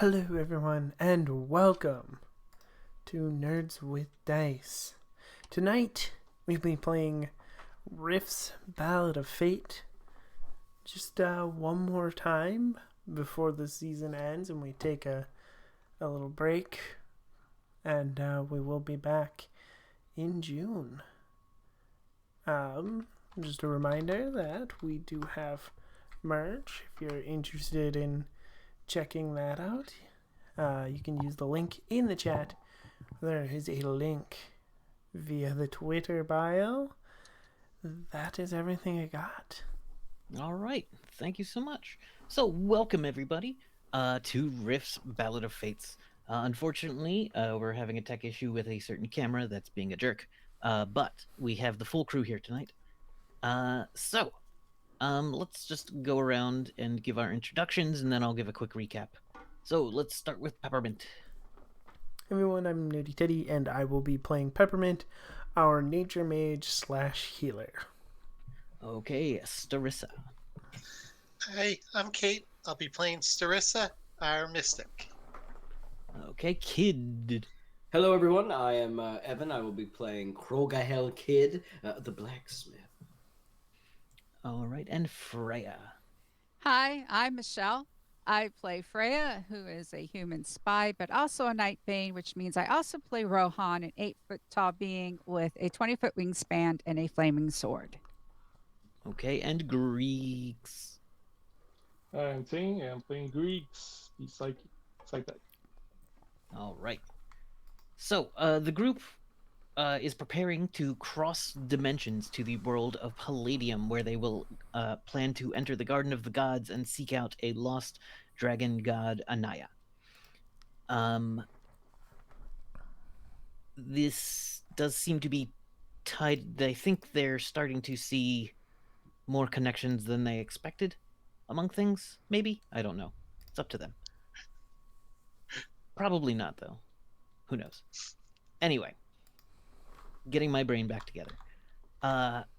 Hello, everyone, and welcome to Nerds with Dice. Tonight, we'll be playing Riff's Ballad of Fate just one more time before the season ends and we take a little break. And we will be back in June. Just a reminder that we do have merch if you're interested in checking that out. You can use the link in the chat. There is a link via the Twitter bio. That is everything I got. All right, thank you so much. So, welcome everybody to Riff's Ballad of Fates. Unfortunately, we're having a tech issue with a certain camera that's being a jerk, but we have the full crew here tonight. Let's just go around and give our introductions, and then I'll give a quick recap. So, let's start with Peppermint. Everyone, I'm Nerdy Teddy, and I will be playing Peppermint, our nature mage / healer. Okay, Starissa. Hi, I'm Kate. I'll be playing Starissa, our mystic. Okay, Kid. Hello, everyone. I am Evan. I will be playing Krogahel Kid, the blacksmith. All right, and Freya. Hi, I'm Michelle. I play Freya, who is a human spy, but also a Night Bane, which means I also play Rohan, an 8-foot tall being with a 20-foot wingspan and a flaming sword. Okay, and Greeks. I'm Ting, and I'm playing Greeks, the psychic. All right. So, the group is preparing to cross dimensions to the world of Palladium, where they will plan to enter the Garden of the Gods and seek out a lost dragon god, Anaya. This does seem to be tied. I think they're starting to see more connections than they expected among things. Maybe? I don't know. It's up to them. Probably not, though. Who knows? Anyway, getting my brain back together.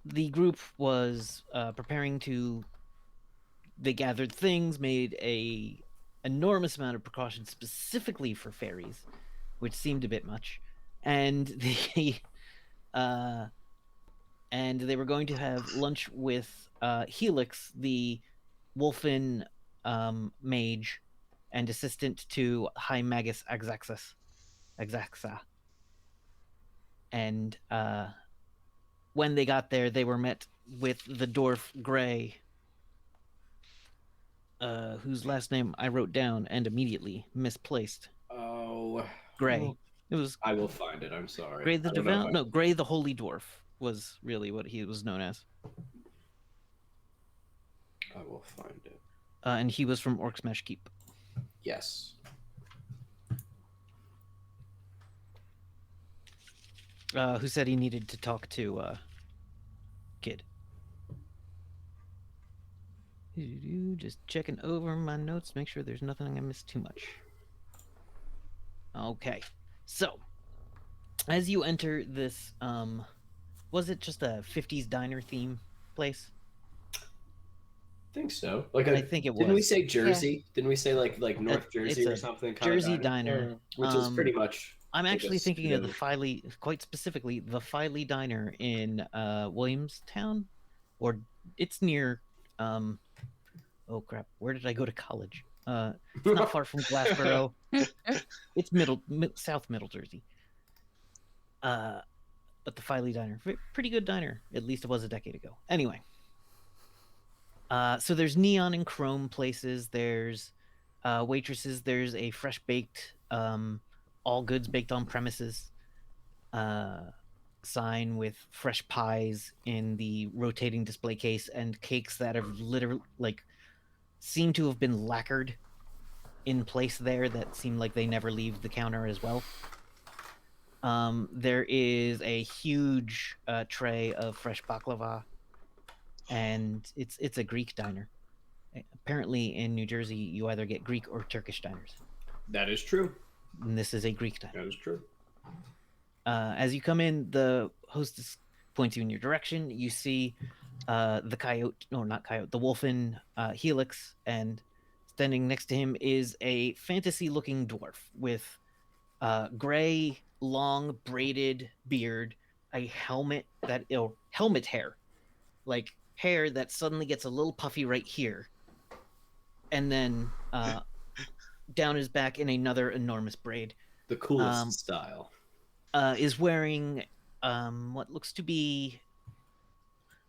The group was preparing to. They gathered things, made a enormous amount of precautions specifically for fairies, which seemed a bit much, and they were going to have lunch with Helix, the Wolfen mage and assistant to High Magus Axaxa. And when they got there, they were met with the dwarf Gray, whose last name I wrote down and immediately misplaced. Oh, Gray. It was. I will find it. I'm sorry. Gray the Devout. No, Gray the Holy Dwarf was really what he was known as. I will find it. And he was from Orcsmesh Keep. Yes. Who said he needed to talk to Kid. Just checking over my notes, make sure there's nothing I missed too much. Okay, so as you enter this, was it just a 50s diner theme place? I think so. I think it was. Didn't we say Jersey? Yeah. Didn't we say like North Jersey or something? Jersey diner. Which is pretty much. I'm actually thinking of the Filey, quite specifically the Filey Diner in Williamstown, or it's near. Oh crap! Where did I go to college? It's not far from Glassboro. It's South Middle Jersey. But the Filey Diner, pretty good diner. At least it was a decade ago. Anyway. So there's neon and chrome places. There's waitresses. There's a fresh baked, all goods baked on premises sign with fresh pies in the rotating display case and cakes that have literally seem to have been lacquered in place there that seem like they never leave the counter as well. There is a huge tray of fresh baklava, and it's a Greek diner. Apparently in New Jersey, you either get Greek or Turkish diners. That is true. And this is a Greek diner. That is true. As you come in, the hostess points you in your direction. You see the wolfen Helix and Standing next to him is a fantasy-looking dwarf with gray, long, braided beard, a helmet helmet hair, like hair that suddenly gets a little puffy right here, and then down his back in another enormous braid. The coolest style. Is wearing what looks to be,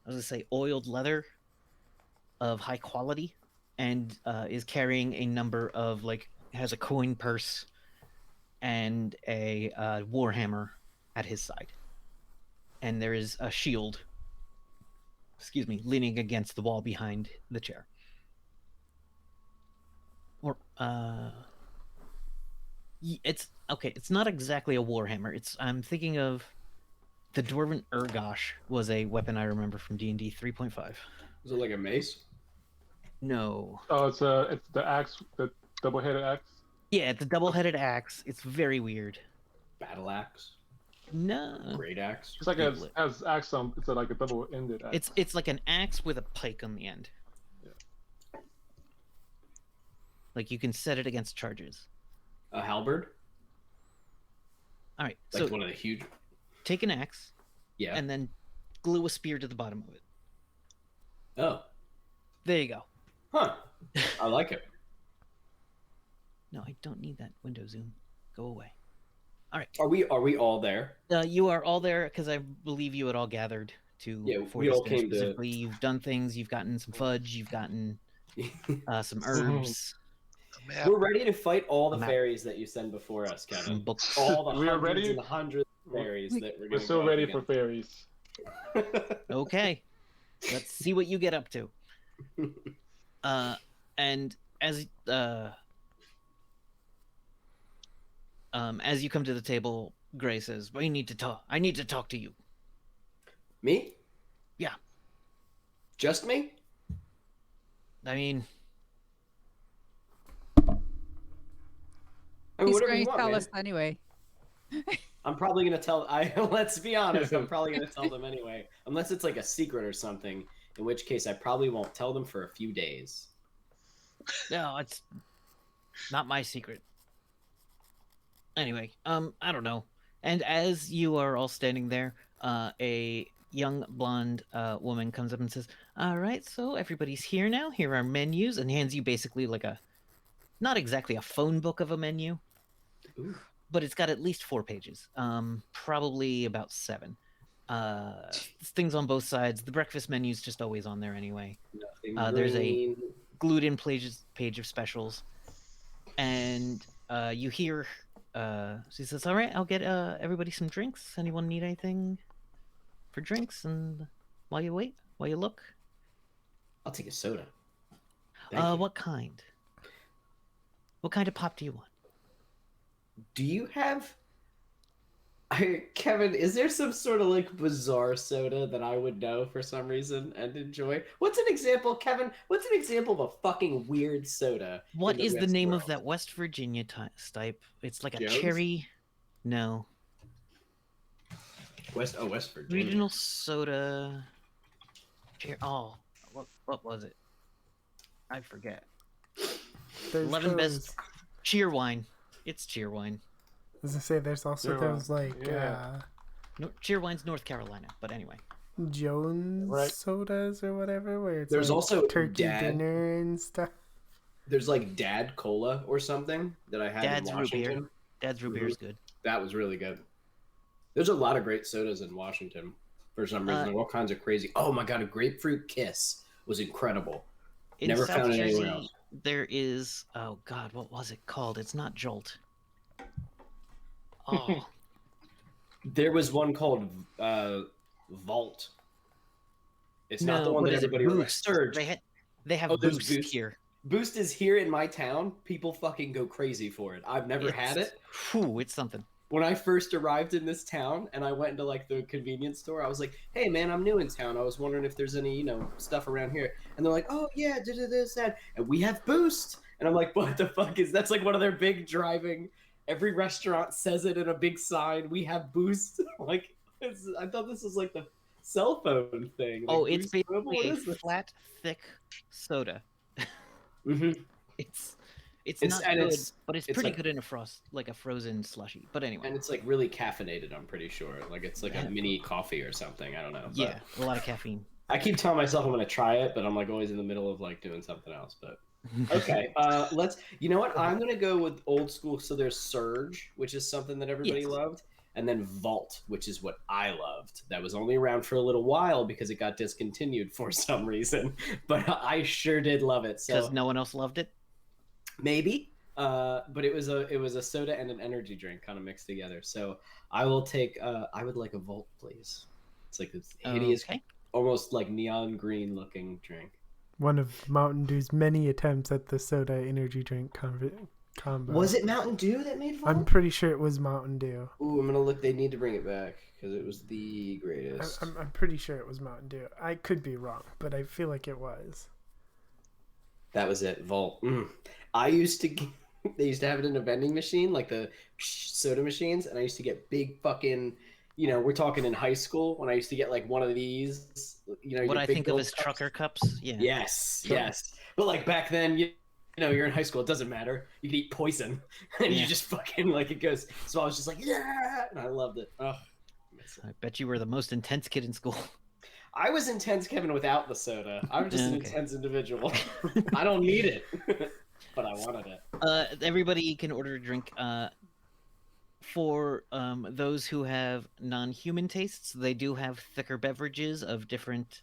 I was gonna say, oiled leather of high quality, and is carrying a number of, like, has a coin purse and a warhammer at his side, and there is a shield, leaning against the wall behind the chair. Or it's okay. It's not exactly a warhammer. I'm thinking of the dwarven Urgosh was a weapon I remember from D&D 3.5. Is it like a mace? Oh, No. it's the axe, the double-headed axe. Yeah, the double-headed axe. It's very weird. Battle axe? No. Great axe? It's like has axe on. It's like a double-ended axe. It's like an axe with a pike on the end. Yeah. Like you can set it against charges. A halberd? All right, Like so one of the huge. take an axe Yeah. and then glue a spear to the bottom of it. Oh. There you go. Huh. I like it. No, I don't need that window zoom. Go away. All right. Are we all there? You are all there because I believe you had all gathered to. Yeah, for we this all dinner came to- specifically. You've done things. You've gotten some fudge. You've gotten some herbs. A map. We're ready to fight all the Map. fairies that you send before us, Some Kevin. books. All the We are hundreds ready. and hundreds of fairies that we're We're gonna still go ready up for fairies. against. Okay. Let's see what you get up to. And as you come to the table, Gray says, "I need to talk to you." Me? Yeah. Just me? I mean, I mean, He's whatever going you to want, tell man. us anyway. I'm probably gonna tell. Let's be honest. I'm probably gonna tell them anyway, unless it's like a secret or something. In which case, I probably won't tell them for a few days. no, it's not my secret. Anyway, I don't know. And as you are all standing there, a young blonde woman comes up and says, "All right, so everybody's here now. Here are menus," and hands you basically like not exactly a phone book of a menu, Ooh. but it's got at least 4 pages, probably about 7. Things on both sides. The breakfast menu's just always on there anyway. Nothing There's a green. glued in page of specials, and you hear she says, "All right, I'll get everybody some drinks. Anyone need anything for drinks?" And while you look, I'll take a soda. Thank you. what kind of pop do you want? Do you have? Kevin, is there some sort of like bizarre soda that I would know for some reason and enjoy? What's an example, Kevin? What's an example of a fucking weird soda? What in the is the West name of world? that West Virginia type? It's like a Joe's? cherry. No, West Virginia. regional soda. Oh, what was it? I forget. There's 11 those, best cheer wine. It's cheer wine. I was gonna say there's also Cheer those wine. like Yeah. No, cheer wine's North Carolina, but anyway. Jones Right. sodas or whatever, where it's There's like also turkey Dad. dinner and stuff. There's like Dad Cola or something that I had Dad's in root beer. Washington. Dad's root beer is good. That was really good. There's a lot of great sodas in Washington for some reason. There are all kinds of crazy. Oh my god, a grapefruit kiss was incredible. In Never South found it Jersey, anywhere else. there is, oh god, what was it called? It's not Jolt. Oh, There was one called Vault. It's not the one what that is it? everybody remembers. Boost. Surge. They have Oh, there's Boost, Boost? here. Boost is here in my town. People fucking go crazy for it. I've never had it. Whew, it's something. When I first arrived in this town and I went into like the convenience store, I was like, "Hey man, I'm new in town. I was wondering if there's any, stuff around here." And they're like, "Oh yeah, this that, and we have Boost." And I'm like, "What the fuck is that's like one of their big driving? Every restaurant says it in a big sign. We have Boost." Like, I thought this was like the cell phone thing. Like, Oh, it's Boost Mobile? What basically a is this? flat, thick soda. Mhm. It's It's- not and good, it's- but it's it's pretty like- good in a frozen slushy. But anyway, And it's like really caffeinated, I'm pretty sure. Like it's like a mini coffee or something. I don't know. yeah, a lot of caffeine. I keep telling myself I'm gonna try it, but I'm like always in the middle of like doing something else. But okay, let's. You know what? I'm gonna go with old school. So there's Surge, which is something that everybody Yes. loved, and then Vault, which is what I loved. That was only around for a little while because it got discontinued for some reason, but I sure did love it. Because So no one else loved it. maybe, but it was a soda and an energy drink kind of mixed together. So I will take. I would like a Vault, please. It's like this hideous, Okay. almost like neon green looking drink. One of Mountain Dew's many attempts at the soda energy drink combo. Was it Mountain Dew that made Vault? I'm pretty sure it was Mountain Dew. Ooh, I'm gonna look. They need to bring it back because it was the greatest. I'm pretty sure it was Mountain Dew. I could be wrong, but I feel like it was. That was it. Vault. I used to. They used to have it in a vending machine, like the soda machines, and I used to get big fucking. You know, we're talking in high school when I used to get like one of these. You know, What your I big think of gold as cups. trucker cups. Yeah. Yes, Sure. yes. But like back then, you know, you're in high school. It doesn't matter. You can eat poison, and Yeah. you just fucking like it goes. So I was just like, yeah, and I loved it. Ugh. I bet you were the most intense kid in school. I was intense, Kevin, without the soda. I'm just an Okay. intense individual. I don't need it, but I wanted it. Everybody can order a drink. For those who have non-human tastes, they do have thicker beverages of different,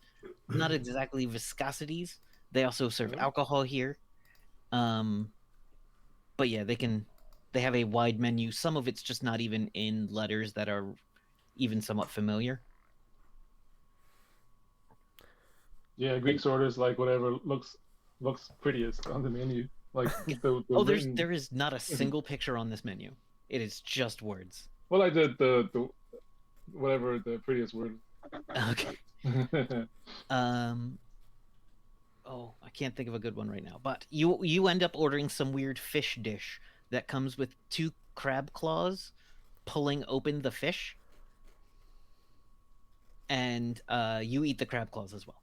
not exactly viscosities. They also serve alcohol here. But yeah, they have a wide menu. Some of it's just not even in letters that are even somewhat familiar. Yeah, Greek orders like whatever looks prettiest on the menu. Like the Oh, written- there is not a single picture on this menu. It is just words. well, I did the whatever the prettiest word. Okay. Oh, I can't think of a good one right now. But you end up ordering some weird fish dish that comes with 2 crab claws pulling open the fish. And you eat the crab claws as well.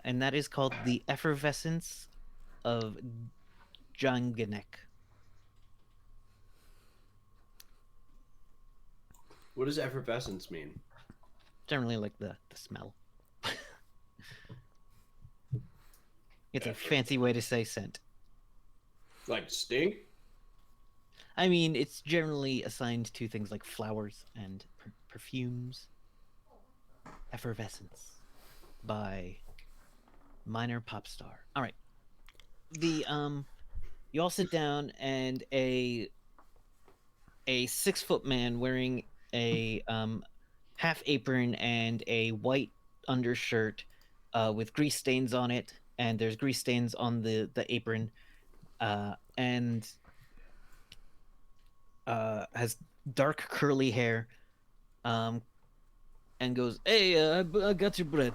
And that is called the effervescence of Janganek. What does effervescence mean? Generally like the smell. It's a fancy way to say scent. Like stink? I mean, it's generally assigned to things like flowers and perfumes. Effervescence by Minor Pop Star. All right. You all sit down, and a 6-foot man wearing a half apron and a white undershirt with grease stains on it, and there's grease stains on the apron, and has dark curly hair, and goes, "Hey, I got your bread,"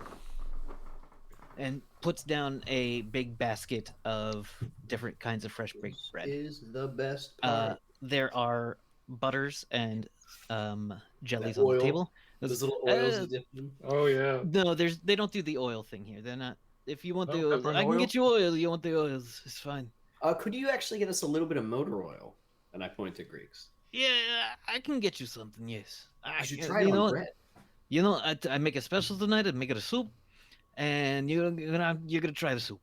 and puts down a big basket of different kinds of fresh baked bread. Is the best part. There are butters and jellies That on the oil, table. Those little oils you dip in. Oh yeah. No, they don't do the oil thing here. They're not. If you want No the oil, pepper and I can oil? get you oil. You want the oils? It's fine. Could you actually get us a little bit of motor oil? And I point to Greeks. Yeah, I can get you something. Yes, I should can- try it you know on what? bread. You know, I make a special tonight. I make it a soup, and you're gonna try the soup.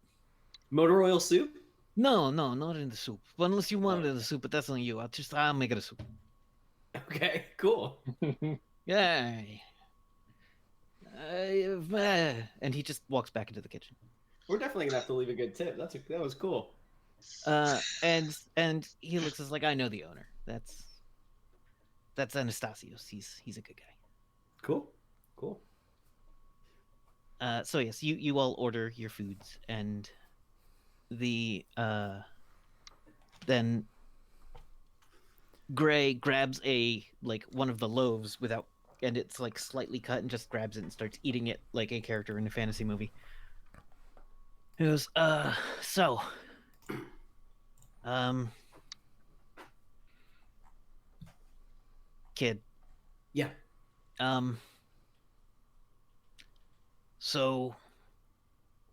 Motor oil soup? No, not in the soup. But unless you want it in the soup, but that's on you. I'll make it a soup. Okay, cool. Yeah. And he just walks back into the kitchen. We're definitely gonna have to leave a good tip. That was cool. And he looks as like, I know the owner. That's Anastasios. He's a good guy. Cool. So yes, you all order your foods, and then Gray grabs one of the loaves and it's like slightly cut, and just grabs it and starts eating it like a character in a fantasy movie. He goes, so kid. Yeah. So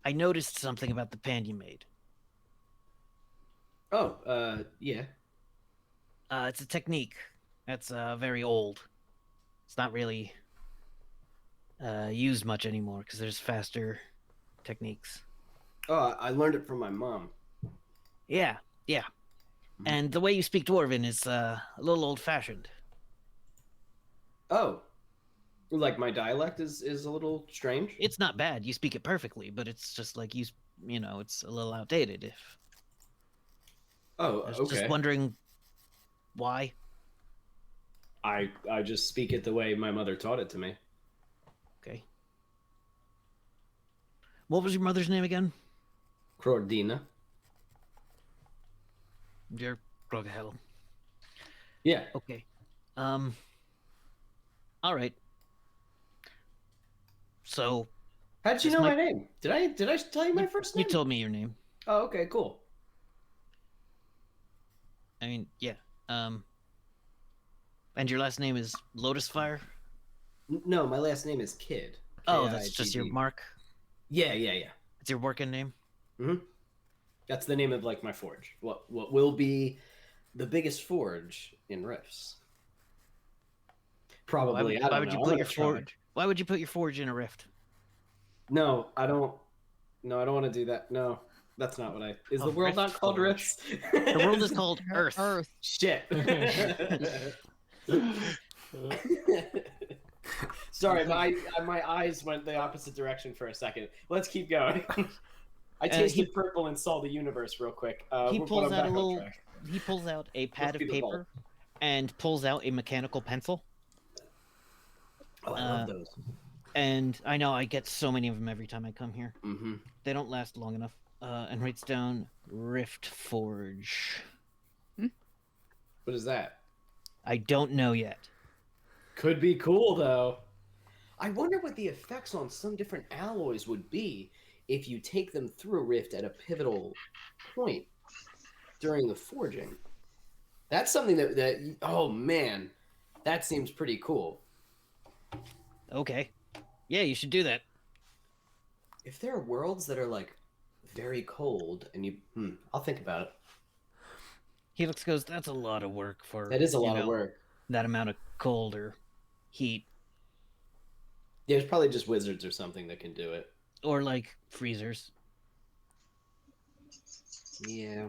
I noticed something about the pan you made. Oh, yeah. It's a technique that's very old. It's not really used much anymore because there's faster techniques. Oh, I learned it from my mom. Yeah, yeah. Mhm. And the way you speak Dwarven is a little old-fashioned. Oh, like my dialect is a little strange. It's not bad. You speak it perfectly, but it's just like you know, it's a little outdated. If Oh, I was just okay. wondering why. I just speak it the way my mother taught it to me. Okay. What was your mother's name again? Cordina. Your hell. Yeah. Okay. All right. So How did you This know might- my name? Did I tell you my first name? you told me your name. Oh, okay, cool. I mean, yeah. And your last name is Lotus Fire? No, my last name is Kidd. Oh, that's just your Kidd. mark. Yeah. It's your working name. That's the name of like my forge. What will be the biggest forge in Rifts? Probably. I don't know. I'm gonna try. Why would you put your forge in a rift? No, I don't. No, I don't want to do that. No, that's not what I. Is A the world not rift called forge. Rifts? The world is called Earth. Earth. Shit. Sorry, my eyes went the opposite direction for a second. Let's keep going. I tasted purple and saw the universe real quick. He but pulls I'm out back a on little. track. He pulls out a pad Must be of the vault. paper, and pulls out a mechanical pencil. Oh, I love those. And I know I get so many of them every time I come here. Mm-hmm. They don't last long enough. And writes down Rift Forge. What is that? I don't know yet. Could be cool though. I wonder what the effects on some different alloys would be if you take them through a rift at a pivotal point during the forging. That's something that oh man, that seems pretty cool. Okay. Yeah, you should do that. If there are worlds that are like very cold and you I'll think about it. Helix goes, that's a lot of work for That is a lot of work. that amount of cold or heat. There's probably just wizards or something that can do it. Or like freezers. Yeah.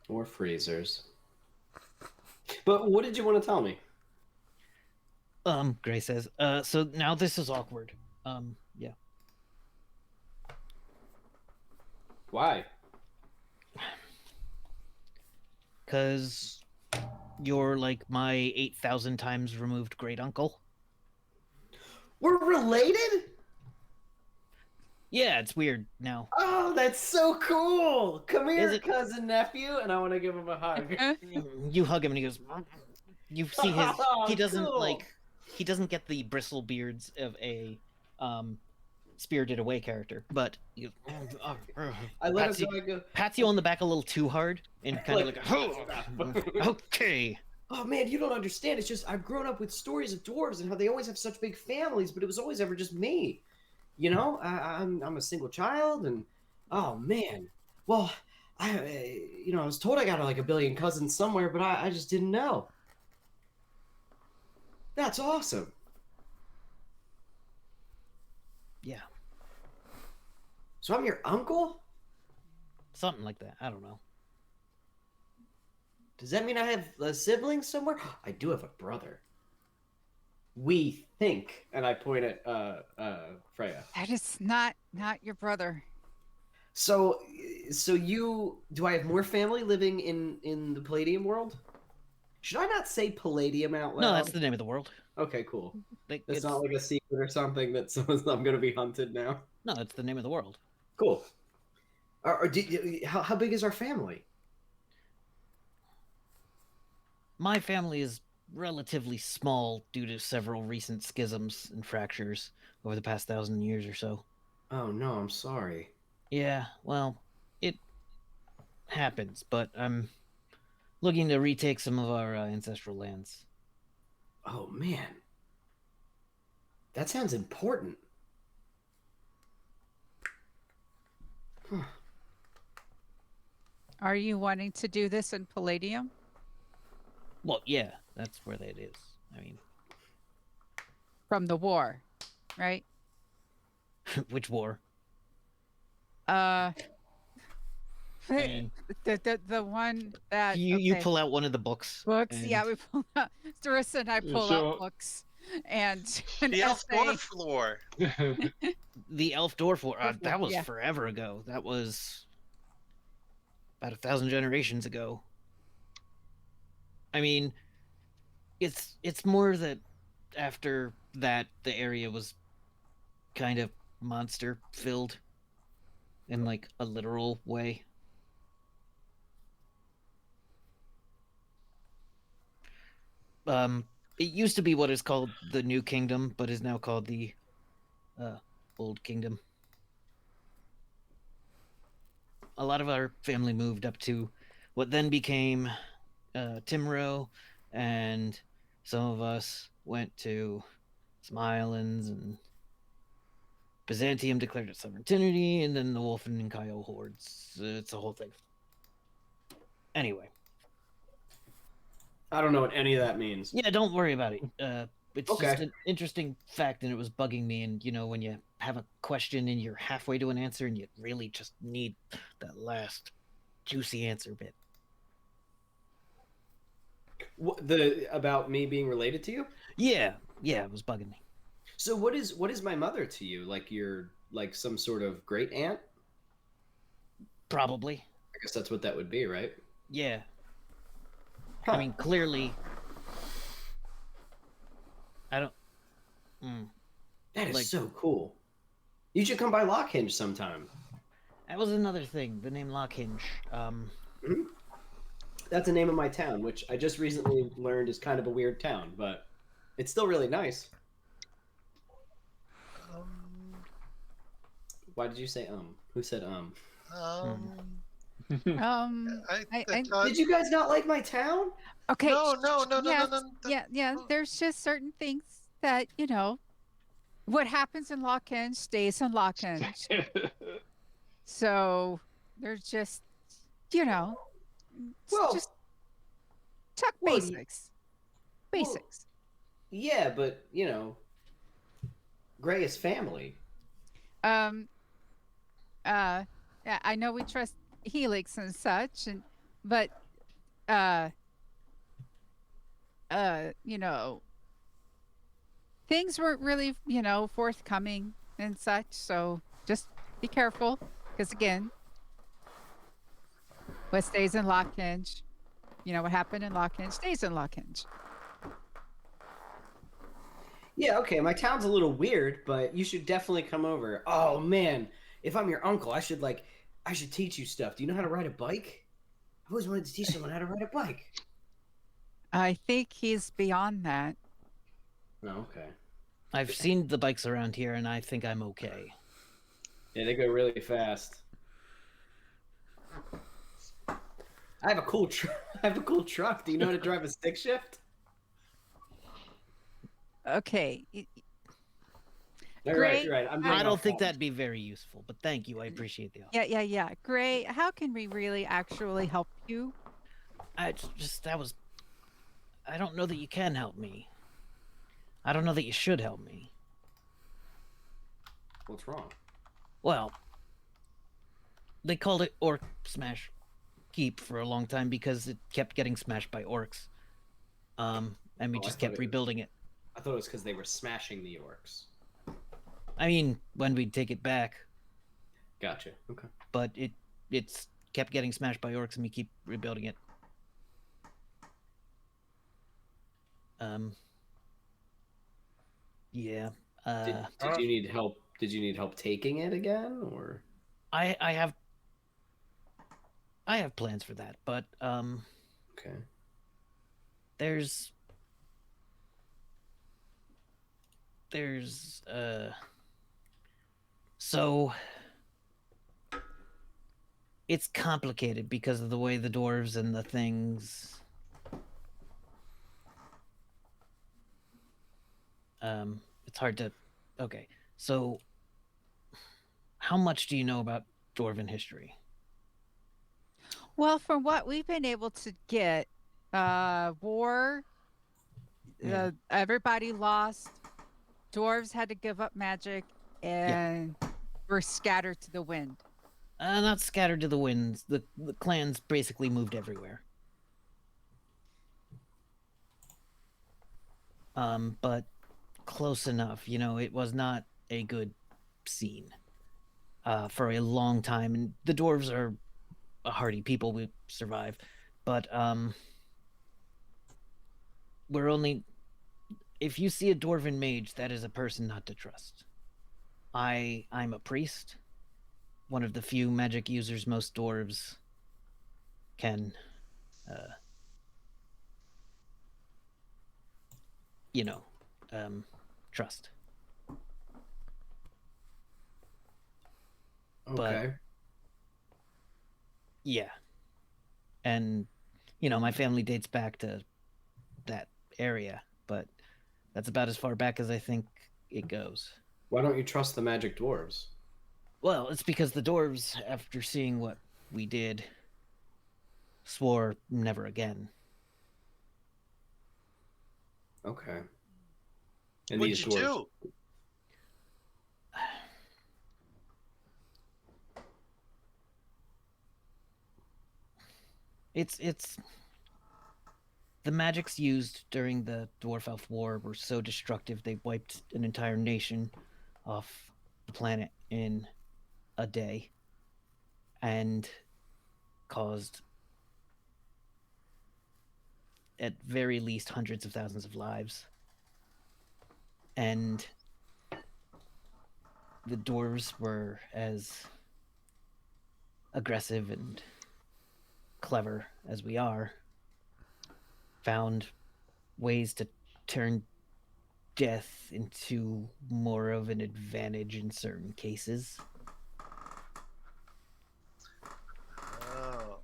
Or freezers. But what did you want to tell me? Gray says, so now this is awkward. Yeah. Why? Cause you're like my 8,000 times removed great uncle. We're related? Yeah, it's weird now. Oh, that's so cool! Come here, Is it- cousin nephew, and I want to give him a hug. You hug him and he goes, you see his, he doesn't Cool. he doesn't get the bristle beards of a, Spirited Away character, but he goes, I let pats him you, go. I go. pats you on the back a little too hard and kind of like, Stop. okay. Oh man, you don't understand. It's just I've grown up with stories of dwarves and how they always have such big families, but it was always ever just me. You know, I'm a single child, and oh man, well, I was told I got like a billion cousins somewhere, but I just didn't know. That's awesome. Yeah, So I'm your uncle? something like that. I don't know. Does that mean I have a sibling somewhere? I do have a brother. We think, and I point at Freya. That is not your brother. So do I have more family living in the Palladium world? Should I not say Palladium out loud? No, that's the name of the world. Okay, cool. Like, It's not like a secret or something that I'm going to be hunted now. no, it's the name of the world. Cool. How big is our family? My family is relatively small due to several recent schisms and fractures over the past 1,000 years or so. Oh no, I'm sorry. Yeah, well, it happens, but I'm looking to retake some of our ancestral lands. Oh man. That sounds important. Are you wanting to do this in Palladium? Well, yeah, that's where that is. I mean, From the war, right? which war? Uh, I mean, the one that you okay. pull out one of the books. Books, and yeah, we pull out. Starissa and I pull So- out books and an The elf essay. dwarf lore. The Elf Dwarf War. Dwarf War, That was yeah. forever ago. That was about 1,000 generations ago. I mean, it's more that after that the area was kind of monster filled in like a literal way. It used to be what is called the New Kingdom, but is now called the Old Kingdom. A lot of our family moved up to what then became Timro, and some of us went to some islands, and Byzantium declared its sovereignty, and then the Wolfen and Kyle hordes. It's a whole thing. Anyway, I don't know what any of that means. yeah, don't worry about it. It's Okay. just an interesting fact, and it was bugging me. And you know, when you have a question and you're halfway to an answer, and you really just need that last juicy answer bit. About me being related to you? Yeah, it was bugging me. So what is my mother to you? Like you're like some sort of great aunt? Probably. I guess that's what that would be, right? Yeah. Huh. I mean, clearly, I don't. That is like- so cool. You should come by Lockhinge sometime. That was another thing. The name Lockhinge. That's the name of my town, which I just recently learned is kind of a weird town, but it's still really nice. Um, Why did you say Who said um, I thought- Did you guys not like my town? okay. No, no, no, no, yes, no, no. yeah. There's just certain things that what happens in Lockend stays in Lockend. So there's just it's Well, just tuck well, basics. Basics. Yeah, but Gray is family. Yeah, I know we trust Helix and such, but things weren't really forthcoming and such. So just be careful, because again, what stays in Lockhinge, what happened in Lockhinge stays in Lockhinge. Yeah, okay, my town's a little weird, but you should definitely come over. Oh man, if I'm your uncle, I should teach you stuff. Do you know how to ride a bike? I've always wanted to teach someone how to ride a bike. I think he's beyond that. Oh, okay. I've seen the bikes around here, and I think I'm okay. Yeah, they go really fast. I have a cool truck. Do you know how to drive a stick shift? Okay. All Great. right. I'm I getting don't off think topic. that'd be very useful, but thank you. I appreciate the offer. Yeah. Gray, how can we really actually help you? I don't know that you can help me. I don't know that you should help me. What's wrong? Well, they called it Orc Smash Keep for a long time because it kept getting smashed by orcs. And we Oh, I just thought kept it- rebuilding it. I thought it was because they were smashing the orcs. I mean, when we'd take it back, Gotcha. Okay. but it's kept getting smashed by orcs, and we keep rebuilding it. Yeah. Did you need help? Did you need help taking it again, or? I have plans for that, but Okay. there's so it's complicated because of the way the dwarves and the things it's hard to okay, so how much do you know about dwarven history? Well, from what we've been able to get, war, Yeah. everybody lost. Dwarves had to give up magic, and were scattered to the wind. Not scattered to the winds. The clans basically moved everywhere. But close enough. It was not a good scene for a long time. And the dwarves are a hardy people. We survive, but we're only. If you see a dwarven mage, that is a person not to trust. I'm a priest, one of the few magic users most dwarves can, uh, you know, trust. Okay. Yeah, and my family dates back to that area, but that's about as far back as I think it goes. Why don't you trust the magic dwarves? Well, it's because the dwarves, after seeing what we did, swore never again. Okay. And What'd these you dwarves. do? It's the magics used during the Dwarf Elf War were so destructive they wiped an entire nation off the planet in a day and caused at very least hundreds of thousands of lives. And the dwarves were as aggressive and clever as we are, found ways to turn death into more of an advantage in certain cases. Oh.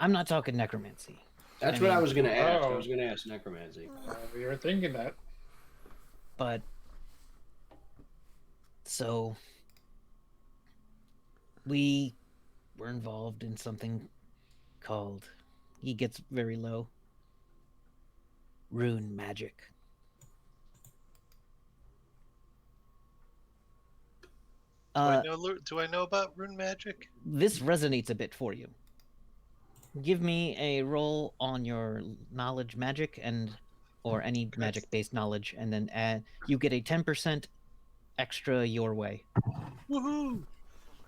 I'm not talking necromancy. That's I what I mean- was going to ask. I Oh. was going to ask necromancy. We were thinking that. But so we were involved in something called, he gets very low, rune magic. Do I know about rune magic? This resonates a bit for you. Give me a roll on your knowledge magic or any magic based knowledge, and then you get a 10% extra your way. Woohoo!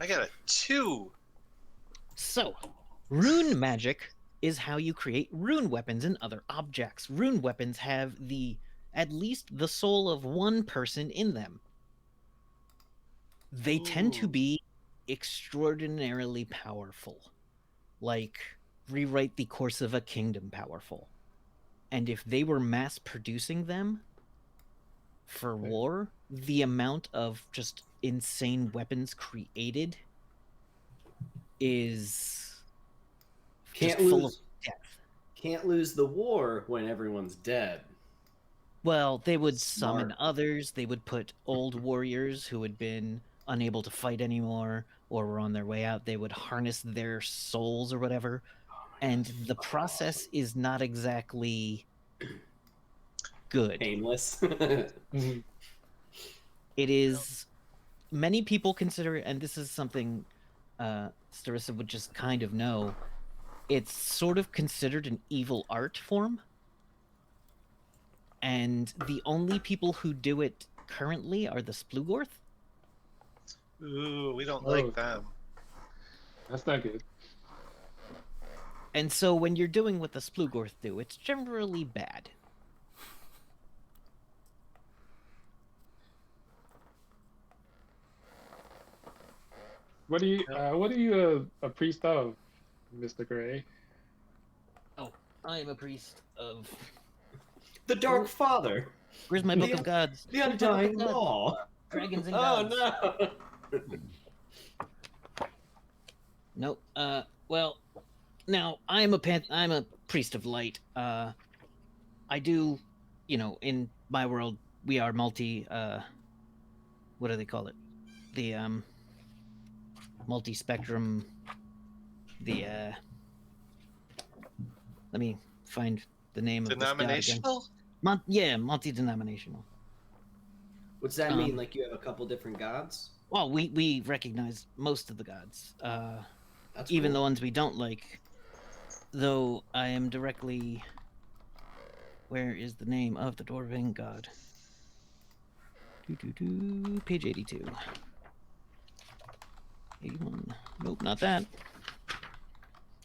I got a 2. So, rune magic is how you create rune weapons and other objects. Rune weapons have at least the soul of one person in them. They tend to Ooh. be extraordinarily powerful, like rewrite the course of a kingdom powerful. And if they were mass producing them for war, the amount of just insane weapons created is Can't just full of lose. death. Can't lose the war when everyone's dead. Well, they would summon Smart. others. They would put old warriors who had been unable to fight anymore or were on their way out. They would harness their souls or whatever. And the process is not exactly good. Painless. Mhm. It is. Many people consider it, and this is something Starissa would just kind of know. It's sort of considered an evil art form. And the only people who do it currently are the Splugorth. Ooh, we don't Oh. like them. That's not good. And so when you're doing what the Splugorth do, it's generally bad. What are you a priest of, Mr. Gray? Oh, I am a priest of... The Dark Father. Where's my Book of Gods? The Where's my Book of Undying Gods? Law. Dragons and Oh gods. no. Nope. Well, now I'm a priest of light. I do, in my world we are multi. What do they call it? The multi-spectrum. The Let me find the name of this god again. Denominational? Yeah, multi-denominational. What's that mean? Like you have a couple different gods? Well, we recognize most of the gods, That's even cool. the ones we don't like. Though I am directly. Where is the name of the Dwarven god? Page 82. 81. Nope, not that.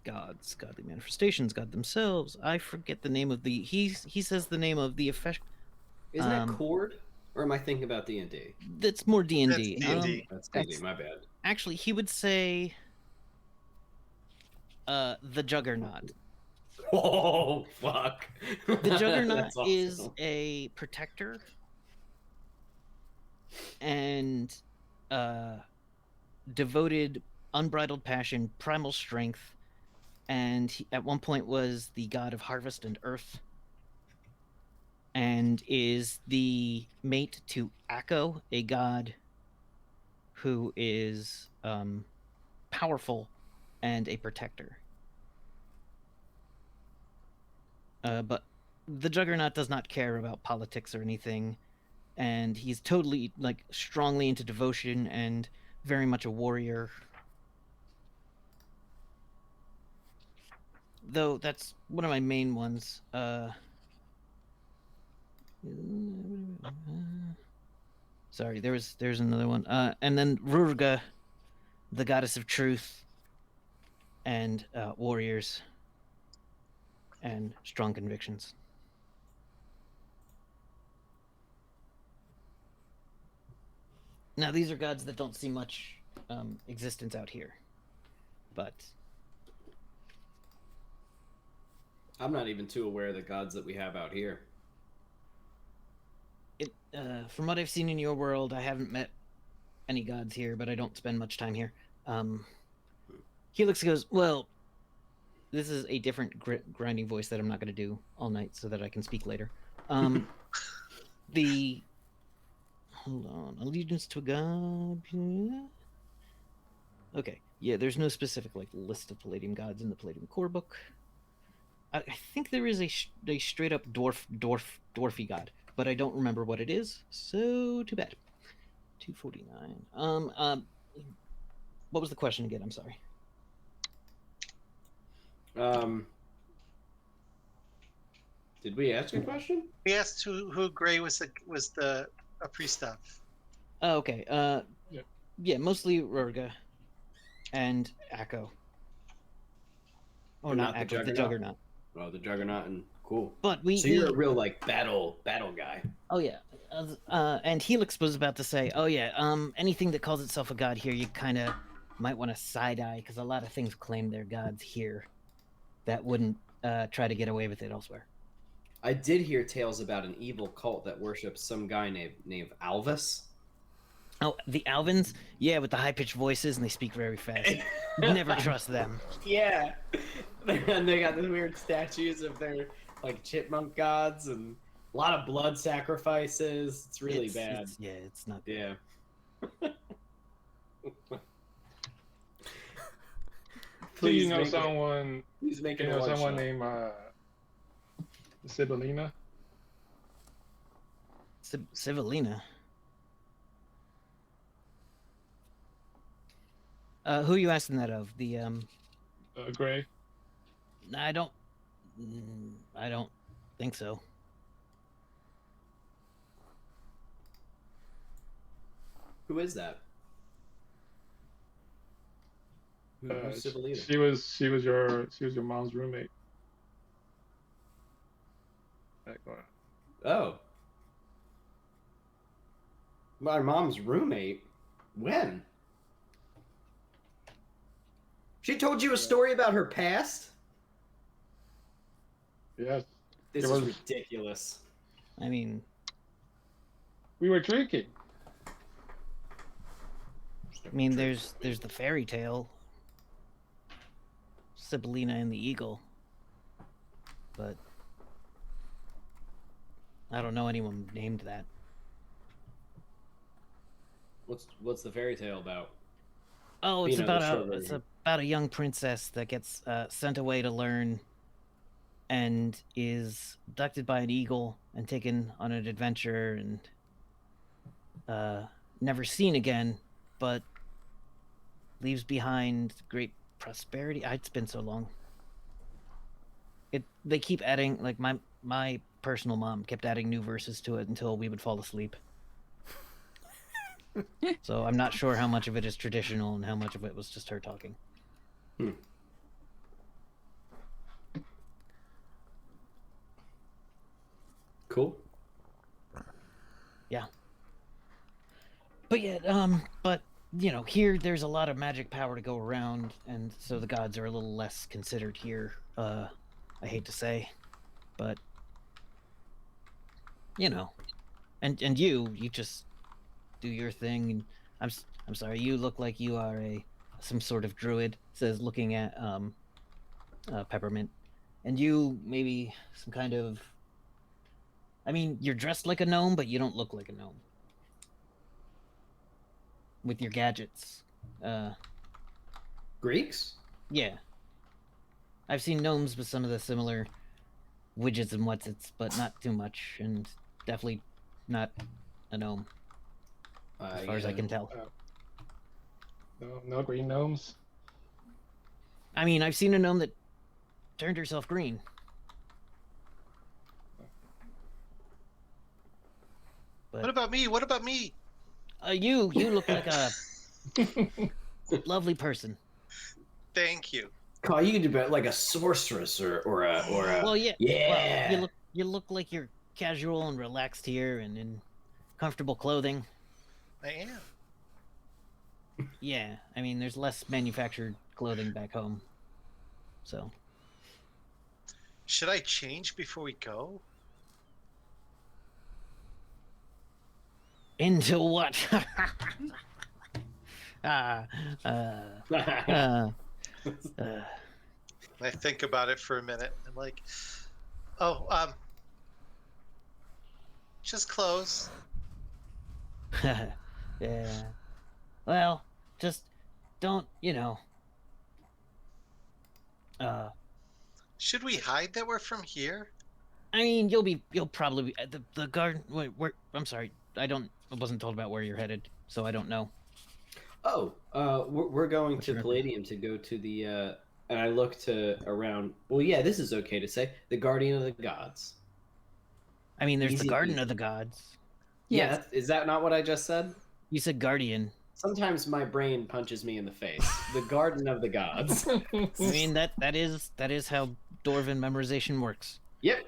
Gods, godly manifestations, god themselves. I forget the name of the. He says the name of the effect. Isn't that Cord? Or am I thinking about D&D? That's more D&D. That's D&D. That's D&D, my bad. Actually, he would say the Juggernaut. Oh, fuck. The Juggernaut That's awesome. is a protector and devoted, unbridled passion, primal strength, and he, at one point was the god of harvest and earth, and is the mate to Akko, a god who is powerful and a protector. But the Juggernaut does not care about politics or anything, and he's totally, like, strongly into devotion and very much a warrior. Though that's one of my main ones. Sorry, there's another one. And then Rurga, the goddess of truth and warriors and strong convictions. Now, these are gods that don't see much existence out here, but I'm not even too aware of the gods that we have out here. From what I've seen in your world, I haven't met any gods here, but I don't spend much time here. Helix goes, well, this is a different grinding voice that I'm not going to do all night so that I can speak later. Hold on. Allegiance to a god. Okay. Yeah, there's no specific list of Palladium gods in the Palladium core book. I think there is a straight up dwarfy god, but I don't remember what it is. So too bad. 249. What was the question again? I'm sorry. Did we ask a question? We asked who Gray was a priest of. Oh, okay. Yeah, mostly Rurga and Akko. Oh, not Akko, the Juggernaut. Oh, the Juggernaut, and cool. But so you're a real battle guy. Oh yeah. And Helix was about to say, oh yeah, anything that calls itself a god here, you kind of might want to side eye, because a lot of things claim they're gods here that wouldn't try to get away with it elsewhere. I did hear tales about an evil cult that worships some guy named Alvis. Oh, the Alvins? Yeah, with the high-pitched voices, and they speak very fast. Never trust them. Yeah. And they got these weird statues of their, chipmunk gods, and a lot of blood sacrifices. It's really bad. It's not good. Yeah. Please someone. Please make it someone named Sibylina. Sibylina. Who are you asking that of? The Gray. I don't think so. Who is that? Who's Sibylina? She was your mom's roommate. Oh. My mom's roommate? When? She told you a story about her past? Yes. This is ridiculous. I mean, we were drinking. I mean, there's the fairy tale, Sibylina and the Eagle, but I don't know anyone named that. What's the fairy tale about? Oh, it's about a young princess that gets sent away to learn and is abducted by an eagle and taken on an adventure and never seen again, but leaves behind great prosperity. It's been so long. They keep adding, like, my personal mom kept adding new verses to it until we would fall asleep. So I'm not sure how much of it is traditional and how much of it was just her talking. Cool. Yeah. But yeah, but here there's a lot of magic power to go around, and so the gods are a little less considered here. I hate to say, but and you just do your thing. And I'm sorry, you look like you are some sort of druid. Says, looking at Peppermint, and you maybe some kind of. I mean, you're dressed like a gnome, but you don't look like a gnome. With your gadgets. Greeks? Yeah. I've seen gnomes with some of the similar widgets and whatsits, but not too much, and definitely not a gnome, as far as I can tell. No green gnomes. I mean, I've seen a gnome that turned herself green. But, What about me? What about me? you look like a lovely person. Thank you. Carl, you could be like a sorceress or a Well, yeah. yeah. Well, you look like you're casual and relaxed here and in comfortable clothing. I am. Yeah, I mean, there's less manufactured clothing back home. So. Should I change before we go? Into what? I think about it for a minute. I'm like, just clothes. Yeah. Well, just don't, Should we hide that we're from here? I mean, you'll probably be at the garden. Wait, I'm sorry, I wasn't told about where you're headed, so I don't know. Oh, we're going What's to your- Palladium to go to the and I looked around. Well, yeah, this is okay to say. The Guardian of the Gods. I mean, there's Easy the Garden peasy. of the Gods. Yeah, is that not what I just said? You said Guardian. Sometimes my brain punches me in the face. The Garden of the Gods. I mean, that is how Dwarven memorization works. Yep.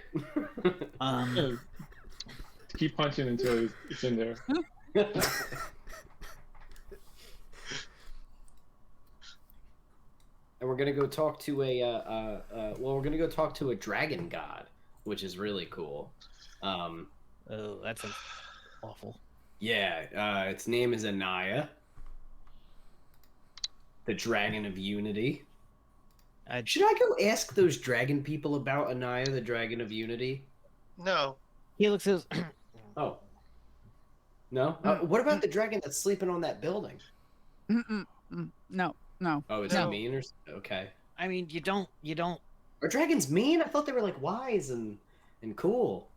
Keep punching until it's in there. And we're gonna go talk to we're gonna go talk to a dragon god, which is really cool. Oh, that's awful. Yeah, its name is Anaya, the Dragon of Unity. Should I go ask those dragon people about Anaya, the Dragon of Unity? No. Helix says, Oh. No? What about the dragon that's sleeping on that building? No. Oh, is No. he mean or okay? I mean, you don't. Are dragons mean? I thought they were like wise and cool.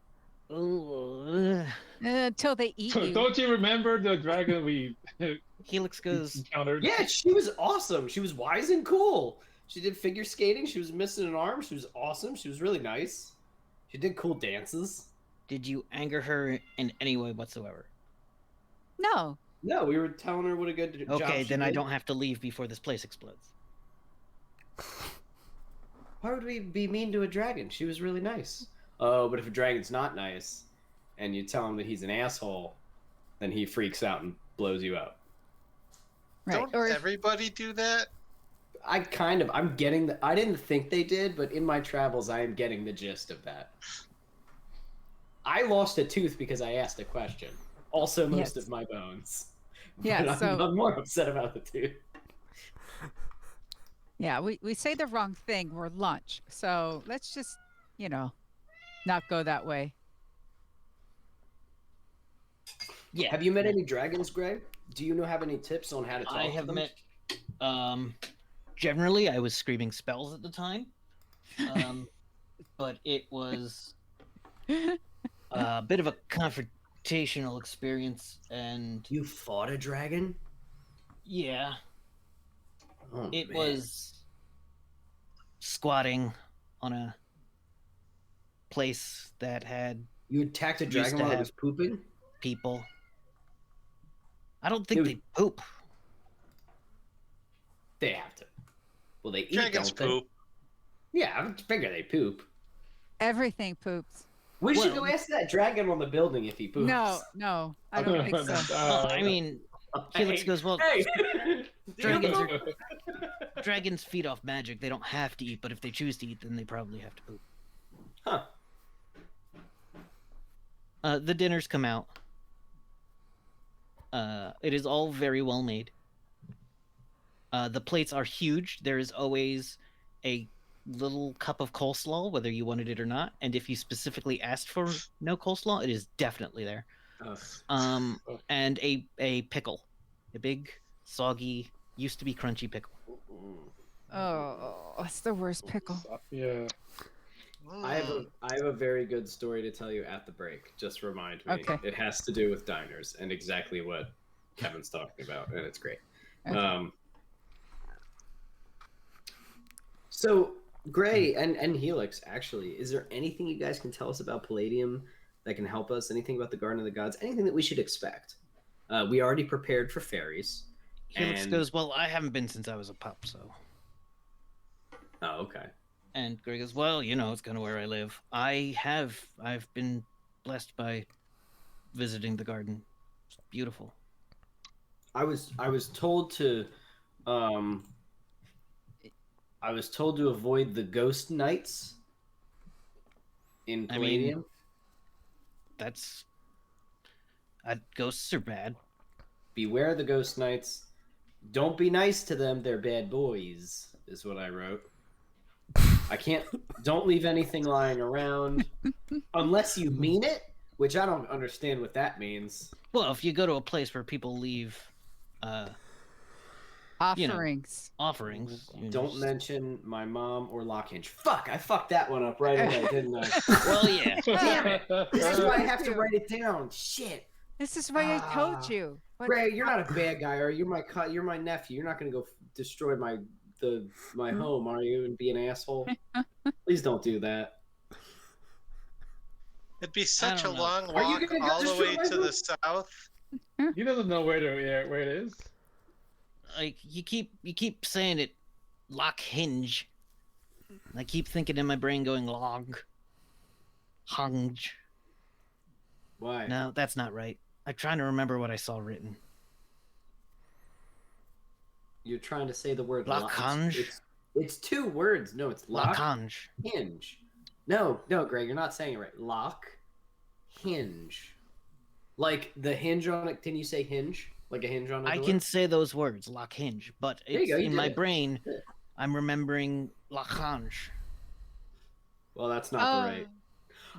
Until they eat you. Don't you remember the dragon we Helix goes, encountered? Yeah, she was awesome. She was wise and cool. She did figure skating. She was missing an arm. She was awesome. She was really nice. She did cool dances. did you anger her in any way whatsoever? No. No, we were telling her what a good job Okay, she then I did. don't have to leave before this place explodes. Why would we be mean to a dragon? She was really nice. Oh, but if a dragon's not nice, and you tell him that he's an asshole, then he freaks out and blows you up. Right. Don't Or everybody do that? I'm getting the, I didn't think they did, but in my travels, I am getting the gist of that. I lost a tooth because I asked a question. Also, most Yes. of my bones. Yeah, But so- I'm more upset about the tooth. yeah, we say the wrong thing. We're lunch. So let's just, not go that way. Yeah. Have you met any dragons, Greg? Do you have any tips on how to talk I to have them? met. Generally, I was screaming spells at the time. but it was a bit of a confrontational experience, and You fought a dragon? yeah, Oh, it man. was squatting on a place that had You attacked a used dragon to while it have was pooping? people. I don't think It they poop. They have to. Well, they eat, Dragons don't they? poop. Yeah, I figure they poop. Everything poops. We should Well- go ask that dragon on the building if he poops. No, I don't think so. Well, I mean, Helix Hey, goes, well, hey! dragons dragons feed off magic. They don't have to eat, but if they choose to eat, then they probably have to poop. Huh. The dinners come out. It is all very well made. The plates are huge. There is always a little cup of coleslaw, whether you wanted it or not. And if you specifically asked for no coleslaw, it is definitely there. Ugh. And a pickle, a big, soggy, used to be crunchy pickle. Oh, it's the worst pickle. Yeah. I have a very good story to tell you at the break. Just remind me. Okay. It has to do with diners and exactly what Kevin's talking about, and it's great. Okay. So Gray and Helix, actually, is there anything you guys can tell us about Palladium that can help us? Anything about the Garden of the Gods? Anything that we should expect? We already prepared for fairies. Helix And- goes, well, I haven't been since I was a pup, so. Oh, okay. And Greg goes, well, you know, it's kind of where I live. I've been blessed by visiting the garden. It's beautiful. I was told to avoid the ghost nights in I mean- Palladium. That's. Ghosts are bad. Beware the ghost knights. Don't be nice to them. They're bad boys, is what I wrote. I can't. Don't leave anything lying around unless you mean it, which I don't understand what that means. Well, if you go to a place where people leave Offerings. offerings, you Don't just- mention my mom or Lockhinge. Fuck! I fucked that one up right away, didn't I? Well, yeah. Damn it! This is why I have to write it down. Shit. This is why I Ah. told you. But Ray, you're not a bad guy, are you? You're my nephew. You're not gonna go destroy my home, are you? And be an asshole. Please don't do that. It'd be such a don't know. long Are you walk gonna go all the destroy way my to the house? south. He doesn't know where it is. Like you keep saying it, lock hinge. And I keep thinking in my brain, going log, hunge. Why? No, that's not right. I'm trying to remember what I saw written. You're trying to say the word Lockhange? It's two words. No, it's lock Lockange. hinge. No, Greg, you're not saying it right. Lock hinge. Like the hinge on it. Can you say hinge? Like a hinge on a I door? can say those words, lock hinge, but There you it's go, you in did my it. brain. Yeah. I'm remembering lockange. Well, that's not the right.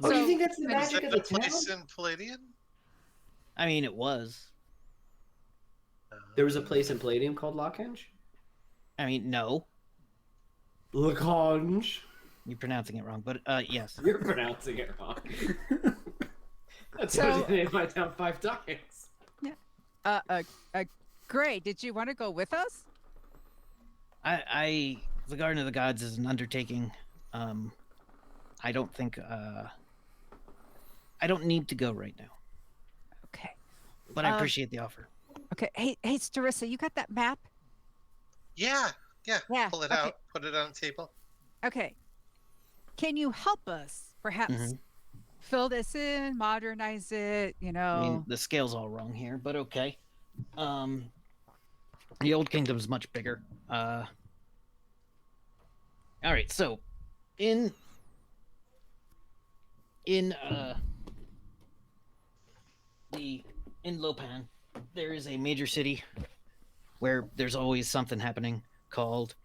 Oh, so- you think that's the Is magic that of the the town? place in Palladium? I mean, it was. There was a place in Palladium called Lockhinge? I mean, no, Lockhinge. you're pronouncing it wrong, but yes. You're pronouncing it wrong. That's So- what you named my town 5 times. Gray, did you want to go with us? The Garden of the Gods is an undertaking. I don't think I don't need to go right now, Okay. but I appreciate the offer. Okay. Hey, Starissa, you got that map? Yeah. Yeah. Pull it okay. out. Put it on the table. Okay. Can you help us perhaps Mhm. fill this in, modernize it, I mean, the scale's all wrong here, but okay. The Old Kingdom's much bigger. All right, so in Lopan, there is a major city where there's always something happening called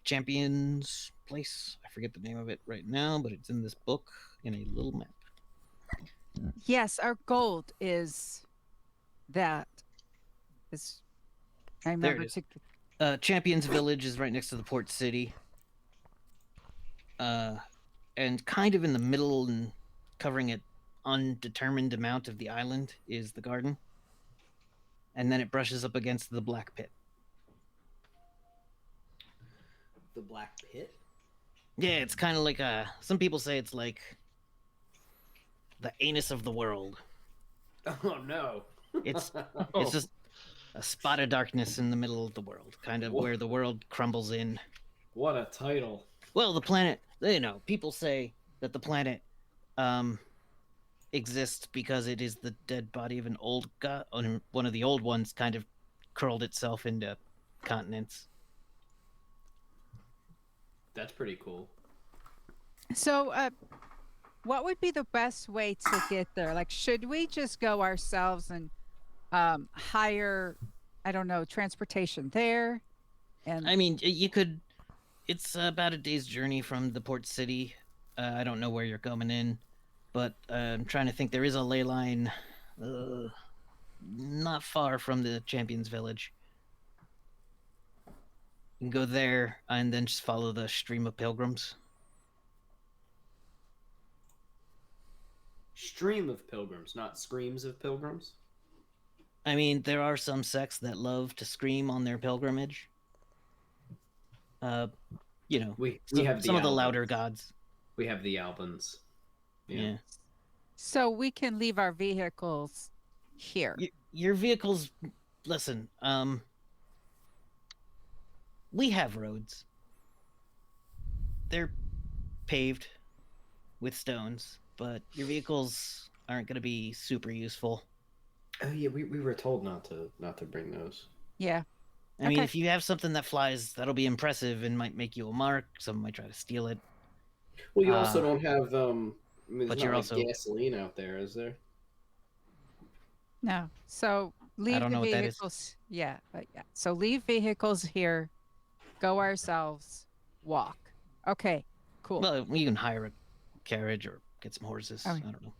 Champions Place. I forget the name of it right now, but it's in this book in a little map. Yes, our gold is that. Is I There it remember is. to Champions Village is right next to the port city. and kind of in the middle and covering an undetermined amount of the island is the garden. And then it brushes up against the black pit. The Black Pit? Yeah, it's kind of like some people say it's like the anus of the world. Oh no. It's Oh, it's just a spot of darkness in the middle of the world, kind of where the world crumbles in. What a title. Well, the planet, people say that the planet exists because it is the dead body of an old god. One of the old ones kind of curled itself into continents. That's pretty cool. So, what would be the best way to get there? Like, should we just go ourselves and hire, I don't know, transportation there? And I mean, you could. It's about a day's journey from the port city. I don't know where you're coming in, but I'm trying to think. There is a ley line not far from the Champions Village. You can go there and then just follow the stream of pilgrims. Stream of pilgrims, not screams of pilgrims. I mean, there are some sects that love to scream on their pilgrimage. We some, have some of the Albans. louder gods. We have the Albans. Yeah. so we can leave our vehicles here. Your vehicles, listen, we have roads. They're paved with stones, but your vehicles aren't going to be super useful. Oh yeah, we were told not to bring those. Yeah. I mean, Okay. if you have something that flies, that'll be impressive and might make you a mark. Someone might try to steal it. Well, you also Uh, don't have I mean, there's but not you're like also- gasoline out there, is there? No. So leave don't the know what that is. vehicles. Yeah, but yeah. So leave vehicles here. Go ourselves. Walk. Okay. Cool. Well, you can hire a carriage or get some horses. Oh. I don't know.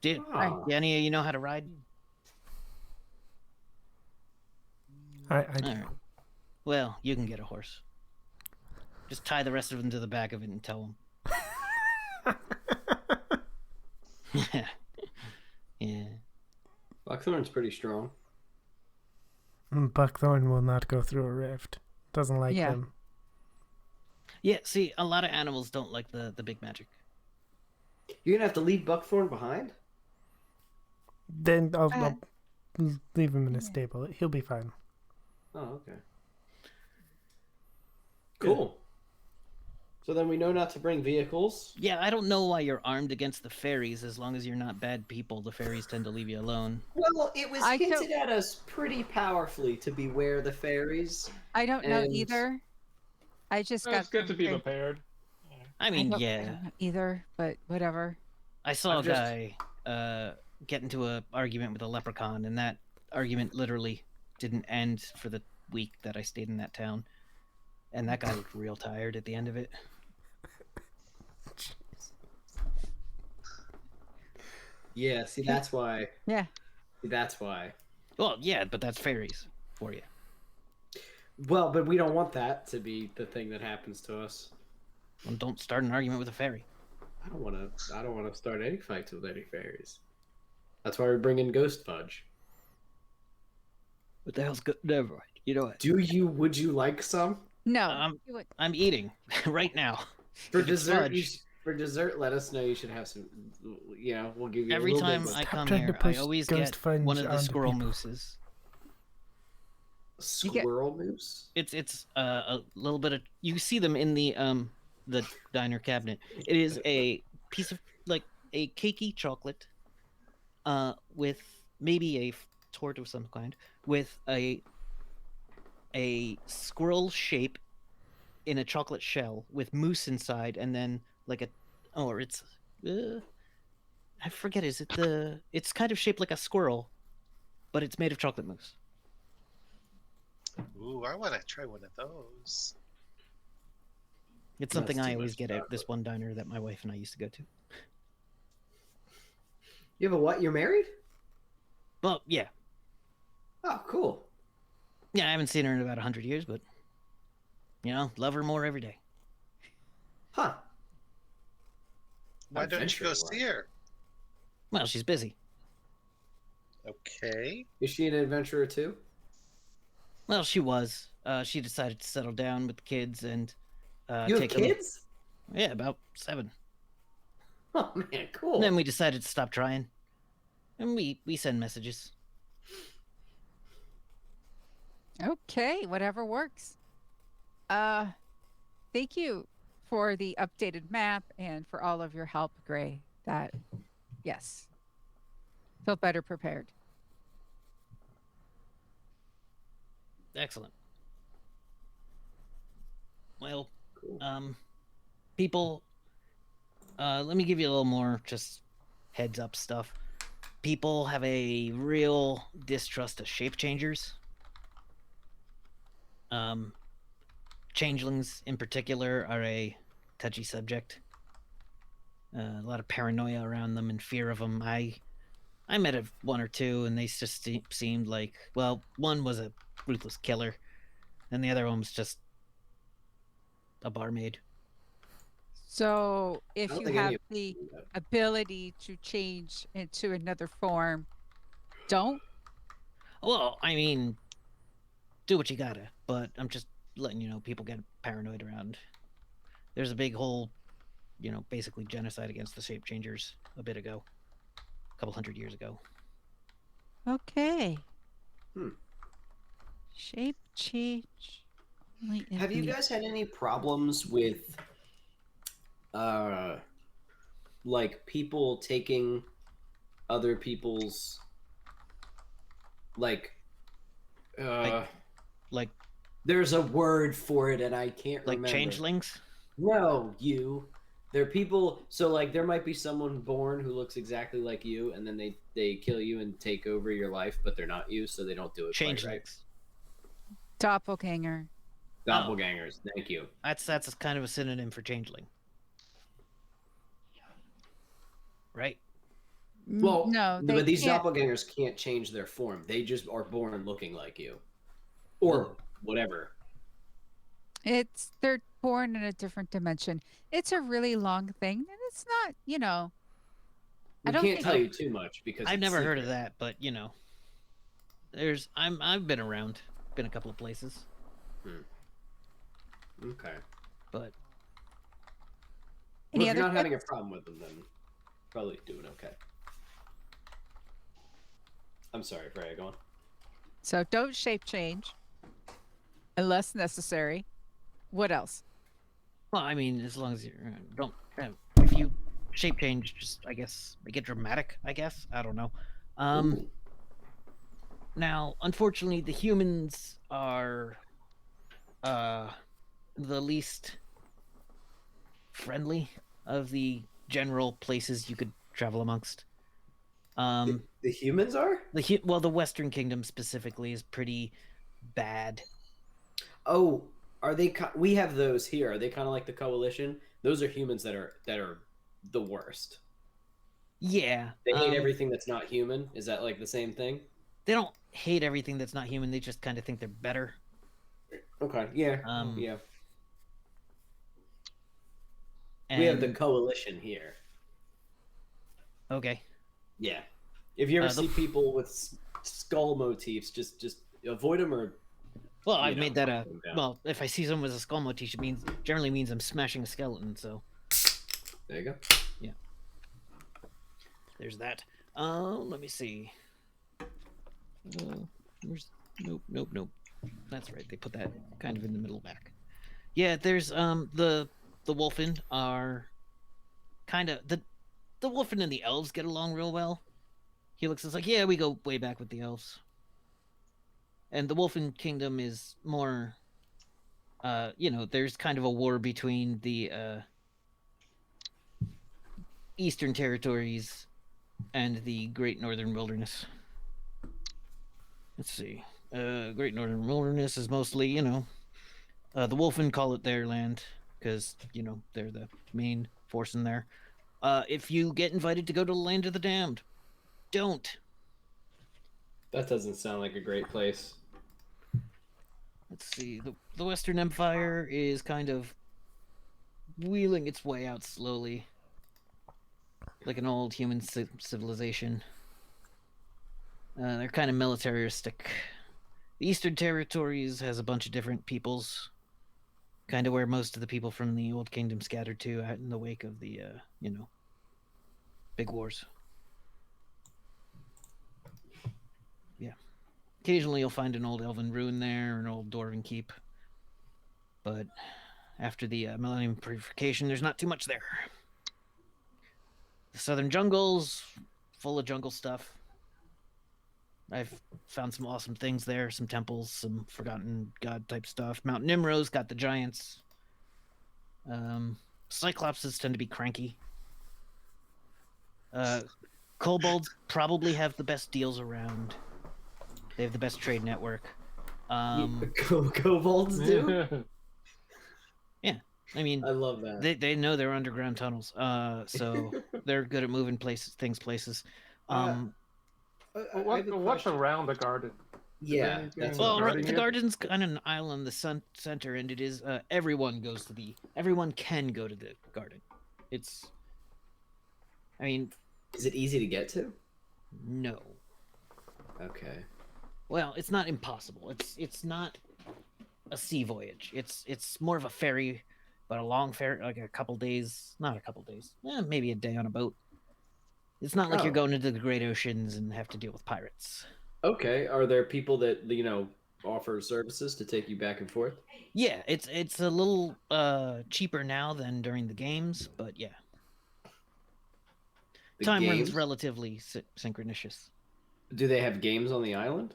Do Ah. any of you know how to ride? I All right. Well, you can get a horse. Just tie the rest of them to the back of it and tell them. Yeah. Yeah. Buckthorn's pretty strong. Buckthorn will not go through a rift. Doesn't like Yeah. them. Yeah, see, a lot of animals don't like the big magic. You're gonna have to leave Buckthorn behind. Then I'll Uh, leave him in a yeah. stable. He'll be fine. Oh, okay. Cool. So then we know not to bring vehicles. Yeah, I don't know why you're armed against the fairies. As long as you're not bad people, the fairies tend to leave you alone. Well, it was I hinted at us pretty powerfully to beware the fairies. I don't know and- either. I just well, got it's good to be some- prepared. I I mean, don't- I yeah. don't know either, but whatever. I saw I've a just- guy get into an argument with a leprechaun, and that argument literally didn't end for the week that I stayed in that town. And that guy looked real tired at the end of it. Yeah, see, that's why. Yeah. That's why. Well, yeah, but that's fairies for you. Well, but we don't want that to be the thing that happens to us. Well, don't start an argument with a fairy. I don't want to. I don't want to start any fights with any fairies. That's why we bring in Ghost Fudge. What the hell's good? Never mind. You know what? Do you? Would you like some No. Um, you would- I'm eating right now. for If it's dessert? fudge. For dessert, let us know. You should have some. You know, we'll give you Every a little time bit of I Stop come trying to here, I push always Ghost get Fudge one of the onto squirrel people. mooses. You get- squirrel mousse. It's a little bit of, you see them in the diner cabinet. It is a piece of like a cakey chocolate, with maybe a tort of some kind, with a squirrel shape in a chocolate shell with mousse inside, and then like I forget, is it it's kind of shaped like a squirrel, but it's made of chocolate mousse. Ooh, I want to try one of those. It's something That's I too always much get at chocolate. this one diner that my wife and I used to go to. You have a what? You're married? Well, yeah. Oh, cool. Yeah, I haven't seen her in about 100 years, but, love her more every day. Huh. Why don't you go Adventure, see her? Well, she's busy. Okay. Is she an adventurer too? Well, she was. She decided to settle down with the kids and You have take them. kids? Yeah, about 7. Oh man, cool. And then we decided to stop trying, and we send messages. Okay, whatever works. Thank you for the updated map and for all of your help, Gray. Yes, feel better prepared. Excellent. Well, Cool. people, let me give you a little more just heads up stuff. People have a real distrust of shape changers. Changelings in particular are a touchy subject. A lot of paranoia around them and fear of them. I met one or two, and they just seemed like, well, one was a ruthless killer, and the other one was just a barmaid. So, I if don't you think any have of the them do that. ability to change into another form, don't. Well, I mean, do what you gotta, but I'm just letting you know people get paranoid around. There's a big whole, basically genocide against the shape changers a bit ago, a couple 100 years ago. Okay. Hmm. Shape change. Only if Have you the- guys had any problems with like people taking other people's like Like there's a word for it and I can't remember. changelings. No, you. They're people. So like, there might be someone born who looks exactly like you, and then they kill you and take over your life, but they're not you, so they don't do it quite right. Changelings. Doppelganger. Doppelgangers. Thank you. That's a kind of a synonym for changeling, right? Well, No, they but these can't. doppelgangers can't change their form. They just are born looking like you, or whatever. They're born in a different dimension. It's a really long thing, and it's not. We don't can't think- tell you too much because I've it's never heard of secret. that, but I've been around, been a couple of places, Okay. but Well, Any if other you're not having a tips? problem with them, then probably doing okay. I'm sorry, Freya. Go on. So don't shape change unless necessary. What else? well, I mean, as long as you don't, if you shape change, just I guess make it dramatic. I guess I don't know. Ooh. Now, unfortunately, the humans are the least friendly of the general places you could travel amongst. The humans are? The Western Kingdom specifically is pretty bad. Oh, are they? We have those here. Are they kind of like the coalition? Those are humans that are the worst. Yeah, They hate everything that's not human. Is that like the same thing? they don't hate everything that's not human. They just kind of think they're better. Okay. Yeah. Yeah. We have the and- coalition here. Okay. Yeah. If you ever The- see people with skull motifs, just avoid them or. Well, I've know, made that knock them down. well. If I see someone with a skull motif, it generally means I'm smashing a skeleton. So There you go. there's that. Let me see. Nope. That's right. They put that kind of in the middle back. Yeah, there's the Wolfen are kind of the Wolfen and the elves get along real well. Helix is like, yeah, we go way back with the elves. And the Wolfen Kingdom is more there's kind of a war between the Eastern Territories and the Great Northern Wilderness. Let's see. Great Northern Wilderness is mostly, the Wolfen call it their land because, they're the main force in there. If you get invited to go to the Land of the Damned, don't. That doesn't sound like a great place. Let's see. The Western Empire is kind of wheeling its way out slowly. like an old human civilization. They're kind of militaristic. The Eastern Territories has a bunch of different peoples, kind of where most of the people from the Old Kingdom scattered to out in the wake of the, big wars. Yeah. Occasionally you'll find an old elven ruin there, or an old dwarven keep. But after the Millennium Purification, there's not too much there. The southern jungle's full of jungle stuff. I've found some awesome things there, some temples, some forgotten god type stuff. Mount Nimro's got the giants. Cyclopses tend to be cranky. Kobolds probably have the best deals around. They have the best trade network. Kobolds do? Yeah, I mean, I love that. they know their underground tunnels, so they're good at moving places. What's around the garden? Yeah, anything that's Well, guarding the it? garden's kind of an island in the center, and it is everyone can go to the garden. It's, I mean, Is it easy to get to? no. Okay. Well, it's not impossible. It's not a sea voyage. It's more of a ferry, but a long ferry, like a couple days. Not a couple days. Maybe a day on a boat. It's not like you're Oh. going into the great oceans and have to deal with pirates. Okay. Are there people that offer services to take you back and forth? Yeah, it's a little cheaper now than during the games, but yeah, The time games? runs relatively synchronicious. Do they have games on the island?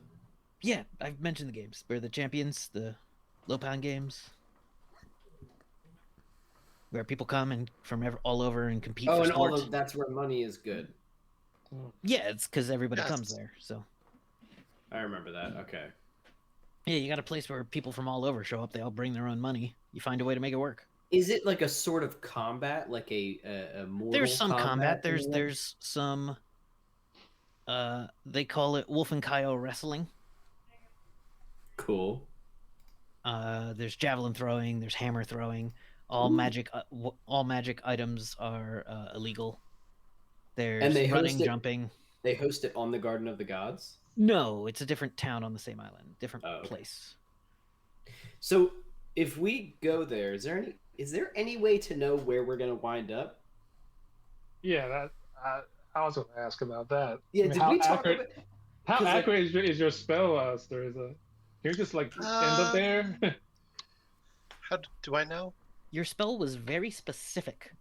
Yeah, I've mentioned the games. We're the champions, the low-pound games, where people come and from all over and compete Oh, for and sports. that's where money is good. Yeah, it's because everybody Yes. comes there. So I remember that. Okay. yeah, you got a place where people from all over show up. They all bring their own money. You find a way to make it work. Is it like a sort of combat, like a mortal There's some combat. in a way? There's some. They call it Wolf and Kyle wrestling. Cool. There's javelin throwing. There's hammer throwing. All Ooh. magic items are illegal. There's And they running, host it- jumping. They host it on the Garden of the Gods. No, it's a different town on the same island, different Oh, okay. place. So if we go there, is there any way to know where we're gonna wind up? Yeah, that I was going to ask about that. Yeah, I mean, did how we talk accurate, about? How 'cause, like- accurate is your spell, Starissa? Can you just end up there? How do I know? Your spell was very specific.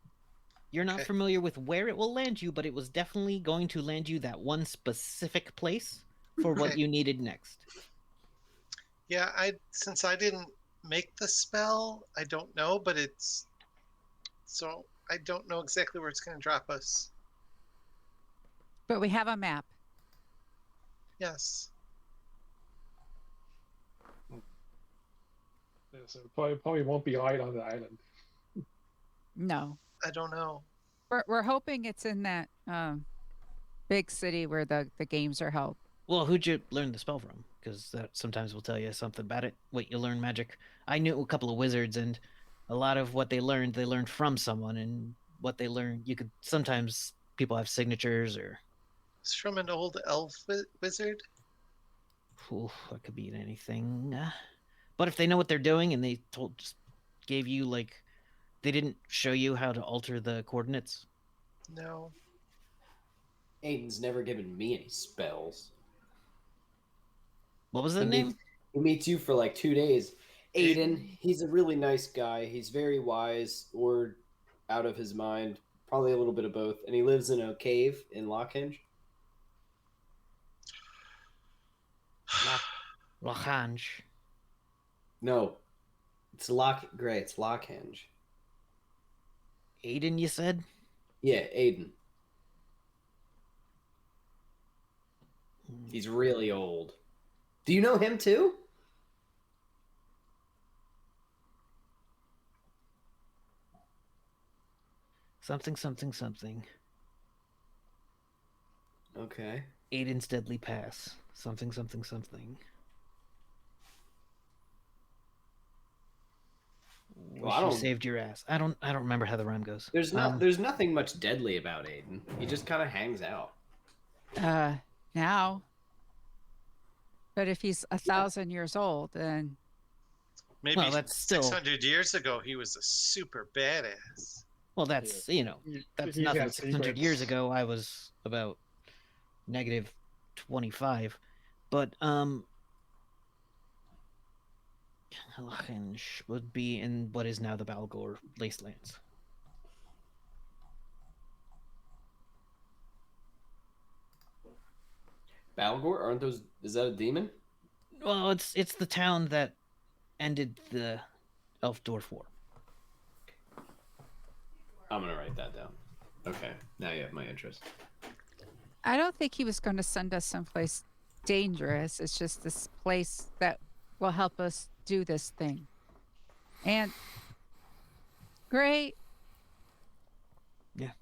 You're not Okay. familiar with where it will land you, but it was definitely going to land you that one specific place for what Okay. you needed next. Yeah, since I didn't make the spell, I don't know, but so I don't know exactly where it's going to drop us. But we have a map. Yes. Yeah, so probably won't be hide on the island. No, I don't know. we're hoping it's in that big city where the games are held. Well, who'd you learn the spell from? Because that sometimes will tell you something about it. What you learn magic. I knew a couple of wizards, and a lot of what they learned from someone, and what they learned, you could sometimes people have signatures or. It's from an old elf wizard. Ooh, that could be anything. But if they know what they're doing and they just gave you they didn't show you how to alter the coordinates. No. Aiden's never given me any spells. What was the He name? meets- He meets you for like 2 days. Aiden, he's a really nice guy. He's very wise or out of his mind. Probably a little bit of both. And he lives in a cave in Lockhenge. Lachange. No. It's Gray, it's Lockhenge. Aiden, you said? Yeah, Aiden. He's really old. Do you know him too? Something, something, something. Okay. Aiden's Deadly Pass. Something, something, something. Wish I you don't. saved your ass. I don't remember how the rhyme goes. There's nothing much deadly about Aiden. He just kind of hangs out. Now. But if he's 1,000 years old, then Maybe Well, that's still 600 years ago, he was a super badass. well. That's that's He's nothing. got 600 years secrets. ago, I was about negative 25, but Lachinch would be in what is now the Balgor Wastelands. Balgor, aren't those? Is that a demon? Well, it's the town that ended the Elf Dwarf War. I'm gonna write that down. Okay, now you have my interest. I don't think he was going to send us someplace dangerous. It's just this place that will help us do this thing. And great. Yeah.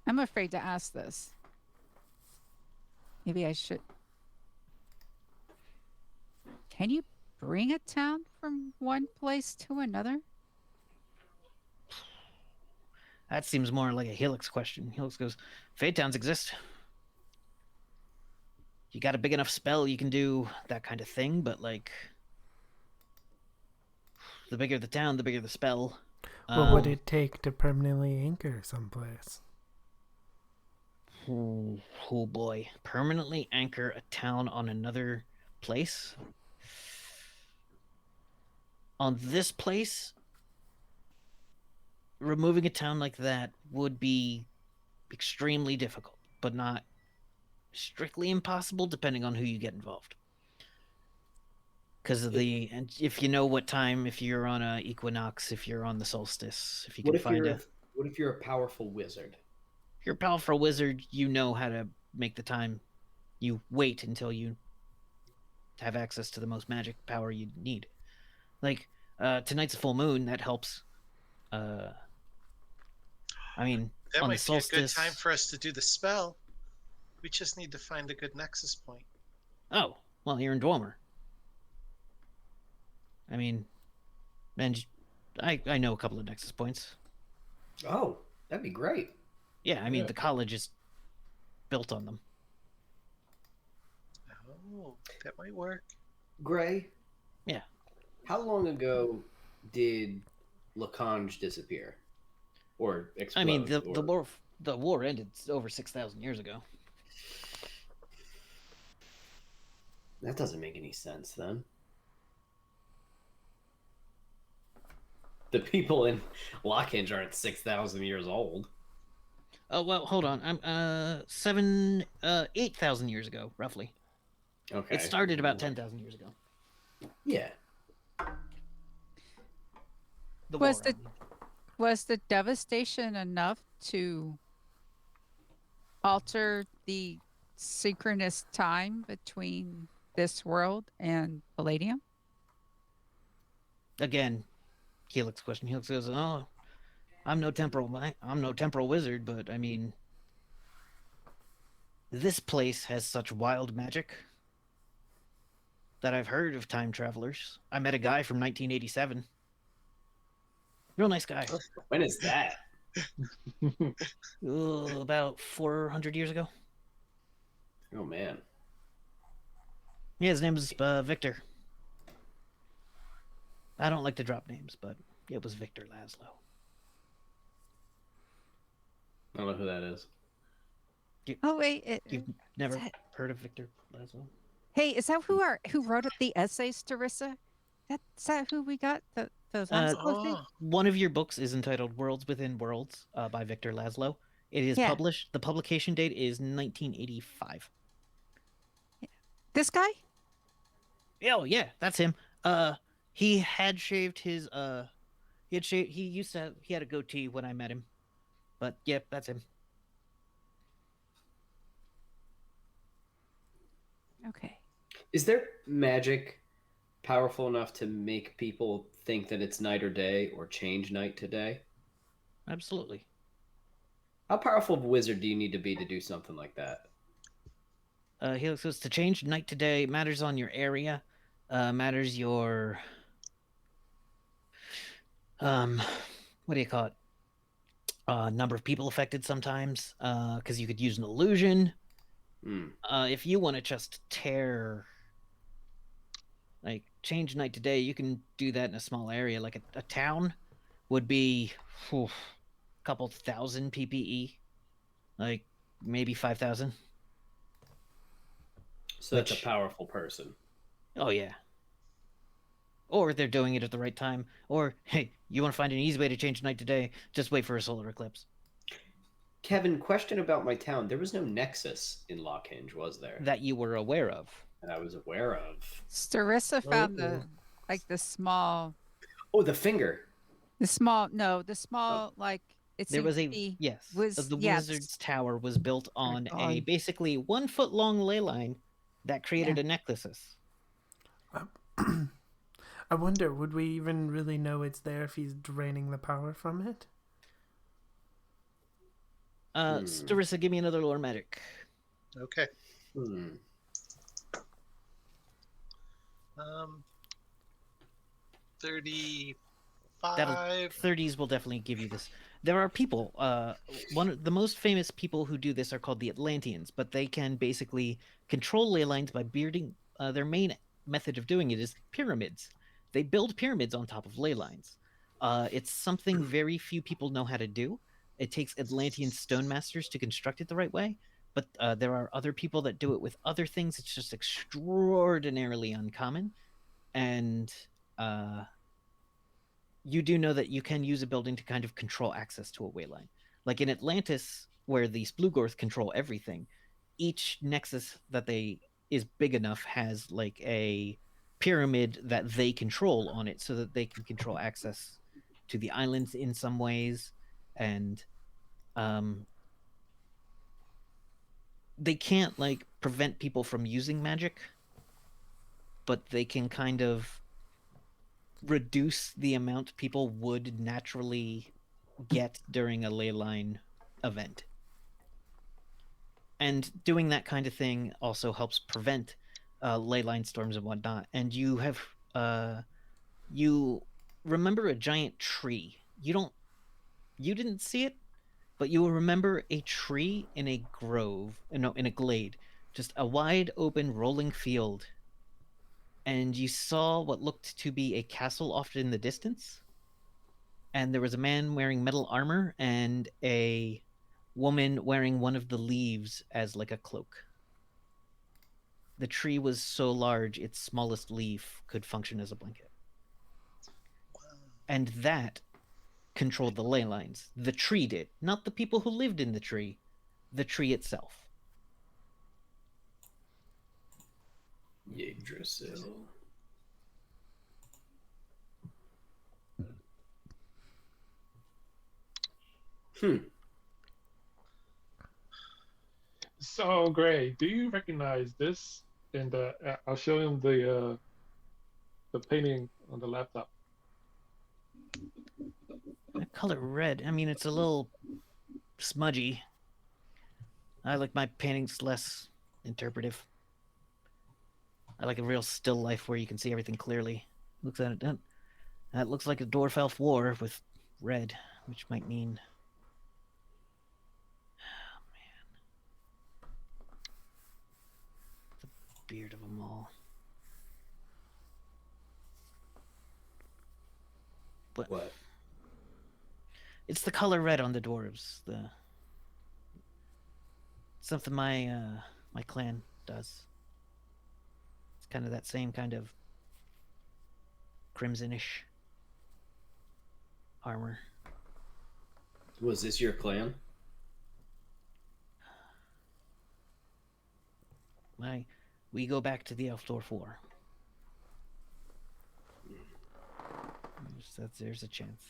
I'm afraid to ask this. Maybe I should. Can you bring a town from one place to another? That seems more like a Helix question. Helix goes, Fade Towns exist. You got a big enough spell, you can do that kind of thing, but like, the bigger the town, the bigger the spell. What would it take to permanently anchor someplace? Oh boy. Permanently anchor a town on another place? On this place, removing a town like that would be extremely difficult, but not strictly impossible, depending on who you get involved. Because of and if you know what time, if you're on a equinox, if you're on the solstice, if you can find a. What if you're a powerful wizard? If you're a powerful wizard, you know how to make the time. You wait until you have access to the most magic power you need. Like, tonight's a full moon, that helps. I mean, That on the might be a good solstice. time for us to do the spell. We just need to find a good nexus point. Oh, well, you're in Dwemer. I mean, and I know a couple of nexus points. Oh, that'd be great. Yeah, I mean, Yeah. the college is built on them. Oh, that might work. Gray. Yeah. How long ago did Lacange disappear, or explode? I mean, or... the war ended over 6,000 years ago. That doesn't make any sense then. The people in Lockhinge aren't 6,000 years old. Oh well, hold on. I'm 8,000 years ago, roughly. Okay. It started about 10,000 years ago. Yeah. The Was war. the- Was the devastation enough to alter the synchronous time between this world and Palladium? Again, Helix question. Helix goes, "Oh, I'm no temporal wizard, but I mean, this place has such wild magic that I've heard of time travelers. I met a guy from 1987. Real nice guy. When is that? About 400 years ago. Oh man. Yeah, his name was Victor. I don't like to drop names, but it was Victor Laszlo. I don't know who that is. Oh wait, You've never that- heard of Victor Laszlo? hey, is that who wrote the essays, Teresa? Is that who we got those articles? Oh, One of your books is entitled Worlds Within Worlds by Victor Laszlo. It is Yeah. published. The publication date is 1985. This guy? Oh yeah, that's him. He had shaved his he had a goatee when I met him. But yep, that's him. Okay. Is there magic powerful enough to make people think that it's night or day, or change night to day? Absolutely. How powerful of a wizard do you need to be to do something like that? Helix says to change night to day matters on your area, matters your what do you call it? Number of people affected sometimes, because you could use an illusion. Hmm. If you want to just tear, like change night to day, you can do that in a small area. Like a town would be a couple thousand PPE, like maybe 5,000. So that's a Which- powerful person. Oh yeah. Or they're doing it at the right time. Or hey, you want to find an easy way to change night to day? Just wait for a solar eclipse. Kevin, question about my town. There was no nexus in Lockhinge, was there? That you were aware of. That I was aware of. Starissa found Oh. the small, Oh, the finger. the small like it There seemed was to a be yes. was The yeah, wizard's tower was built on a on. basically 1 foot long ley line that created a necklaces. I wonder, would we even really know it's there if he's draining the power from it? Starissa, give me another lore magic. Okay. Hmm. 35. 30s will definitely give you this. There are people. One of the most famous people who do this are called the Atlanteans, but they can basically control ley lines by bearding. Their main method of doing it is pyramids. They build pyramids on top of ley lines. It's something very few people know how to do. It takes Atlantean stone masters to construct it the right way, but there are other people that do it with other things. It's just extraordinarily uncommon, and you do know that you can use a building to kind of control access to a way line. Like in Atlantis, where the Splugorth control everything, each nexus that they is big enough has like a pyramid that they control on it so that they can control access to the islands in some ways. And they can't like prevent people from using magic, but they can kind of reduce the amount people would naturally get during a ley line event. And doing that kind of thing also helps prevent ley line storms and whatnot. And you have you remember a giant tree. You didn't see it, but you will remember a tree in a grove, no, in a glade, just a wide open rolling field. And you saw what looked to be a castle off in the distance. And there was a man wearing metal armor and a woman wearing one of the leaves as like a cloak. The tree was so large its smallest leaf could function as a blanket. And that controlled the ley lines. The tree did, not the people who lived in the tree itself. Yggdrasil. So, Gray, do you recognize this? And I'll show him the painting on the laptop. The color red, I mean, it's a little smudgy. I like my paintings less interpretive. I like a real still life where you can see everything clearly. Looks at it. That looks like a dwarf elf war with red, which might mean. Oh man, the beard of them all. What? It's the color red on the dwarves. Something my clan does. It's kind of that same kind of crimsonish armor. Was this your clan? We go back to the Elfdorf War. There's a chance.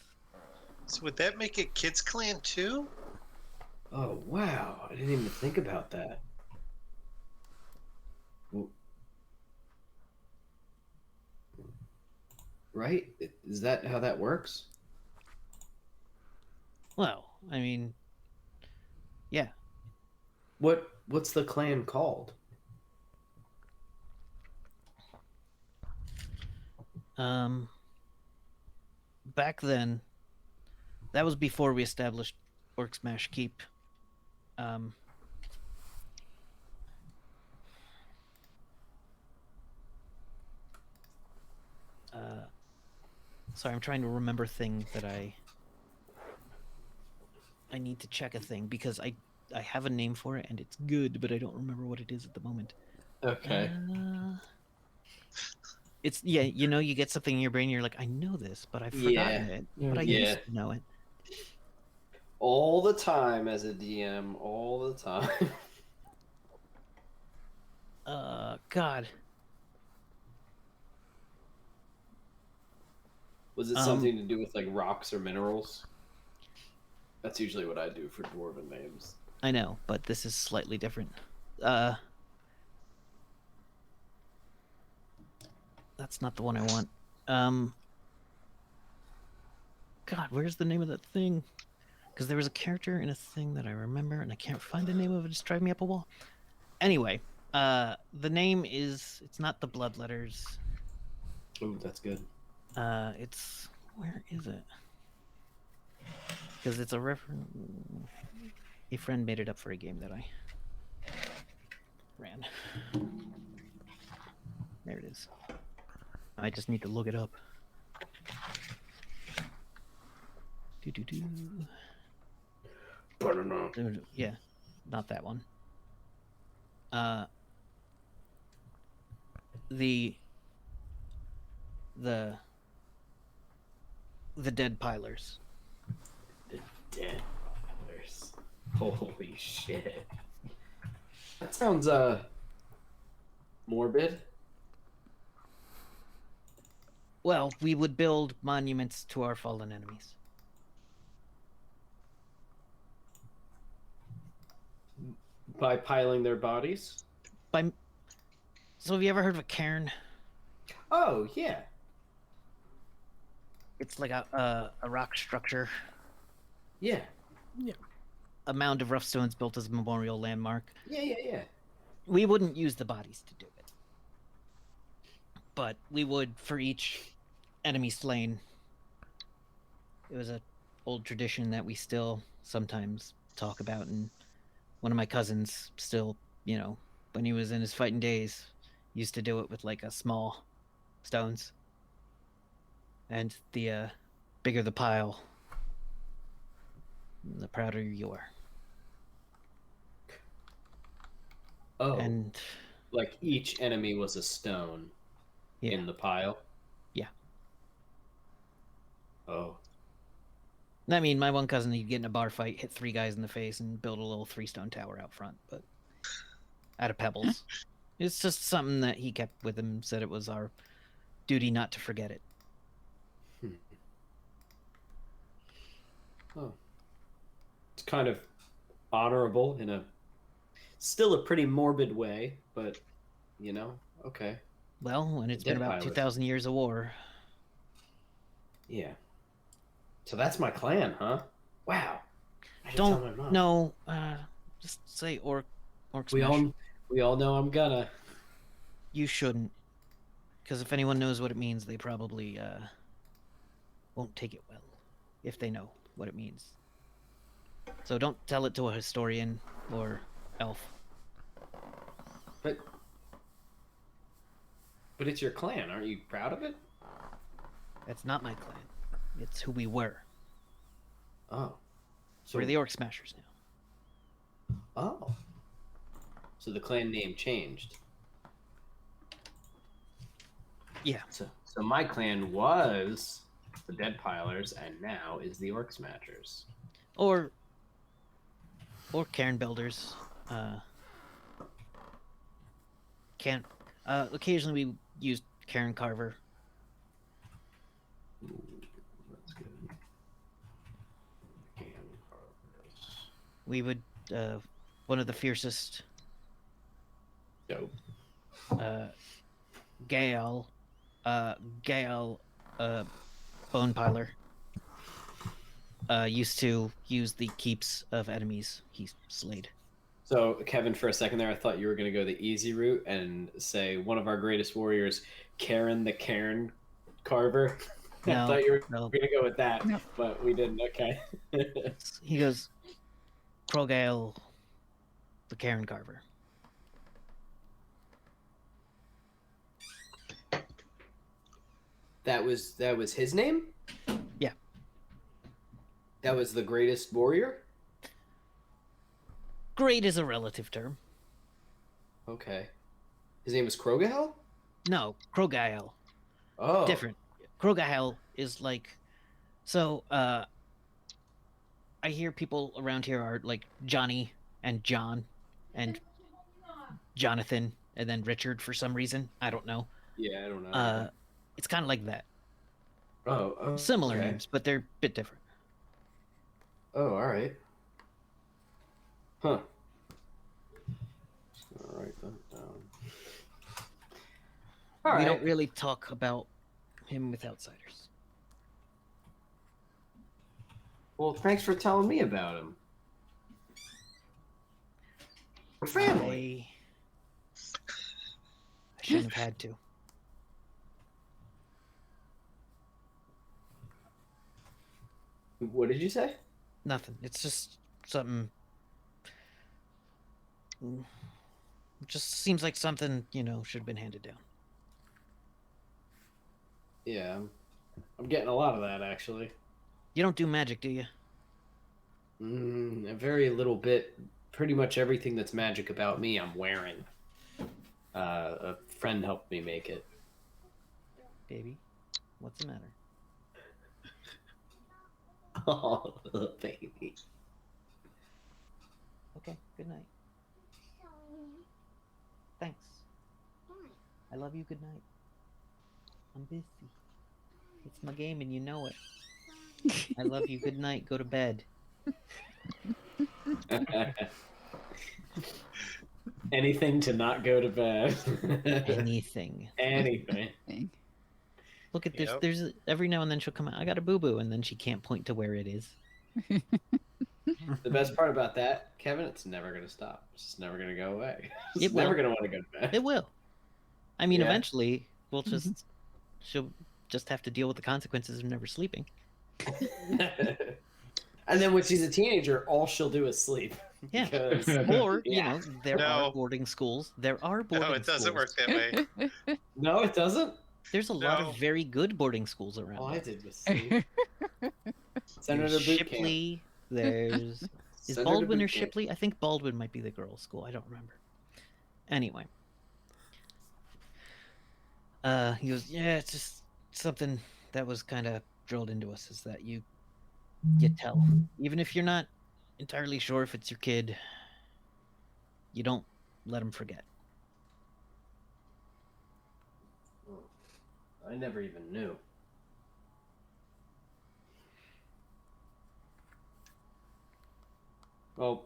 So would that make it Kids Clan too? Oh, wow. I didn't even think about that. Right? Is that how that works? Well, I mean, yeah. What's the clan called? back then, that was before we established Orc Smash Keep. Um, sorry, I'm trying to remember thing that I need to check a thing because I have a name for it and it's good, but I don't remember what it is at the moment. Okay. It's you get something in your brain, you're like, I know this, but I've forgotten it. But I Yeah. used to know it. All the time as a DM, all the time. God. Was it something to do with like rocks or minerals? That's usually what I do for dwarven names. I know, but this is slightly different. That's not the one I want. God, where's the name of that thing? Because there was a character in a thing that I remember, and I can't find the name of it. It's driving me up a wall. Anyway, the name is, it's not the blood letters. Oh, that's good. It's, where is it? Because it's a reference. A friend made it up for a game that I ran. There it is. I just need to look it up. Yeah, not that one. The dead pilers. The dead pillars. Holy shit. That sounds morbid. Well, we would build monuments to our fallen enemies. By piling their bodies? So have you ever heard of a cairn? Oh, yeah. It's like a rock structure. Yeah. A mound of rough stones built as a memorial landmark. Yeah. We wouldn't use the bodies to do it. But we would for each enemy slain. It was an old tradition that we still sometimes talk about, and one of my cousins still, when he was in his fighting days, used to do it with like a small stones. And the bigger the pile, the prouder you are. Oh. And like each enemy was a stone in the pile? Yeah. Oh. I mean, my one cousin, he'd get in a bar fight, hit 3 guys in the face, and build a little 3-stone tower out front, but out of pebbles. It's just something that he kept with him, said it was our duty not to forget it. Oh. It's kind of honorable in a still a pretty morbid way, but okay. Well, when it's been about pilot. 2,000 years of war. Yeah. So that's my clan, huh? Wow. I should tell my Don't mom. no, just say orc We smash. all know I'm gonna. You shouldn't, because if anyone knows what it means, they probably won't take it well, if they know what it means. So don't tell it to a historian or elf. But it's your clan. Aren't you proud of it? That's not my clan. It's who we were. Oh. So We're the Orc Smashers now. Oh. So the clan name changed. Yeah. So my clan was the Dead Pilers and now is the Orc Smashers. Or cairn builders. Occasionally we used cairn carver. Ooh, that's good. Cairn carvers. We would one of the fiercest Dope. Gale bone piler used to use the keeps of enemies he slayed. So, Kevin, for a second there, I thought you were going to go the easy route and say one of our greatest warriors, Karen the Cairn Carver. I No, thought you were no. going to go with that, No. but we didn't. Okay. He goes, Krogale, the Karen Carver. That was his name? Yeah. That was the greatest warrior? Great is a relative term. Okay. His name was Krogahel? No, Krogale. Oh. Different. Krogale is like, so I hear people around here are like Johnny and John and Jonathan and then Richard for some reason. I don't know. Yeah, I don't know. It's kind of like that. Oh, Similar okay. names, but they're a bit different. Oh, all right. Huh. All right, that down. All We right. don't really talk about him with outsiders. Well, thanks for telling me about him. We're family. I shouldn't have had to. What did you say? Nothing. It's just something. It just seems like something, should have been handed down. Yeah, I'm getting a lot of that actually. You don't do magic, do you? A very little bit. Pretty much everything that's magic about me, I'm wearing. A friend helped me make it. Baby, what's the matter? Oh, baby. Okay, good night. Thanks. I love you, good night. I'm busy. It's my game and you know it. I love you, good night, go to bed. Anything to not go to bed. Anything. Anything. Look at this. Yep. There's every now and then she'll come out. I got a boo boo, and then she can't point to where it is. The best part about that, Kevin, it's never going to stop. It's just never going to go away. It's It never will. going to want to go to bed. It will. I mean, Yeah. eventually we'll she'll just have to deal with the consequences of never sleeping. And then when she's a teenager, all she'll do is sleep. Yeah. Because, Or Yeah. there No. are boarding schools. There are boarding No, it doesn't schools. work that way. no, it doesn't. There's a lot No. of very good boarding schools around. All I did was sleep. Send her There's to boot camp. Shipley. There's is Send her to Baldwin boot or camp. Shipley? I think Baldwin might be the girls' school. I don't remember. Anyway. He goes, yeah, it's just something that was kind of drilled into us is that you tell. Even if you're not entirely sure if it's your kid, you don't let him forget. I never even knew. Well,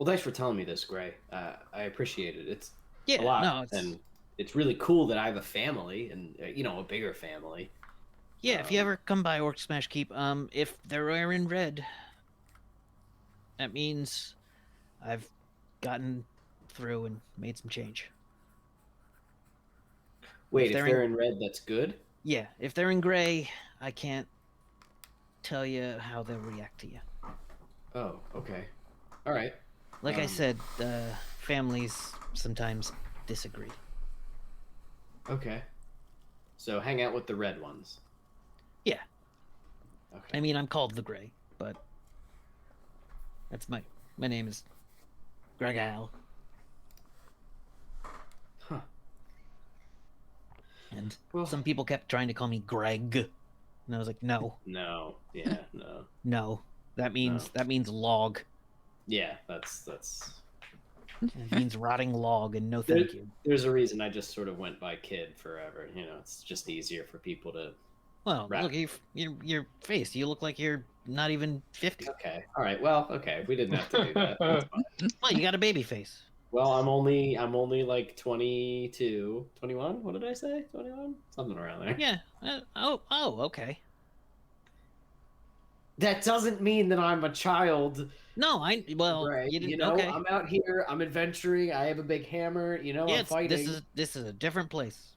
thanks for telling me this, Gray. I appreciate it. It's Yeah, a lot, no, it's, and it's really cool that I have a family and a bigger family. yeah. If you ever come by Orc Smash Keep, if they're wearing red, that means I've gotten through and made some change. Wait, If if they're they're in- in red, that's good. Yeah, if they're in gray, I can't tell you how they'll react to you. Oh, okay. All right. Like I Um, said, families sometimes disagree. Okay. So hang out with the red ones. Yeah. Okay. I mean, I'm called the Gray, but that's my name is Greg Al, Huh. and Well- some people kept trying to call me Greg, and I was like, no, No. Yeah. No. no, that means log. Yeah. That's. It means rotting log, and no There- thank you. There's a reason I just sort of went by kid forever. It's just easier for people to. Well, Right. look, your face. You look like you're not even 50. Okay. All right. Well. Okay. We didn't have to do that. That's fine. Well, you got a baby face. Well, I'm only like 22, 21. What did I say? 21? Something around there. Yeah. Okay. That doesn't mean that I'm a child. No, well, Right. you didn't. Okay. I'm out here. I'm adventuring. I have a big hammer. Yeah, I'm fighting. this is a different place.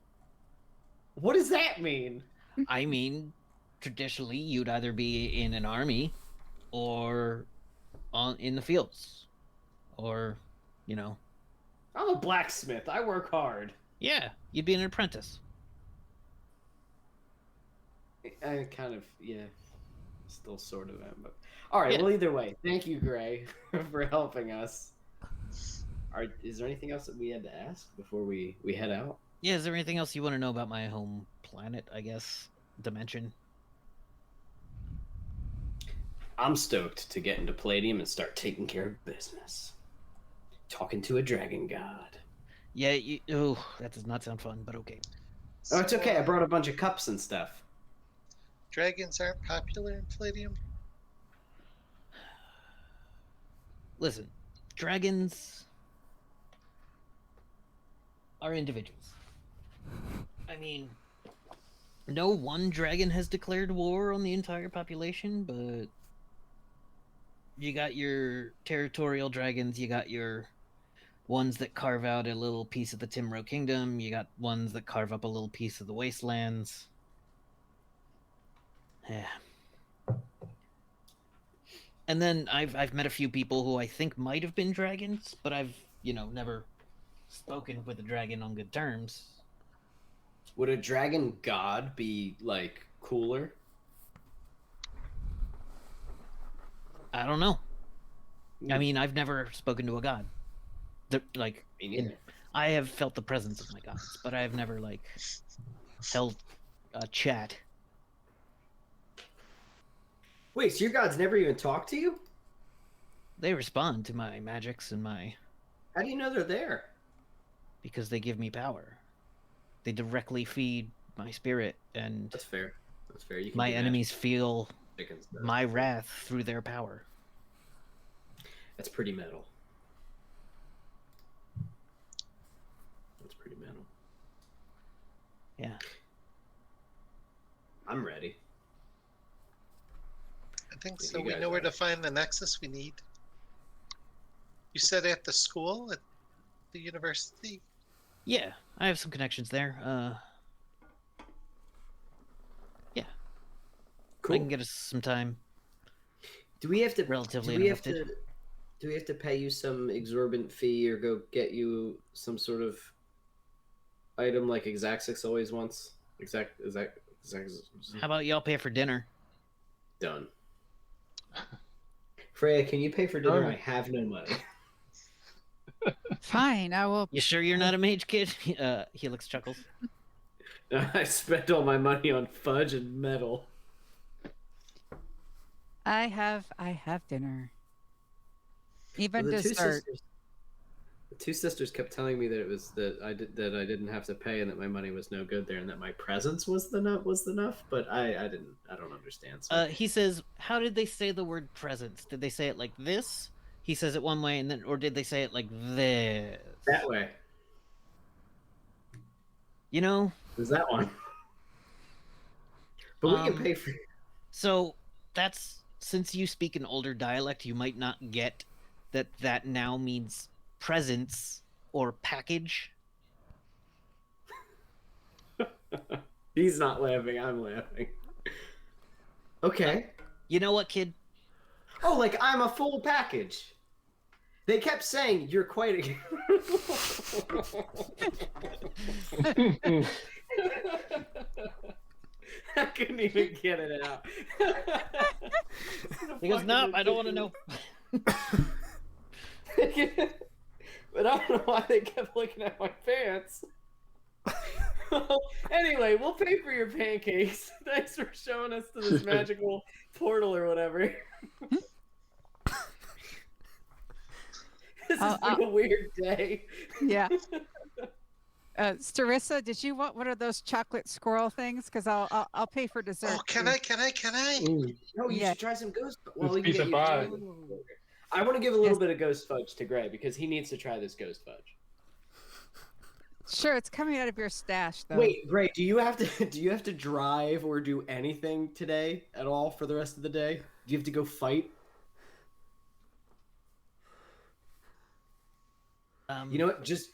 What does that mean? I mean, traditionally, you'd either be in an army or in the fields, or, you know, I'm a blacksmith. I work hard. yeah, you'd be an apprentice. I kind of, yeah, still sort of am. But all right. Yeah. Well, either way, thank you, Gray, for helping us. Is there anything else that we had to ask before we head out? Yeah, is there anything else you want to know about my home planet, I guess? Dimension? I'm stoked to get into Palladium and start taking care of business. Talking to a dragon god. Yeah, that does not sound fun, but okay. Oh, it's okay. I brought a bunch of cups and stuff. Dragons aren't popular in Palladium. Listen, dragons are individuals. I mean, no one dragon has declared war on the entire population, but you got your territorial dragons, you got your ones that carve out a little piece of the Timro Kingdom, you got ones that carve up a little piece of the Wastelands. Yeah. And then I've met a few people who I think might have been dragons, but I've, never spoken with a dragon on good terms. Would a dragon god be like cooler? I don't know. I mean, I've never spoken to a god. Me neither. I have felt the presence of my gods, but I have never held a chat. Wait, so your gods never even talk to you? They respond to my magics and How do you know they're there? because they give me power. They directly feed my spirit, and That's fair. That's fair. You can my do enemies feel magic and stuff. my wrath through their power. That's pretty metal. That's pretty metal. Yeah. I'm ready. I think What so. you We guys know where are. to find the nexus we need. You said at the school, at the university? Yeah, I have some connections there. Yeah, Cool. I can get us some time. Do we have to Relatively do we have uninterrupted. to do we have to pay you some exorbitant fee or go get you some sort of item like Exactix always wants? Exact How about y'all pay for dinner? done. Freya, can you pay for dinner? Alright. I have no money. Fine, I will. You sure you're not a mage kid? Helix chuckles. I spent all my money on fudge and metal. I have dinner. Even The dessert. two sisters kept telling me that it was that I didn't have to pay and that my money was no good there and that my presence was enough, but I don't understand. So. He says, how did they say the word presence? Did they say it like this? He says it one way, and then, or did they say it like this? That way. You know? Is that one? But we can pay for. So that's, since you speak an older dialect, you might not get that now means presence or package. He's not laughing. I'm laughing. Okay. You know what, kid? Oh, like I'm a full package. They kept saying you're quite a. I couldn't even get it out. He goes, nope, I don't want to know. But I don't know why they kept looking at my pants. Anyway, we'll pay for your pancakes. Thanks for showing us to this magical portal or whatever. This has been a weird day. Yeah. Starissa, did you want one of those chocolate squirrel things? Because I'll pay for dessert. Oh, can too. I? Can I? No, you Yeah. should try some ghost. This we can piece get of you. pie. I want to give a little Yes. bit of ghost fudge to Gray because he needs to try this ghost fudge. Sure, it's coming out of your stash though. Wait, Gray, do you have to drive or do anything today at all for the rest of the day? Do you have to go fight? You know what? Just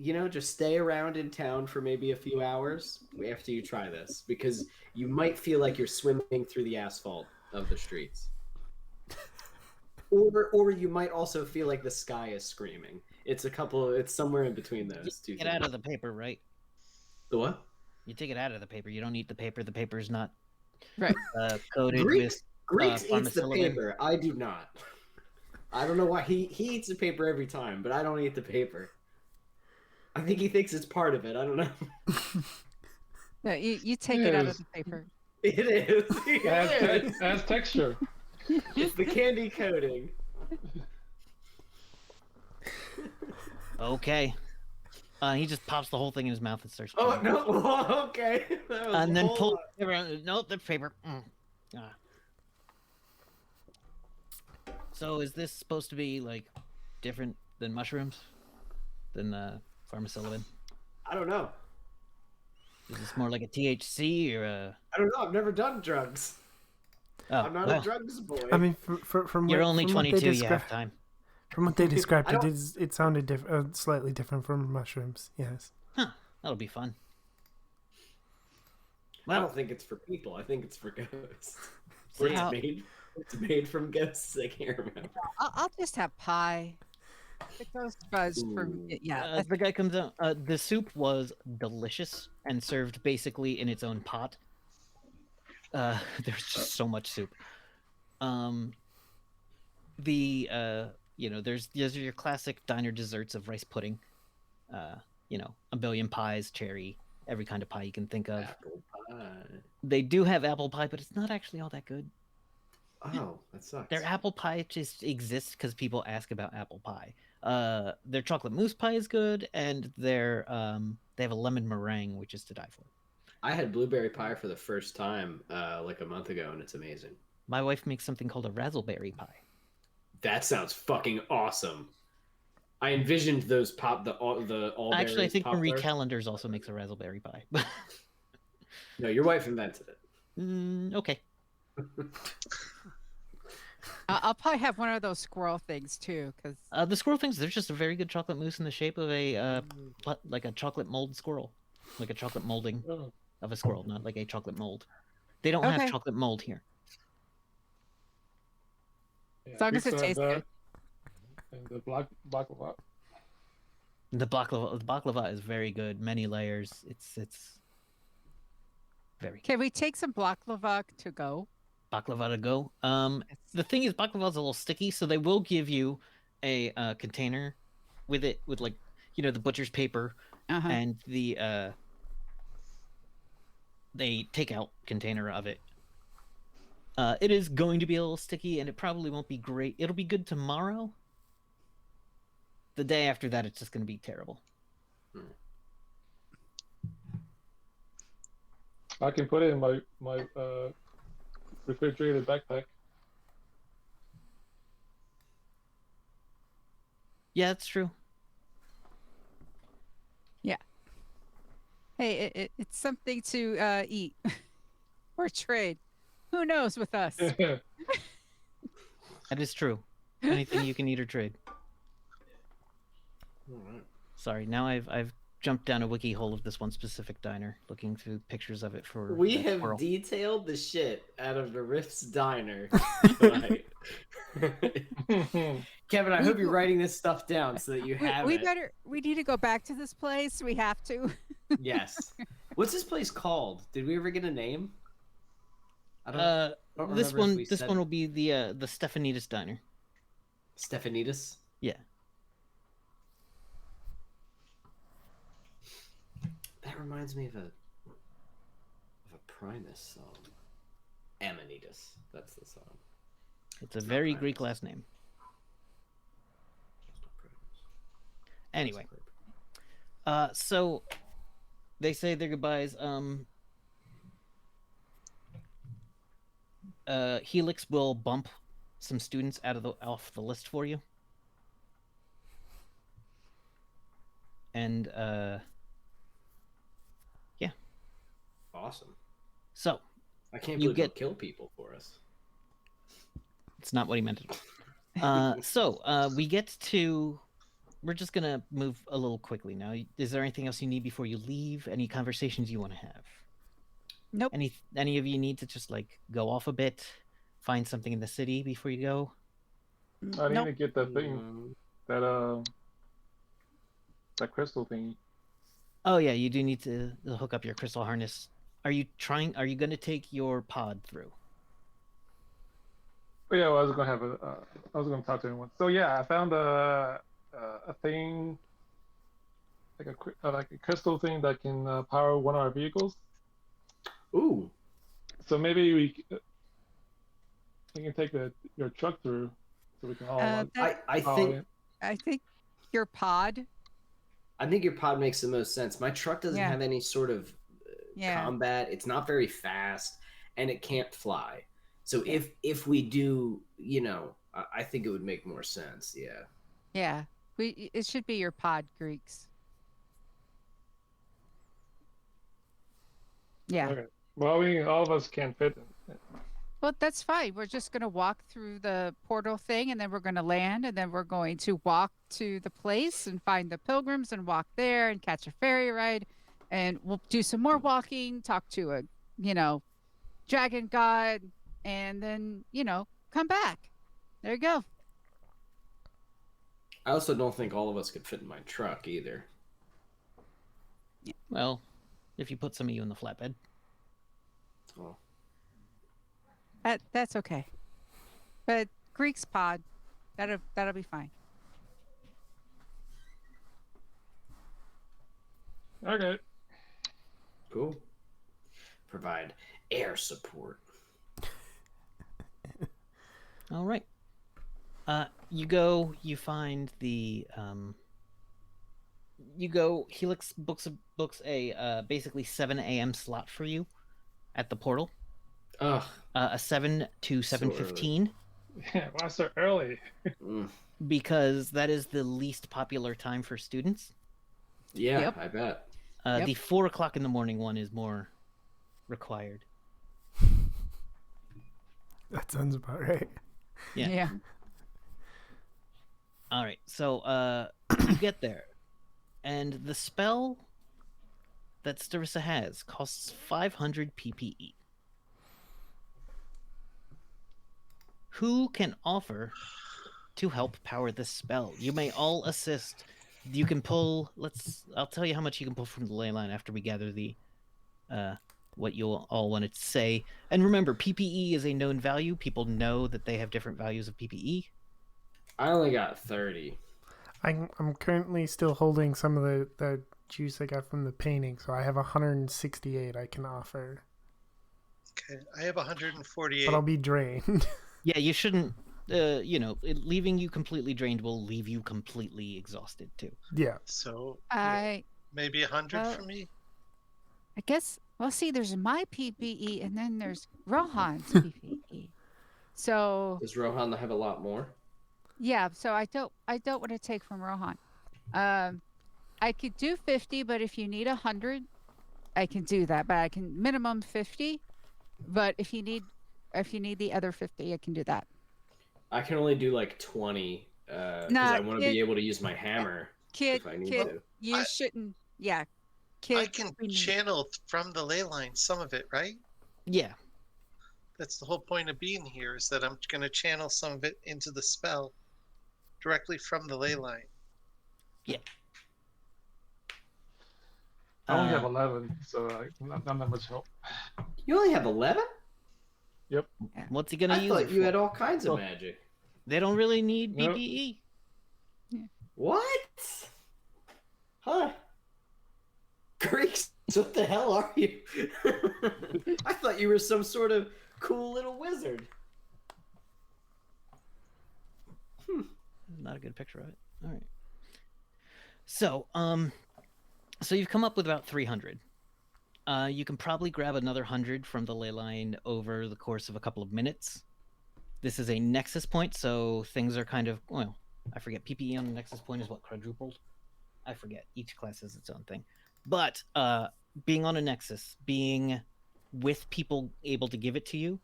just stay around in town for maybe a few hours after you try this, because you might feel like you're swimming through the asphalt of the streets. Or you might also feel like the sky is screaming. It's somewhere in between those two Get things. out of the paper, right? The what? You take it out of the paper. You don't eat the paper. The paper's not Right. coated Greeks with eats the pharmacillin. paper. I do not. I don't know why he eats the paper every time, but I don't eat the paper. I think he thinks it's part of it. I don't know. No, you take it out of the paper. It is. It has texture. It's the candy coating. Okay. He just pops the whole thing in his mouth and starts Oh chewing. no! Okay. That was And then a whole pull lot. around. Nope, the paper. So is this supposed to be like different than mushrooms? Than pharmacillin? I don't know. Is this more like a THC or a? I don't know. I've never done drugs. Oh, I'm not well, a drugs boy. I mean, from you're what, only from what they 22. You describe, have time. from what they described, I don't- it sounded slightly different from mushrooms. Yes. That'll be fun. I don't think it's for people. I think it's for ghosts. See, How- It's made from ghosts. I can't remember. I'll just have pie. The ghost buzz for Ooh. yeah. the guy comes out. The soup was delicious and served basically in its own pot. There's just so much soup. There's your classic diner desserts of rice pudding. A billion pies, cherry, every kind of pie you can think of. Apple pie. They do have apple pie, but it's not actually all that good. Oh, that sucks. Their apple pie just exists because people ask about apple pie. Their chocolate mousse pie is good, and they have a lemon meringue, which is to die for. I had blueberry pie for the first time like a month ago, and it's amazing. My wife makes something called a razzleberry pie. That sounds fucking awesome. I envisioned those the all Actually, I think Marie Pop-Tarts. Callender's also makes a razzleberry pie. No, your wife invented it. Okay. I'll probably have one of those squirrel things too, because The squirrel things, they're just a very good chocolate mousse in the shape of like a chocolate mold squirrel. Like a chocolate molding Oh, of a squirrel, not like a chocolate mold. They don't Okay. have chocolate mold here. yeah, As long as we it still have tastes that. good. And the baklava. The baklava is very good, many layers. It's very can we take some baklava to go? baklava to go. The thing is, baklava is a little sticky, so they will give you a container with it, with like the butcher's paper Uh-huh. and the takeout container of it. It is going to be a little sticky, and it probably won't be great. It'll be good tomorrow. The day after that, it's just going to be terrible. I can put it in my refrigerated backpack. Yeah, that's true. Hey, it's something to eat or trade. Who knows with us? That is true. Anything you can eat or trade. All right. Sorry, now I've jumped down a wiki hole of this one specific diner, looking through pictures of it for. We that have squirrel. detailed the shit out of the Rift's Diner tonight. Kevin, I hope you're writing this stuff down so that you have it. We need to go back to this place. We have to. Yes. What's this place called? Did we ever get a name? I don't This remember if we this said one it. will be the Stefanidis diner. Stefanidis? Yeah. That reminds me of a Primus song. Amanitas. That's the song. It's a not very Primus. Greek last name. It's not Primus. Anyway, It's not so they say their goodbyes. Helix will bump some students off the list for you. And awesome. so I can't You believe they'll get- kill people for us. it's not what he meant at all. So we get to we're just gonna move a little quickly now. Is there anything else you need before you leave? Any conversations you want to have? Nope. Any of you need to just like go off a bit, find something in the city before you go? I need Nope. to get that thing, that that crystal thingy. Oh yeah, you do need to hook up your crystal harness. Are you going to take your pod through? But yeah, well, I was gonna have I was gonna talk to anyone. So yeah, I found a thing like a crystal thing that can power one of our vehicles. Ooh. So maybe we can take your truck through, so we can all I follow think it. I think your pod. your pod makes the most sense. My truck doesn't Yeah. have any sort of Yeah. combat. It's not very fast, and it can't fly. So Yeah. if we do, I think it would make more sense. Yeah. Yeah. It should be your pod, Greeks. Yeah. Okay. Well, all of us can't fit in. Well, that's fine. We're just going to walk through the portal thing, and then we're going to land, and then we're going to walk to the place and find the pilgrims and walk there and catch a ferry ride. And we'll do some more walking, talk to a, dragon god, and then, come back. There you go. I also don't think all of us could fit in my truck either. Well, if you put some of you in the flatbed. Oh. That's okay. But Greek's pod, that'll be fine. Okay. Cool. Provide air support. All right. You find the Helix books a basically 7 a.m. slot for you at the portal. Ugh. A 7 to 7:15. Yeah, why so early? Because that is the least popular time for students. Yeah, Yep. I bet. The 4 o'clock in the morning one is more required. That sounds about right. Yeah. All right, so you get there, and the spell that Starissa has costs 500 PPE. Who can offer to help power this spell? You may all assist. You can pull. I'll tell you how much you can pull from the ley line after we gather the what you all wanted to say. And remember, PPE is a known value. People know that they have different values of PPE. I only got 30. I'm currently still holding some of the juice I got from the painting, so I have 168 I can offer. Okay, I have 148. But I'll be drained. Yeah, you shouldn't. Leaving you completely drained will leave you completely exhausted too. Yeah. So Well, maybe 100 for me. I guess. Well, see, there's my PPE, and then there's Rohan's PPE. So Does Rohan have a lot more? yeah, so I don't want to take from Rohan. I could do 50, but if you need 100, I can do that. But I can minimum 50. But if you need the other 50, I can do that. I can only do like 20 because I want to be able to use my hammer if I need to. You shouldn't. Yeah, kid. I can channel from the ley line some of it, right? Yeah. That's the whole point of being here, is that I'm going to channel some of it into the spell directly from the ley line. Yeah. I only have 11, so not that much help. You only have 11? Yep. What's he gonna I use? thought it you for? had all kinds of magic. They don't really need Nope. PPE. What? Huh? Greeks, what the hell are you? I thought you were some sort of cool little wizard. Not a good picture of it. All right. So you've come up with about 300. You can probably grab another 100 from the ley line over the course of a couple of minutes. This is a nexus point, so things are kind of, well, I forget. PPE on the nexus point is what, quadrupled? I forget. Each class has its own thing. But being on a nexus, being with people able to give it to you,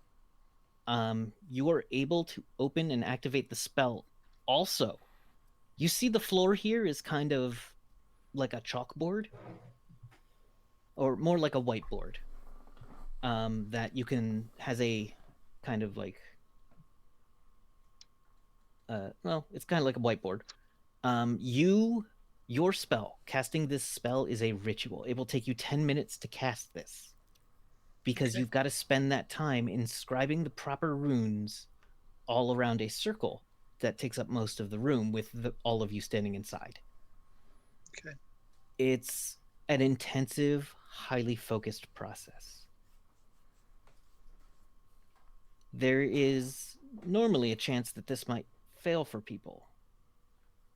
you are able to open and activate the spell also You see the floor here is kind of like a chalkboard, or more like a whiteboard, that you can has a kind of like well, it's kind of like a whiteboard. Your spell, casting this spell is a ritual. It will take you 10 minutes to cast this because Okay. you've got to spend that time inscribing the proper runes all around a circle that takes up most of the room with all of you standing inside. Okay. It's an intensive, highly focused process. There is normally a chance that this might fail for people.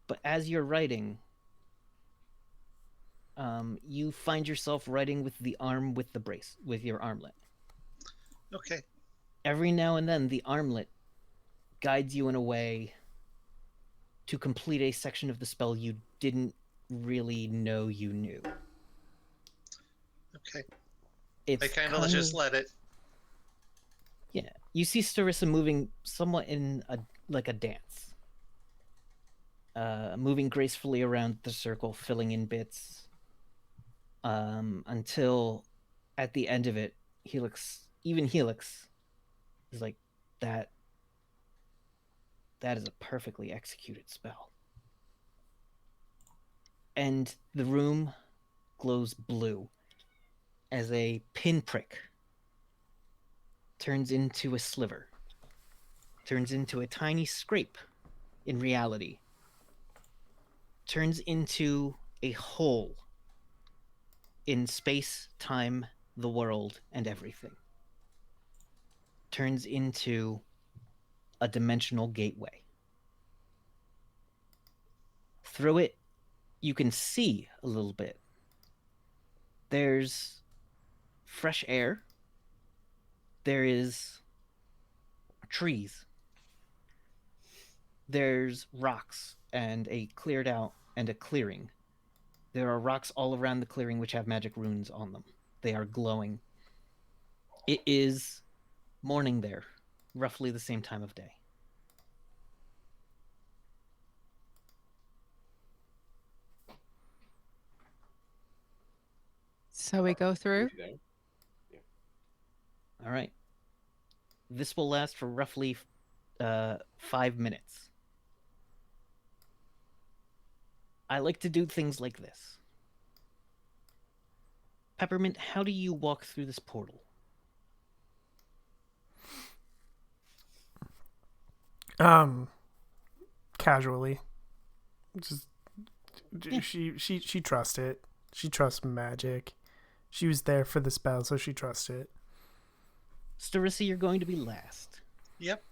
But as you're writing, you find yourself writing with the arm with the brace, with your armlet. Okay. Every now and then, the armlet guides you in a way to complete a section of the spell you didn't really know you knew. Okay. It's I kind of just let it. Yeah, you see Starissa moving somewhat in a dance, moving gracefully around the circle, filling in bits, until at the end of it, even Helix, is like, that is a perfectly executed spell. And the room glows blue as a pinprick turns into a sliver, turns into a tiny scrape in reality, turns into a hole in space, time, the world, and everything. Turns into a dimensional gateway. Through it, you can see a little bit. There's fresh air. There is trees. There's rocks and a cleared out and a clearing. There are rocks all around the clearing which have magic runes on them. They are glowing. It is morning there, roughly the same time of day. So we go through. All right. This will last for roughly 5 minutes. I like to do things like this. Peppermint, how do you walk through this portal? Casually. Just Yeah. she trusts it. She trusts magic. She was there for the spell, so she trusts it. Starissa, you're going to be last. Yep.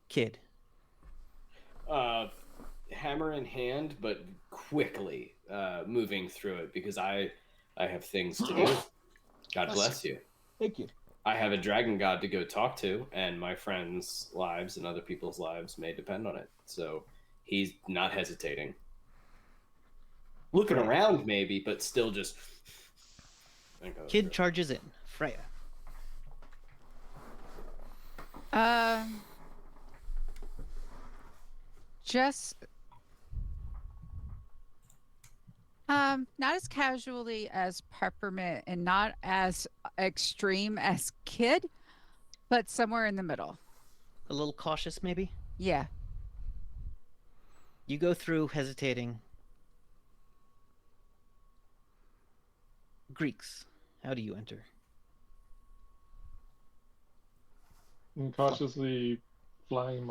Kid. Hammer in hand, but quickly moving through it because I have things to do. God bless you. Thank you. I have a dragon god to go talk to, and my friends' lives and other people's lives may depend on it. So he's not hesitating. Looking around, maybe, but still just. Kid charges in. Freya. Just not as casually as Peppermint and not as extreme as Kid, but somewhere in the middle. A little cautious, maybe? Yeah. You go through hesitating. Greeks, how do you enter? I'm cautiously flying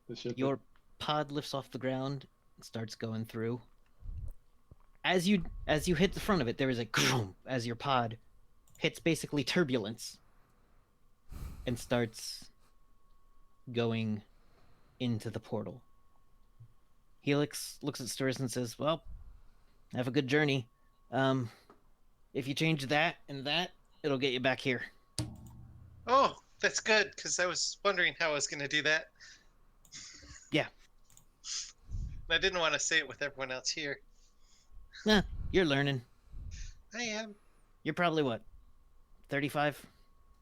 the ship. Your pod lifts off the ground and starts going through. As you hit the front of it, there is a as your pod hits basically turbulence and starts going into the portal. Helix looks at Starissa and says, "Well, have a good journey. If you change that and that, it'll get you back here." Oh, that's good, because I was wondering how I was going to do that. Yeah. I didn't want to say it with everyone else here. Nah, you're learning. I am. You're probably what, 35?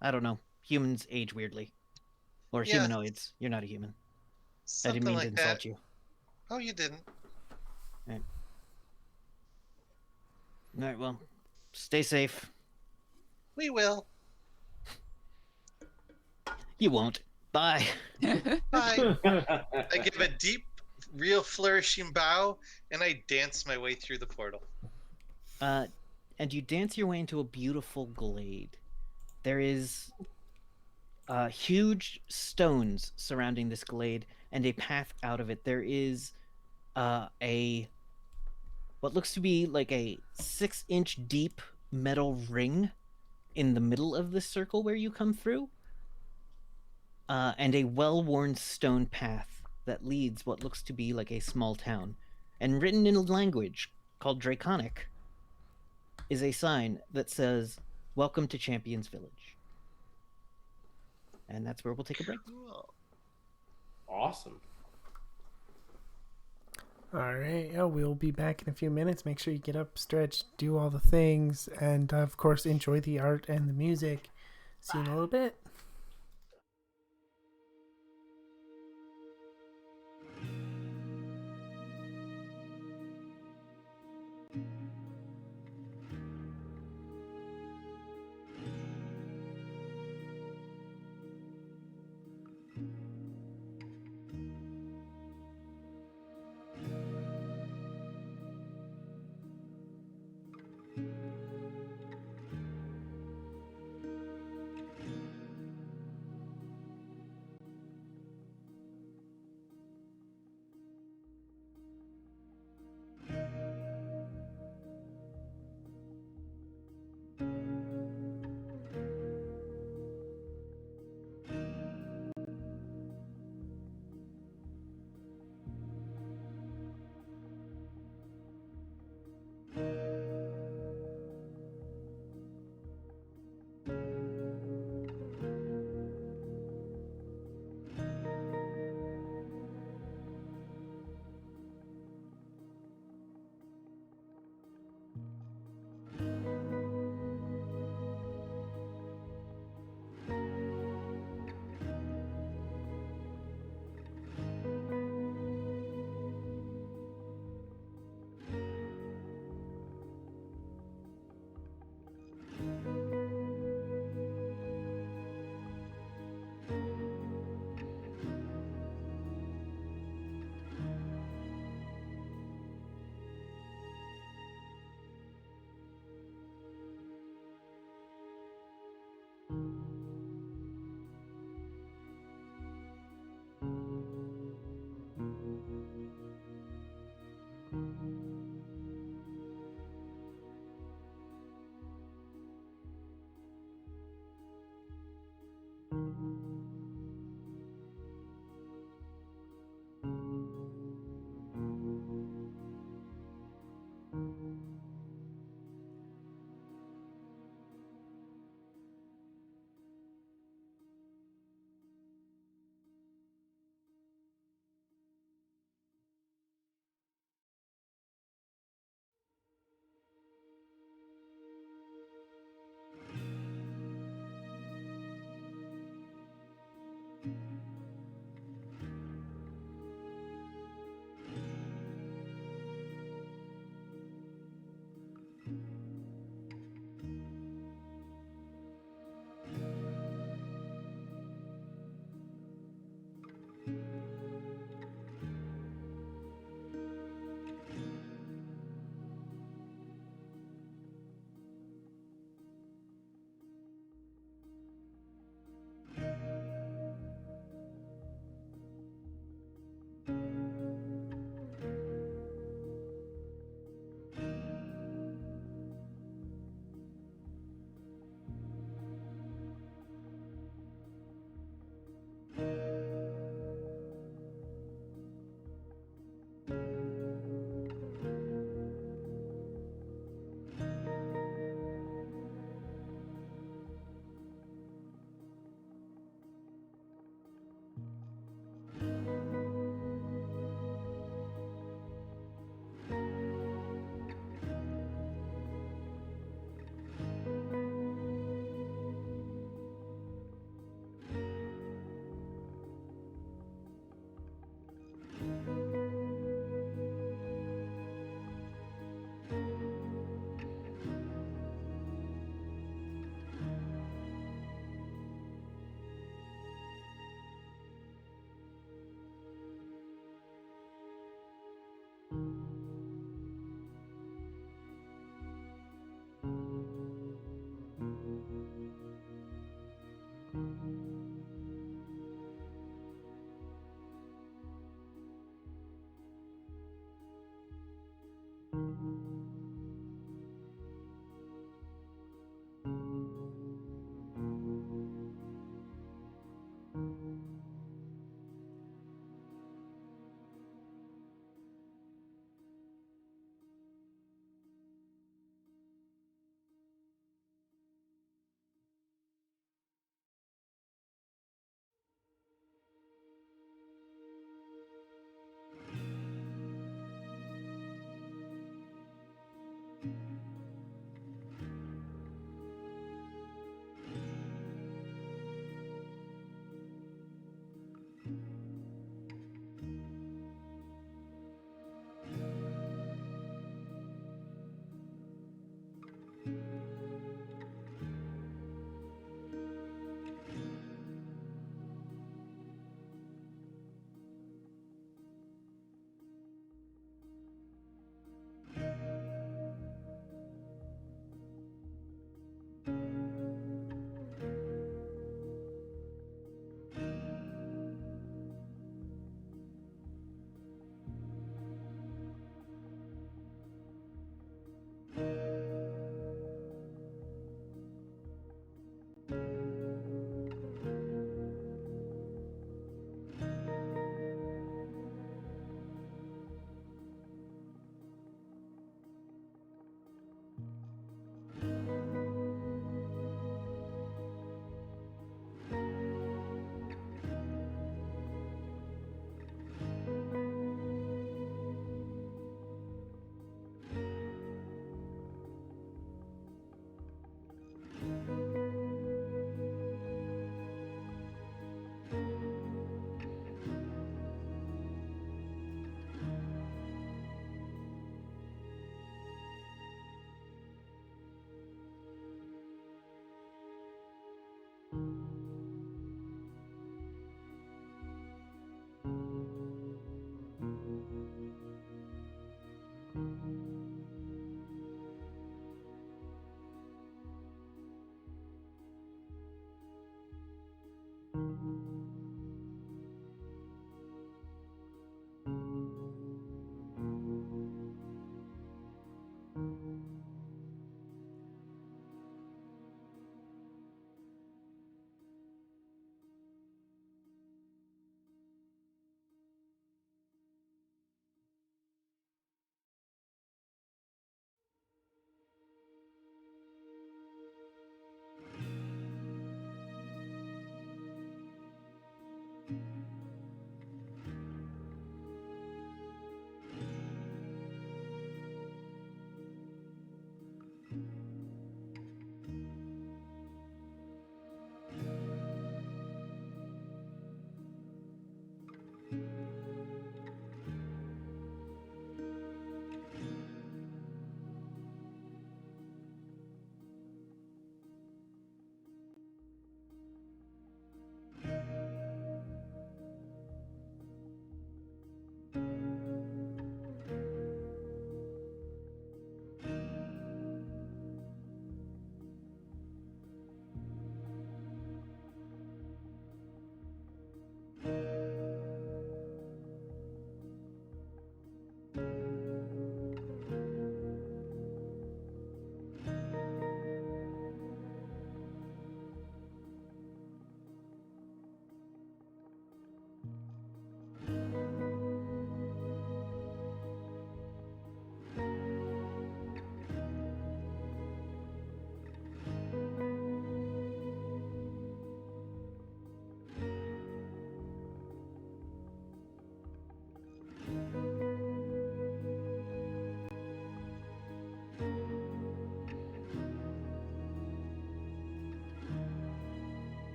I don't know. Humans age weirdly. Or Yeah. humanoids. You're not a human. I didn't Something mean like to insult that. you. Oh, you didn't. All right, well, stay safe. We will. You won't. Bye. Bye. I give a deep, real flourishing bow, and I dance my way through the portal. And you dance your way into a beautiful glade. There is huge stones surrounding this glade and a path out of it. There is a what looks to be like a 6-inch deep metal ring in the middle of the circle where you come through, and a well-worn stone path that leads what looks to be like a small town. And written in a language called Draconic is a sign that says, "Welcome to Champions Village." And that's where we'll take a break. Cool. Awesome. All right. Yeah, we'll be back in a few minutes. Make sure you get up, stretch, do all the things, and of course, enjoy the art and the music. See you in a little bit.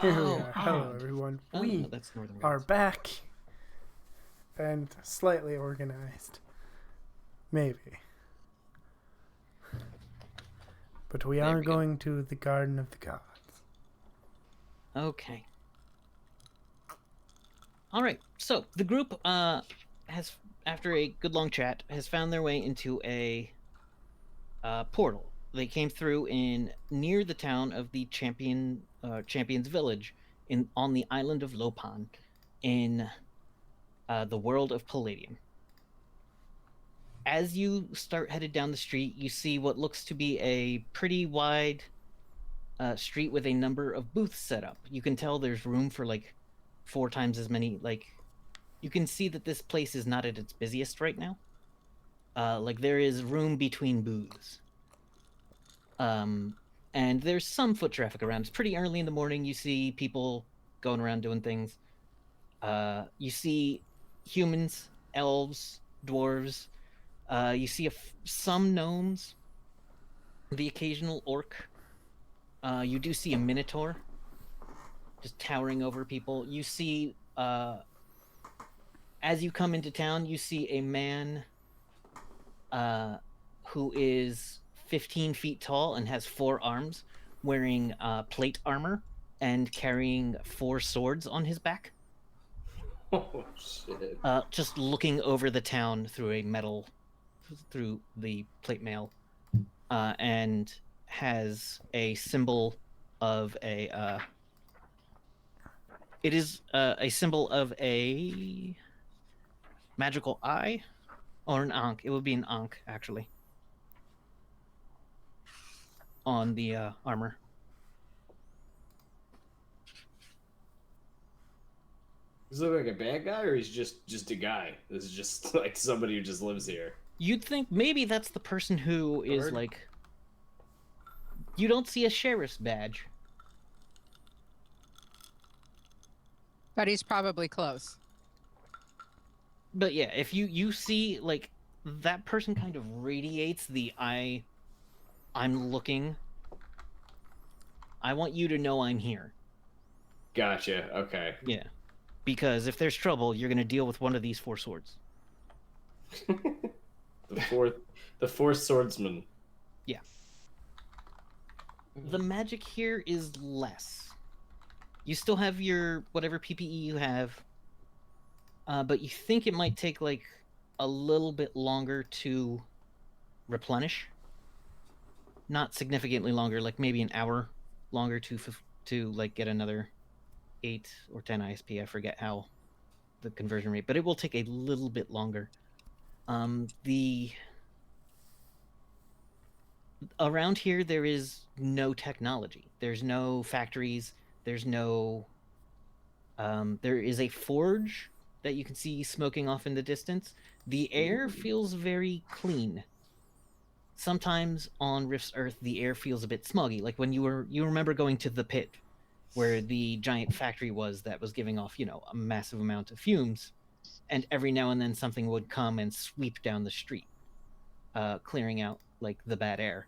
Here we Oh, are. Hello, odd. everyone. Oh, We no, that's Northern are Gods. back and slightly organized. Maybe. But we There are we go. going to the Garden of the Gods. Okay. All right. So the group has, after a good long chat, has found their way into a portal. They came through in near the town of the Champions Village on the island of Lopan, in the world of Palladium. As you start headed down the street, you see what looks to be a pretty wide street with a number of booths set up. You can tell there's room for like 4 times as many. Like, you can see that this place is not at its busiest right now. Like, there is room between booths. And there's some foot traffic around. It's pretty early in the morning. You see people going around doing things. You see humans, elves, dwarves. You see some gnomes, the occasional orc. You do see a minotaur just towering over people. You see, as you come into town, you see a man who is 15 feet tall and has 4 arms, wearing plate armor and carrying 4 swords on his back. Oh shit. Just looking over the town through the plate mail, and has a symbol of a. It is a symbol of a magical eye, or an ankh. It would be an ankh, actually, on the armor. Does he look like a bad guy, or he's just a guy? This is just like somebody who just lives here. You'd think maybe that's the person who is Guard? like. You don't see a sheriff's badge. But he's probably close. But yeah, if you see, like, that person kind of radiates the I'm looking. I want you to know I'm here. Gotcha. Okay. Yeah. Because if there's trouble, you're going to deal with one of these 4 swords. the fourth swordsman. Yeah. The magic here is less. You still have your whatever PPE you have, but you think it might take like a little bit longer to replenish. Not significantly longer, like maybe an hour longer to like get another 8 or 10 ISP. I forget how the conversion rate, but it will take a little bit longer. Around here there is no technology. There's no factories. There's no. There is a forge that you can see smoking off in the distance. The air feels very clean. Sometimes on Rift's Earth, the air feels a bit smoggy, like when you remember going to the pit, where the giant factory was that was giving off, a massive amount of fumes, and every now and then something would come and sweep down the street, clearing out like the bad air.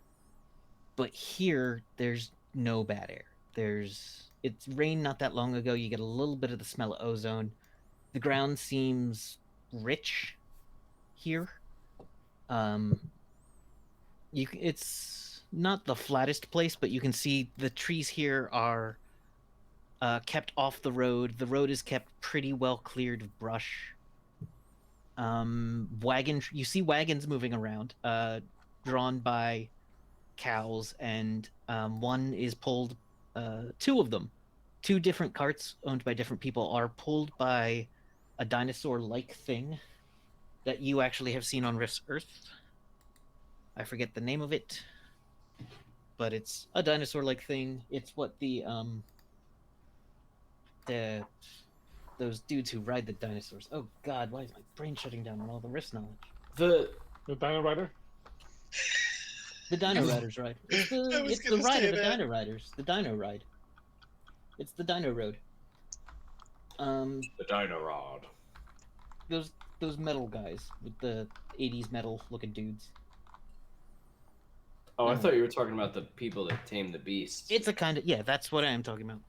But here, there's no bad air. It's rained not that long ago. You get a little bit of the smell of ozone. The ground seems rich here. It's not the flattest place, but you can see the trees here are kept off the road. The road is kept pretty well cleared of brush. You see wagons moving around, drawn by cows, and one is pulled. Two of them, two different carts owned by different people, are pulled by a dinosaur-like thing that you actually have seen on Rift's Earth. I forget the name of it, but it's a dinosaur-like thing. It's what those dudes who ride the dinosaurs. Oh God, why is my brain shutting down on all the Rift knowledge? The Dino Rider. The Dino Riders ride. It's the ride of the Dino Riders. The Dino Ride. It's the Dino Road. The Dino Rod. Those metal guys with the 80s metal looking dudes. Oh, I thought you were talking about the people that tame the beasts. It's a kind of, yeah, that's what I am talking about.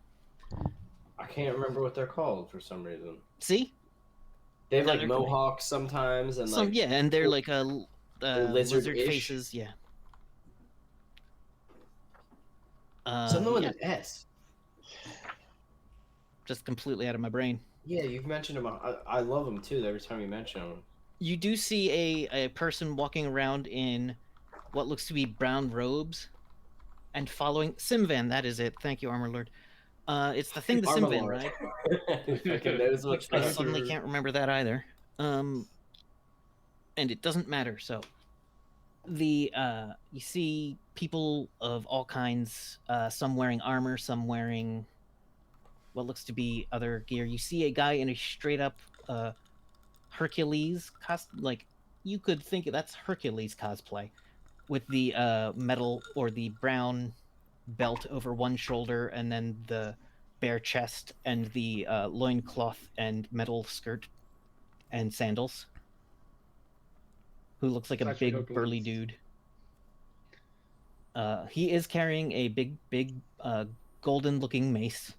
I can't remember what they're called for some reason. See? They have like mohawks sometimes, and like and they're like lizard lizard-ish. faces, yeah. Something with an S. Just completely out of my brain. Yeah, you've mentioned them. I love them too. Every time you mention them. You do see a person walking around in what looks to be brown robes, and following Simvan. That is it. Thank you, Armor Lord. It's the thing the Armor Simvan, Lord. right? Fucking knows what's I up. suddenly can't remember that either. And it doesn't matter. So you see people of all kinds, some wearing armor, some wearing what looks to be other gear. You see a guy in a straight up Hercules costume, like you could think that's Hercules cosplay, with the metal or the brown belt over one shoulder, and then the bare chest and the loincloth and metal skirt and sandals. Who looks like a That's big Hercules. burly dude. He is carrying a big golden looking mace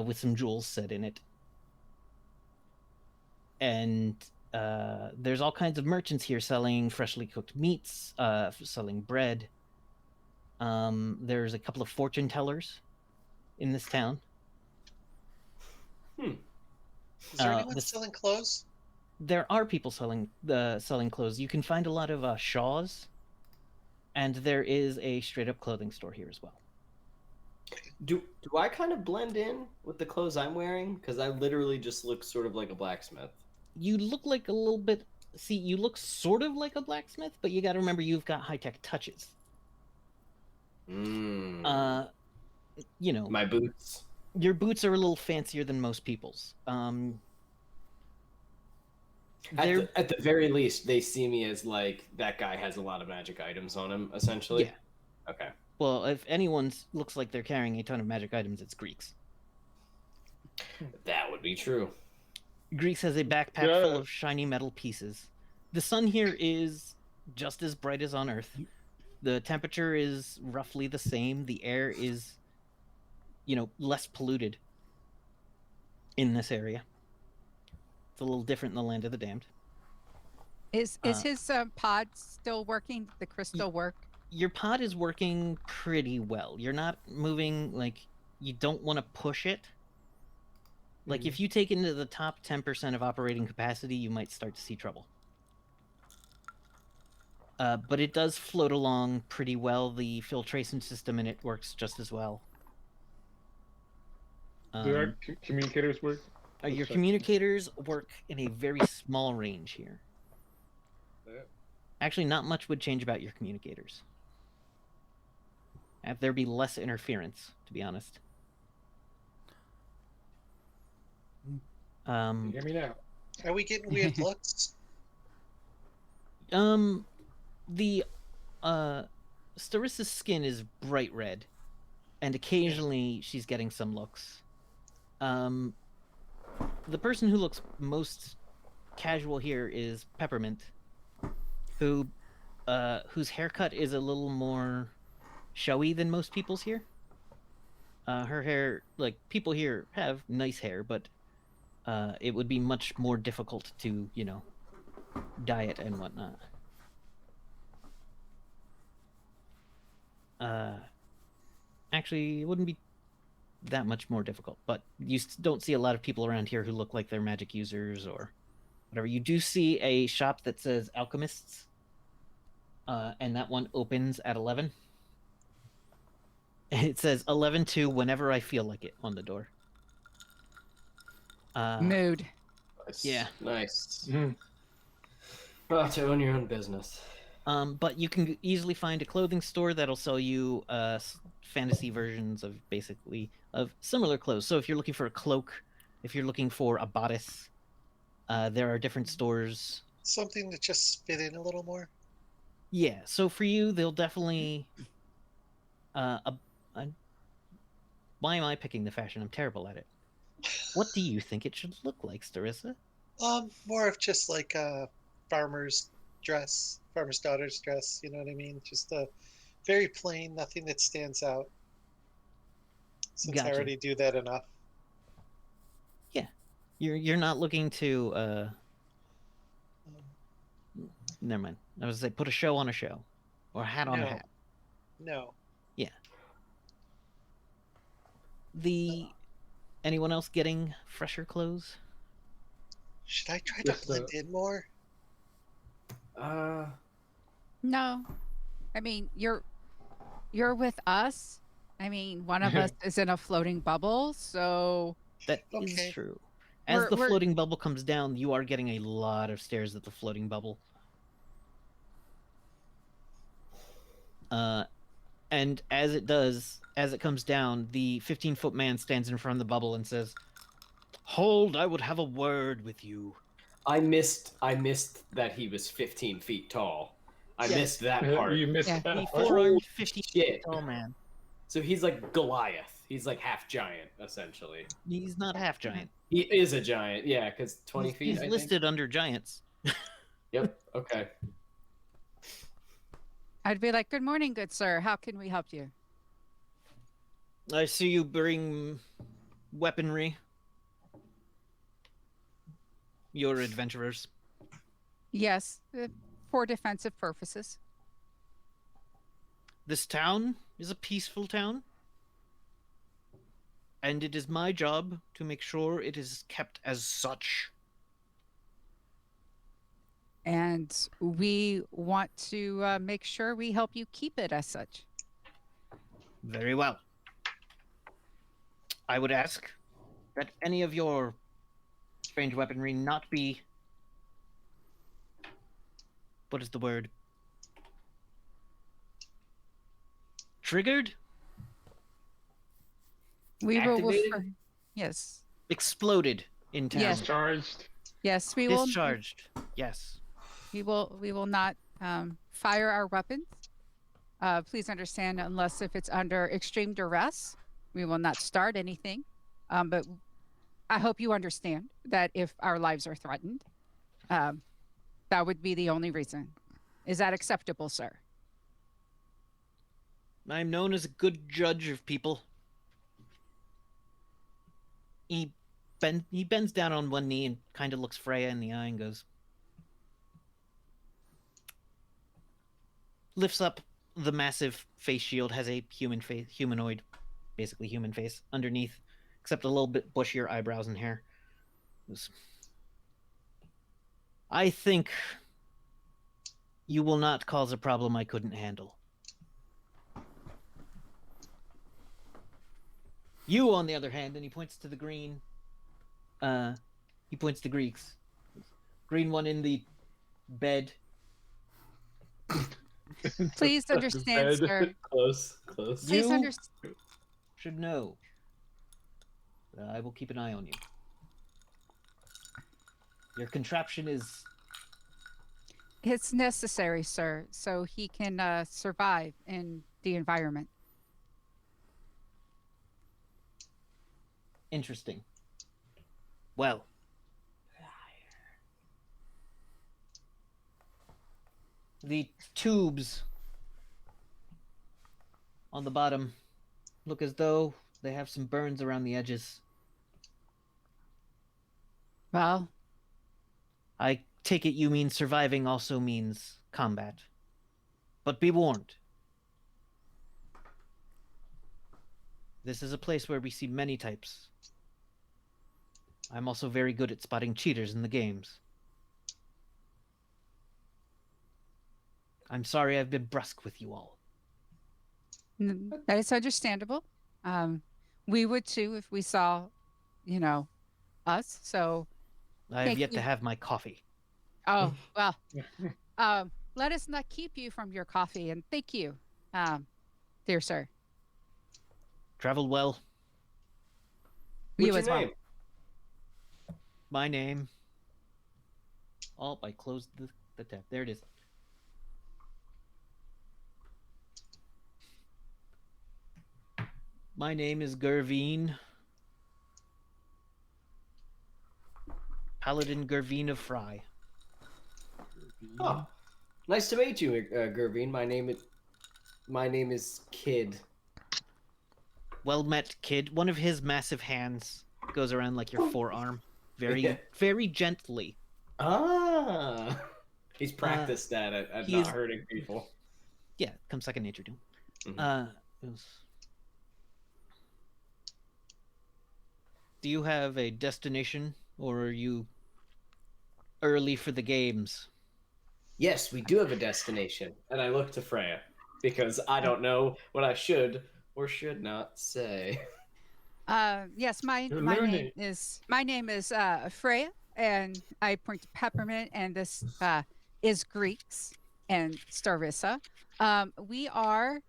with some jewels set in it. And there's all kinds of merchants here selling freshly cooked meats, selling bread. There's a couple of fortune tellers in this town. Is there anyone this- selling clothes? There are people selling clothes. You can find a lot of shaws, and there is a straight up clothing store here as well. Do I kind of blend in with the clothes I'm wearing? Because I literally just look sort of like a blacksmith. You look like a little bit. See, you look sort of like a blacksmith, but you got to remember you've got high tech touches. My boots. Your boots are a little fancier than most people's. At the very least, they see me as like that guy has a lot of magic items on him, essentially. Yeah. Okay. Well, if anyone looks like they're carrying a ton of magic items, it's Greeks. That would be true. Greeks has a backpack full of shiny metal pieces. The sun here is just as bright as on Earth. The temperature is roughly the same. The air is, less polluted in this area. It's a little different in the land of the damned. Is his pod still working? The crystal work? Your pod is working pretty well. You're not moving, you don't want to push it. Like, if you take it into the top 10% of operating capacity, you might start to see trouble. But it does float along pretty well. The filtration system in it works just as well. Do our communicators work? Your communicators work in a very small range here. Yeah. Actually, not much would change about your communicators. There'd be less interference, to be honest. You hear me now? Are we getting weird looks? The Starissa's skin is bright red, and occasionally she's getting some looks. The person who looks most casual here is Peppermint, whose haircut is a little more showy than most people's here. Her hair, like, people here have nice hair, but it would be much more difficult to, dye it and whatnot. Actually, it wouldn't be that much more difficult, but you don't see a lot of people around here who look like they're magic users or whatever. You do see a shop that says Alchemists, and that one opens at 11. It says 11 to whenever I feel like it on the door. Mood. Nice. Yeah. Nice. Mhm. Well, to own your own business. But you can easily find a clothing store that'll sell you fantasy versions of similar clothes. So if you're looking for a cloak, if you're looking for a bodice, there are different stores. Something to just fit in a little more. Yeah. So for you, they'll definitely. Why am I picking the fashion? I'm terrible at it. What do you think it should look like, Starissa? More of just like a farmer's dress, farmer's daughter's dress. You know what I mean? Just a very plain, nothing that stands out. Since I Gotcha. already do that enough. Yeah, you're not looking to. Never mind. I was gonna say put a show on a show, or a hat on a No. hat. No. Anyone else getting fresher clothes? Should I try Just, to blend in more? No. I mean, you're with us. I mean, one of us is in a floating bubble, so That is Okay. true. As We're- the we're- floating bubble comes down, you are getting a lot of stares at the floating bubble. And as it comes down, the 15-foot man stands in front of the bubble and says, "Hold, I would have a word with you." I missed that he was 15 feet tall. I Yes. missed that part. You missed Yeah. that The part. four-armed, Holy 15 shit. tall man. So he's like Goliath. He's like half giant, essentially. He's not half giant. He is a giant, yeah, because 20 feet. He's I think. listed under giants. Yep. Okay. I'd be like, "Good morning, good sir. How can we help you?" I see you bring weaponry. You're adventurers. Yes, for defensive purposes. This town is a peaceful town, and it is my job to make sure it is kept as such. And we want to make sure we help you keep it as such. Very well. I would ask that any of your strange weaponry not be... What is the word? Triggered? We will Activated? refer. Yes. Exploded in town. Yes. Charged. Yes, we will. Discharged. Yes. We will not fire our weapons. Please understand, unless if it's under extreme duress, we will not start anything. But I hope you understand that if our lives are threatened, that would be the only reason. Is that acceptable, sir? I'm known as a good judge of people. He bends down on one knee and kind of looks Freya in the eye and goes, lifts up the massive face shield, has a humanoid, basically human face underneath, except a little bit bushier eyebrows and hair. Goes, I think you will not cause a problem I couldn't handle. You, on the other hand, and he points to the green. He points to Greeks. Green one in the bed. Please understand, Bed. sir. Close. Please You- understand. Should know. I will keep an eye on you. Your contraption is It's necessary, sir, so he can survive in the environment. interesting. Well, the tubes on the bottom look as though they have some burns around the edges. Well, I take it you mean surviving also means combat. But be warned. This is a place where we see many types. I'm also very good at spotting cheaters in the games. I'm sorry I've been brusque with you all. that is understandable. We would too if we saw, us. So, I have Thank yet you. to have my coffee. oh well. Let us not keep you from your coffee, and thank you, dear sir. Traveled well. You What's as your well. name? My name. Oh, I closed the tab. There it is. My name is Gervine. Paladin Gervine of Fry. Oh, nice to meet you, Gervine. My name is Kid. Well met, kid. One of his massive hands goes around like your forearm. Very, Yeah. very gently. Ah, he's practiced at he not is- hurting people. Yeah, comes second nature to him. Mhm. Do you have a destination, or are you early for the games? Yes, we do have a destination, and I look to Freya because I don't know what I should or should not say. Yes, my You're my name learning. is Freya, and I point to Peppermint, and this is Greeks and Starissa. We are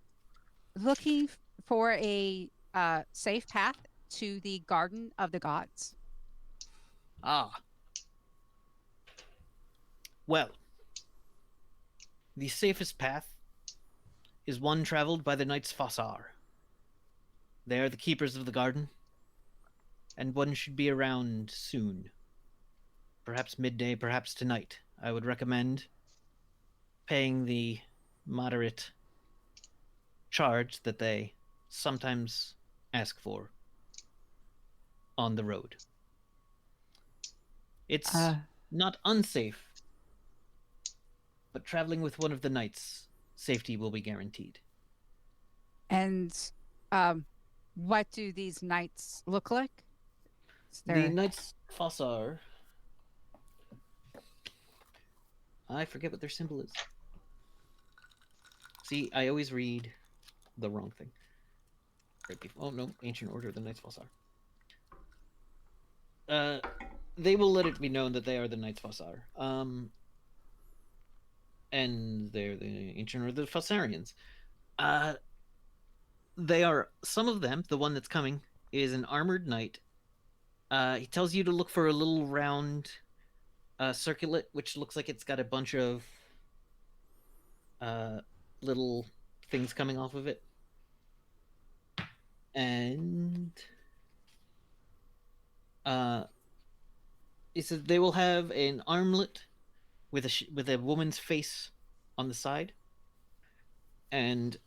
looking for a safe path to the Garden of the Gods. Ah. Well, the safest path is one traveled by the Knights Fossar. They are the keepers of the garden, and one should be around soon. Perhaps midday, perhaps tonight. I would recommend paying the moderate charge that they sometimes ask for on the road. It's Uh, not unsafe, but traveling with one of the knights, safety will be guaranteed. and what do these knights look like? Is The there- Knights Fossar. I forget what their symbol is. See, I always read the wrong thing. Oh no, Ancient Order of the Knights Fossar. They will let it be known that they are the Knights Fossar. And they're the Ancient Order of the Fossarians. They are, some of them, the one that's coming, is an armored knight. He tells you to look for a little round circlet, which looks like it's got a bunch of little things coming off of it. And he says they will have an armlet with a woman's face on the side, and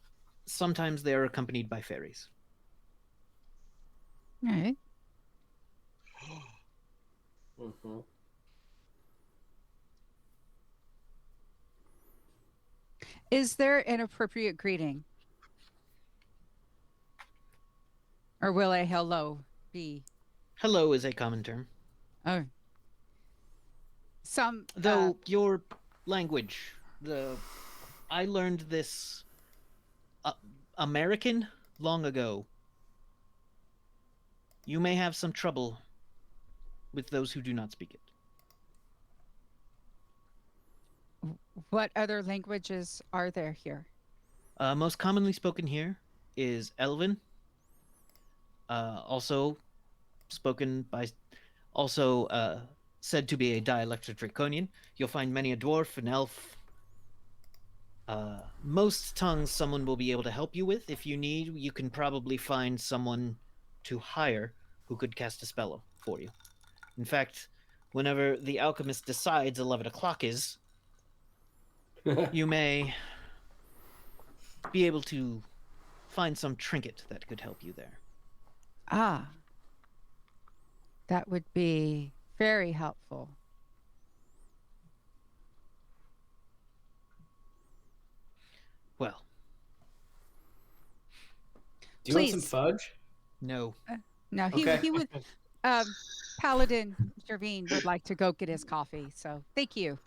sometimes they are accompanied by fairies. All right. Mm-hmm. Is there an appropriate greeting? Or will a hello be? Hello is a common term, Oh. Some though your language, I learned this American long ago. You may have some trouble with those who do not speak it. what other languages are there here? Most commonly spoken here is Elven. Also spoken by, also said to be a dialect of Draconian. You'll find many a dwarf, an elf. Most tongues someone will be able to help you with. If you need, you can probably find someone to hire who could cast a spell for you. In fact, whenever the alchemist decides 11 o'clock is, you may be able to find some trinket that could help you there. Ah, that would be very helpful. Well, Do you want some Please. fudge? no. No, he Okay. he would. Paladin Jervine would like to go get his coffee. So thank you.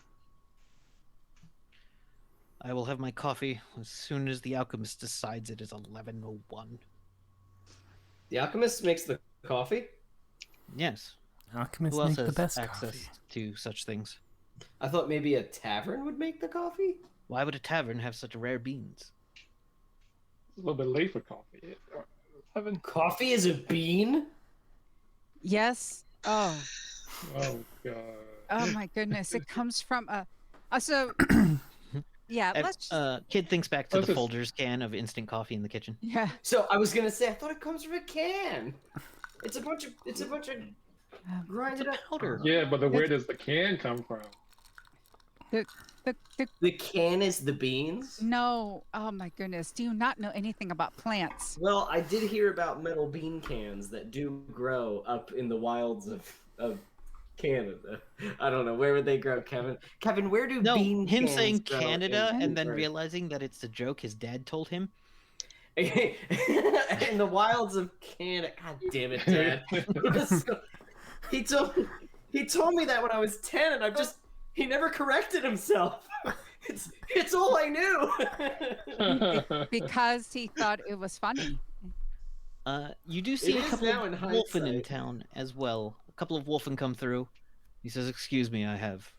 I will have my coffee as soon as the alchemist decides it is 11:01. The alchemist makes the coffee? Yes. Alchemists Who else make the has best access coffee. to such things? I thought maybe a tavern would make the coffee? Why would a tavern have such rare beans? It's a little bit late for coffee. 11. Coffee is a bean? Yes. Oh. Oh god. Oh my goodness! It comes from a. So. Yeah. Let's. Kid thinks back to Let's the just- Folgers can of instant coffee in the kitchen. Yeah. So I was gonna say I thought it comes from a can. It's a bunch of It's grinded a up powder. Yeah, but where does the can come from? The. The can is the beans? No. Oh my goodness! Do you not know anything about plants? Well, I did hear about metal bean cans that do grow up in the wilds of Canada. I don't know, where would they grow, Kevin? Kevin, where do No, bean him cans saying grow Canada in- and then right. realizing that it's a joke his dad told him. in the wilds of Canada. God damn it, Dad. he told me that when I was 10 and he never corrected himself. It's all I knew. Because he thought it was funny. You do see It a is couple now of in wolfen in hindsight. town as well. A couple of wolfen come through. He says, "Excuse me, I have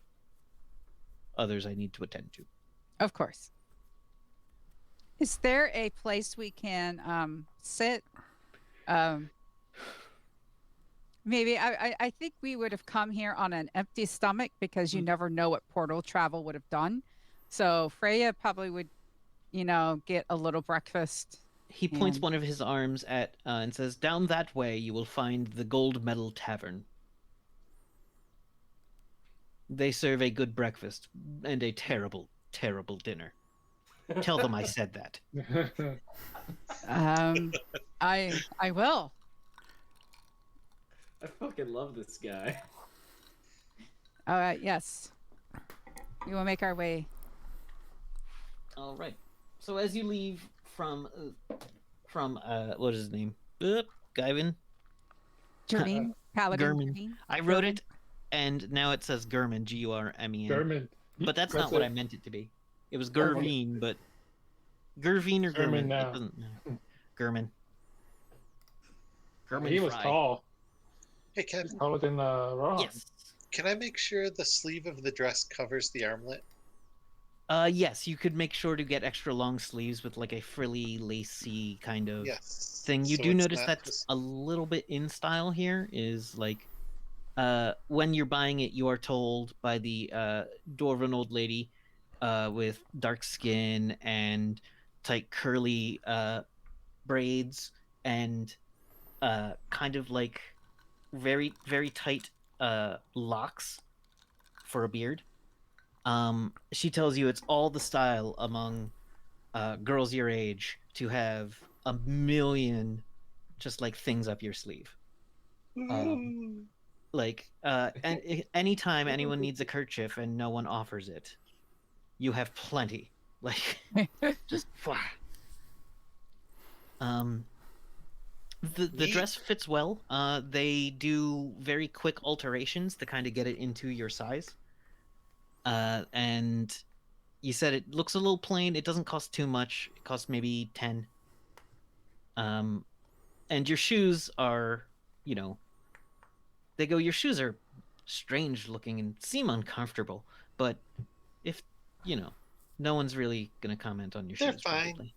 others I need to attend to." Of course. Is there a place we can sit? Maybe I think we would have come here on an empty stomach because you never know what portal travel would have done. So Freya probably would, get a little breakfast. He points And- one of his arms at and says, "Down that way, you will find the Gold Medal Tavern. They serve a good breakfast and a terrible, terrible dinner. Tell them I said that." I will. I fucking love this guy. Yes. We will make our way. All right. So as you leave from what is his name? Guyvin. Jervine, Paladin Gurman. Jervine. I wrote it, and now it says Gurman, Gurmen. German. But that's not what I meant it to be. It was Gurveen, but Gurveen or Gurman Gurman? now. It doesn't matter. Gurman. Gurman He was Fry. tall. Hey, Kevin, Taller than Rohan. Yes. can I make sure the sleeve of the dress covers the armlet? Yes, you could make sure to get extra long sleeves with like a frilly, lacy kind of Yes. thing. You So do it's notice not that's just- a little bit in style here. Is like, when you're buying it, you are told by the dwarven old lady, with dark skin and tight curly braids and kind of like very very tight locks for a beard. She tells you it's all the style among girls your age to have a million just like things up your sleeve. Like anytime anyone needs a kerchief and no one offers it, you have plenty. Like just the Neat. dress fits well. They do very quick alterations to kind of get it into your size. And you said it looks a little plain. It doesn't cost too much. It costs maybe 10. And your shoes are, your shoes are strange looking and seem uncomfortable. But if, no one's really going to comment on your They're shoes. fine. Probably.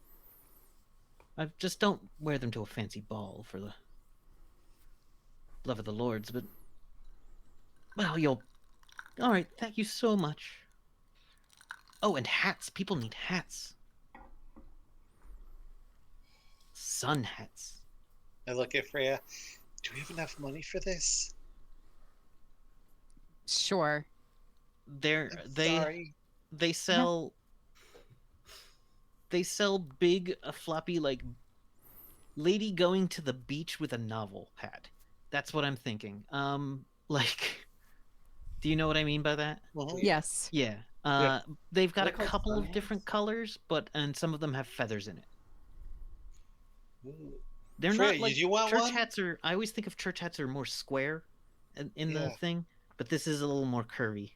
I just don't wear them to a fancy ball for the love of the lords, but Well, you'll. All right. Thank you so much. Oh, and hats. People need hats. Sun hats. I look at Freya. Do we have enough money for this? Sure. They're I'm they sorry. they sell they sell big floppy like lady going to the beach with a novel hat. That's what I'm thinking. Like, do you know what I mean by that? Mhm. Yes. Yeah. Yeah. They've got Are a they called couple sun of different hats? colors, and some of them have feathers in it. Ooh. They're Freya, not like you want church one? hats are. I always think of church hats are more square in the Yeah. thing, but this is a little more curvy.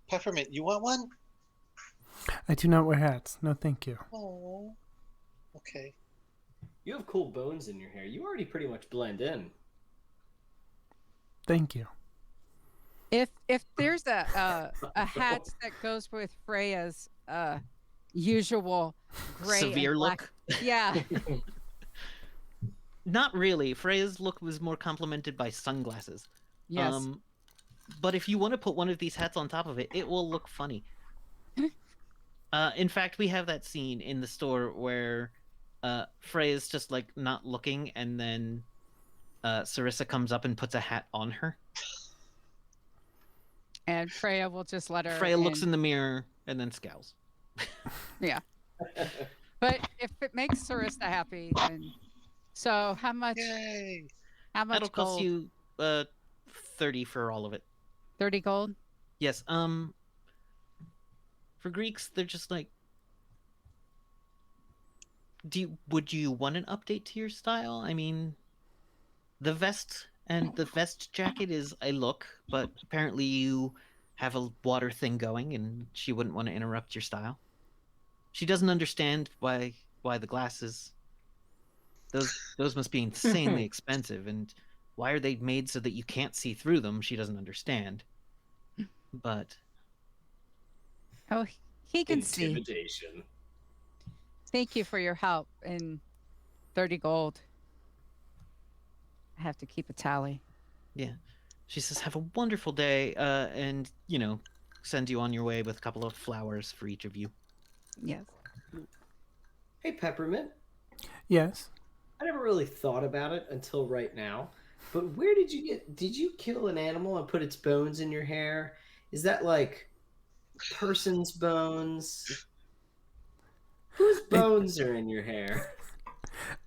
Peppermint, you want one? I do not wear hats. No, thank you. Oh. Okay. You have cool bones in your hair. You already pretty much blend in. Thank you. If there's a hat that goes with Freya's usual gray Severe and black, look. yeah, Not really. Freya's look was more complemented by sunglasses. yes, But if you want to put one of these hats on top of it, it will look funny. In fact, we have that scene in the store where Freya's just like not looking, and then Sarissa comes up and puts a hat on her. and Freya will just let her. Freya looks in the mirror and then scowls. Yeah, but if it makes Sarissa happy, then so how much? Yay. How much That'll cost gold? you 30 for all of it. 30 gold. Yes. For Greeks, they're just like, would you want an update to your style? I mean, the vest and the vest jacket is a look, but apparently you have a water thing going, and she wouldn't want to interrupt your style. She doesn't understand why the glasses. Those must be insanely expensive, and why are they made so that you can't see through them? She doesn't understand. But Oh, he can see. Intimidation. Thank you for your help in 30 gold. I have to keep a tally. yeah, she says, "Have a wonderful day," and send you on your way with a couple of flowers for each of you. Yes. Hey, Peppermint. Yes. I never really thought about it until right now. But where did you kill an animal and put its bones in your hair? Is that like person's bones? Whose bones are in your hair?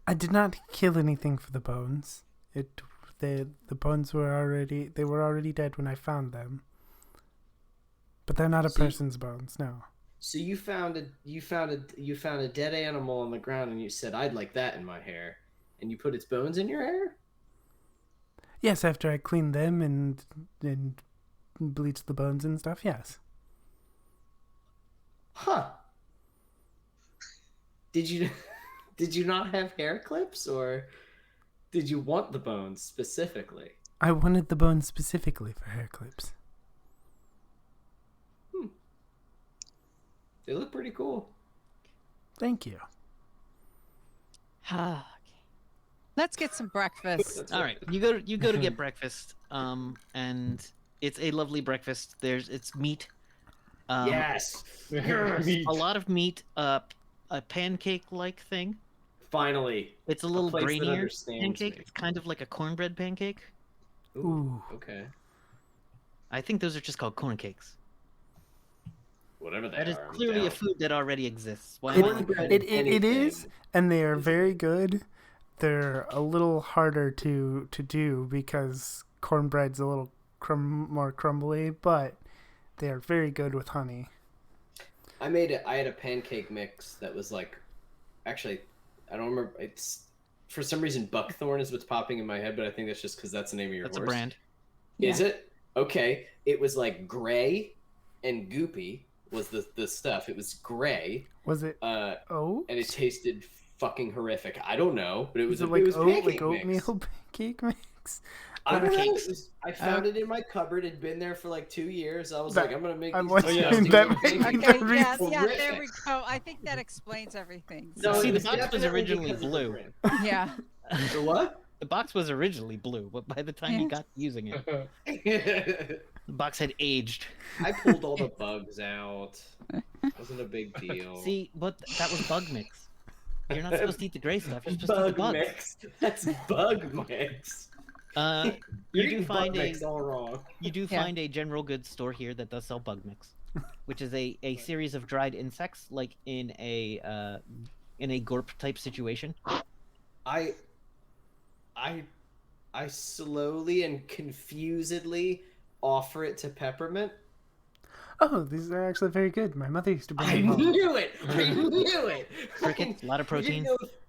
I did not kill anything for the bones. The bones were already dead when I found them. But they're not a person's bones, no. So you found a dead animal on the ground and you said, "I'd like that in my hair," and you put its bones in your hair? Yes, after I cleaned them and bleached the bones and stuff, yes. Huh. Did you not have hair clips, or did you want the bones specifically? I wanted the bones specifically for hair clips. They look pretty cool. Thank you. Okay. Let's get some breakfast. All right, you go to get breakfast, and it's a lovely breakfast. It's meat. Yes. Meat. A lot of meat. A pancake-like thing. Finally. It's a little place that grainier understands pancake. me. It's kind of like a cornbread pancake. Ooh. Okay. I think those are just called corn cakes. Whatever they That is are. I'm clearly a down. food that already exists. Why am I- Cornbread It is, anything. and they are very good. They're a little harder to do because cornbread's a little more crumbly, but they are very good with honey. I had a pancake mix that was like, actually, I don't remember. It's for some reason buckthorn is what's popping in my head, but I think that's just because that's the name of your That's a horse. brand. Is it? Okay. It was like gray and goopy was the stuff. It was gray, Was it and oat? it tasted fucking horrific. I don't know, but it was Was it it was like pancake mix. oatmeal pancake mix? I don't know. Pancakes. I found it in my cupboard. It'd been there for like 2 years. I was That- like, I'm gonna make I'm these watching disgusting that little movie. pancakes. Okay, The yeah, horrific. there we go. I think that explains everything. No, See, it the was box was definitely originally because of the blue. brand. Yeah. The what? The box was originally blue, but by the time you Yeah. got using it, I the box had aged. pulled all the bugs out. Wasn't a big deal. See, but that was bug mix. You're not supposed to eat the gray stuff. You're supposed to eat the Bug bugs. mix. That's bug mix. Uh, You're you do eating find bug a mix all wrong. you do Yeah. find a general goods store here that does sell bug mix, which is a series of dried insects, like in a gorp type situation. I slowly and confusedly offer it to Peppermint. Oh, these are actually very good. My mother used to bring I them home. knew it. I knew it. Crickets, a lot of protein.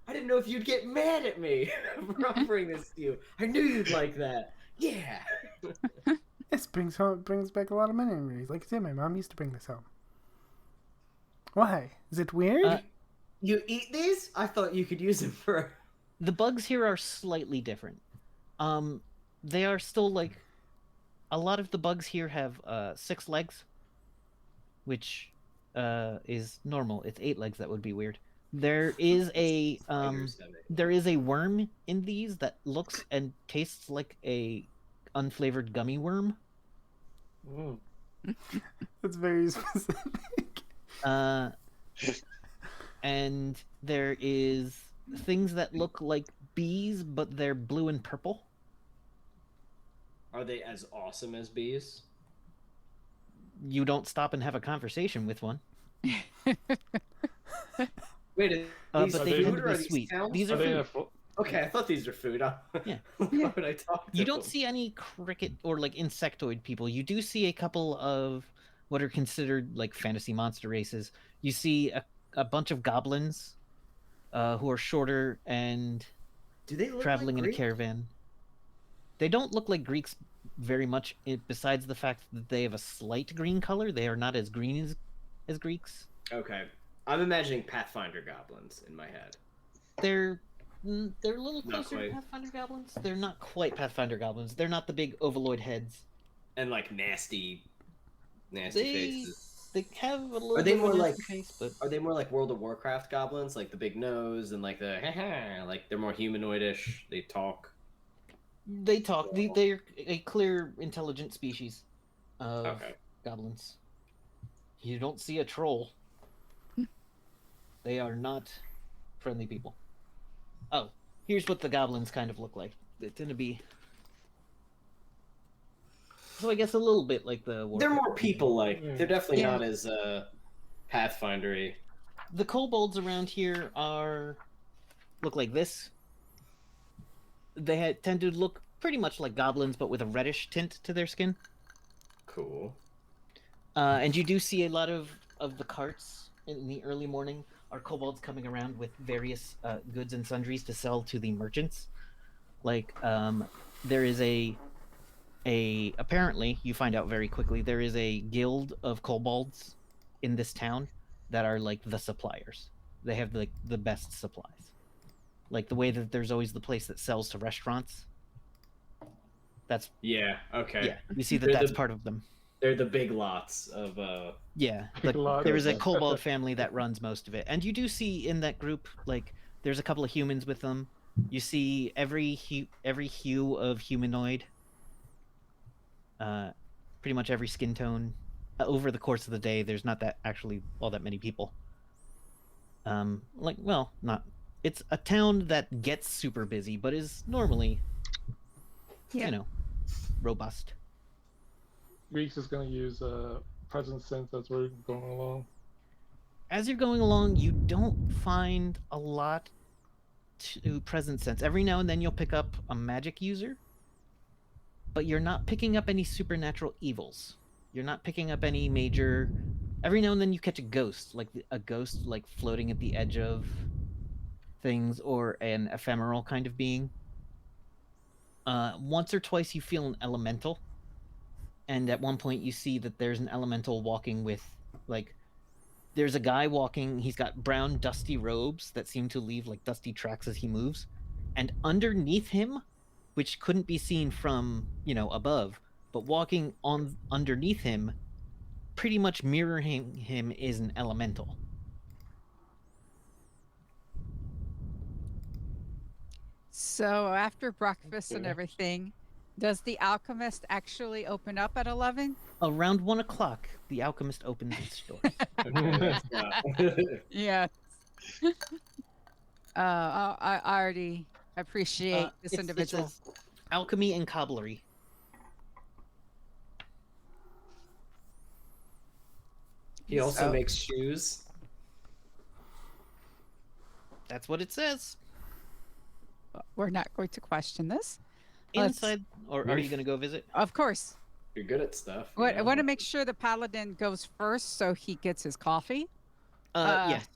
I didn't know if you'd get mad at me for offering this to you. I knew you'd like that. Yeah. This brings back a lot of memories. Like I said, my mom used to bring this home. Why? Is it weird? You eat these? I thought you could use them for. The bugs here are slightly different. They are still like a lot of the bugs here have 6 legs, which is normal. It's 8 legs that would be weird. There is a worm in these that looks and tastes like a unflavored gummy worm. Mm. That's very specific. And there is things that look like bees, but they're blue and purple. Are they as awesome as bees? You don't stop and have a conversation with one. Wait, But these they are tend food to or be are these sweet. sounds? These Are are they food. a fo- Okay, I thought these were food. Yeah. Why would I talk to You don't them? see any cricket or like insectoid people. You do see a couple of what are considered like fantasy monster races. You see a bunch of goblins who are shorter and Do they look traveling like in a Greek? caravan. They don't look like Greeks very much, besides the fact that they have a slight green color. They are not as green as Greeks. Okay, I'm imagining Pathfinder goblins in my head. They're a little Not closer to quite. Pathfinder goblins. They're not quite Pathfinder goblins. They're not the big ovaloid heads. And like nasty They faces. they have a little. Are they bit of a more nasty like- face, but Are they more like World of Warcraft goblins, like the big nose and like the like they're more humanoidish? They talk. they talk. They're a clear, intelligent species of Okay. goblins. You don't see a troll. They are not friendly people. Oh, here's what the goblins kind of look like. They tend to be. So I guess a little bit like the. They're Warcraft. more people-like. They're definitely Yeah. not as Pathfinder-y. The kobolds around here look like this. They tend to look pretty much like goblins, but with a reddish tint to their skin. Cool. And you do see a lot of the carts in the early morning are kobolds coming around with various goods and sundries to sell to the merchants. Like there is apparently you find out very quickly there is a guild of kobolds in this town that are like the suppliers. They have like the best supplies. Like the way that there's always the place that sells to restaurants. That's Yeah. Okay. yeah. You see that They're that's the- part of them. They're the big lots of. Yeah, Big lot there of is a them. kobold family that runs most of it, and you do see in that group like there's a couple of humans with them. You see every hue of humanoid, pretty much every skin tone. Over the course of the day, there's not that actually all that many people. Not. It's a town that gets super busy, but is normally, Yeah. Robust. Reeks is going to use present sense as we're going along. As you're going along, you don't find a lot to present sense. Every now and then you'll pick up a magic user, but you're not picking up any supernatural evils. You're not picking up any major. Every now and then you catch a ghost like floating at the edge of things, or an ephemeral kind of being. Once or twice you feel an elemental, and at one point you see that there's an elemental walking with, like, there's a guy walking, he's got brown dusty robes that seem to leave like dusty tracks as he moves, and underneath him, which couldn't be seen from above, but walking on underneath him, pretty much mirroring him, is an elemental. So after breakfast and Okay. everything, does the alchemist actually open up at 11? Around 1 o'clock, the alchemist opens its doors. Okay, that's not. Yeah. I already appreciate this It individual. says alchemy and cobblery. He also So- makes shoes. That's what it says. We're not going to question this. Let's- Inside, or are you going to go visit? Of course. You're good at stuff. I want to make sure the paladin goes first so he gets his coffee. Yes.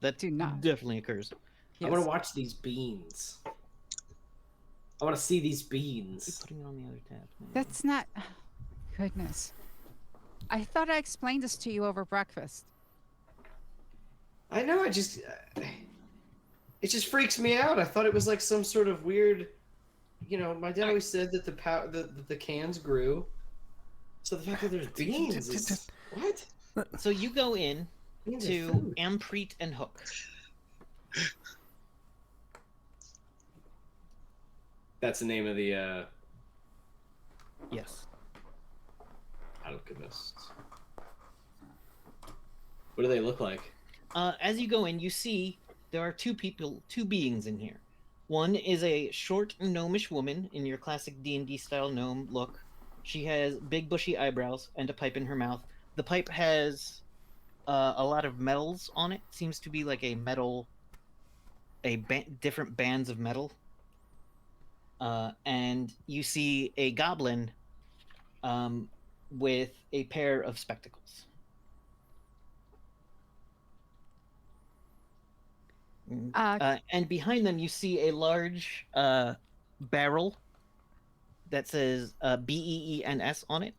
That Do not. definitely occurs. I want to watch these beans. I want to see these Keep beans. putting it on the other tab. That's not. Goodness. I thought I explained this to you over breakfast. I know. It just freaks me out. I thought it was like some sort of weird. You know, my dad always said that the cans grew. So the fact that there's beans is what? So you go in Beans are to food. Ampreet and Hook. That's the name of the Yes. alchemist. What do they look like? As you go in, you see there are two beings in here. One is a short gnomish woman in your classic D&D style gnome look. She has big bushy eyebrows and a pipe in her mouth. The pipe has a lot of metals on it. Seems to be like a metal, different bands of metal. And you see a goblin with a pair of spectacles. And behind them, you see a large barrel that says BEENS on it.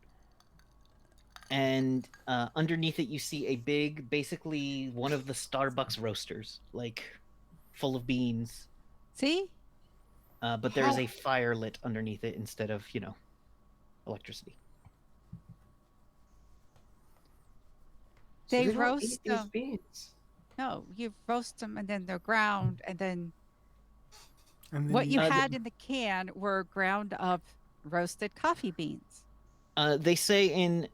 And underneath it, you see a big, basically one of the Starbucks roasters, like full of beans. See? But there is a fire lit underneath it instead of, electricity. They don't roast eat these them. beans. No, you roast them and then they're ground, and then And then what you Uh, had in the can were ground up roasted coffee beans. They say in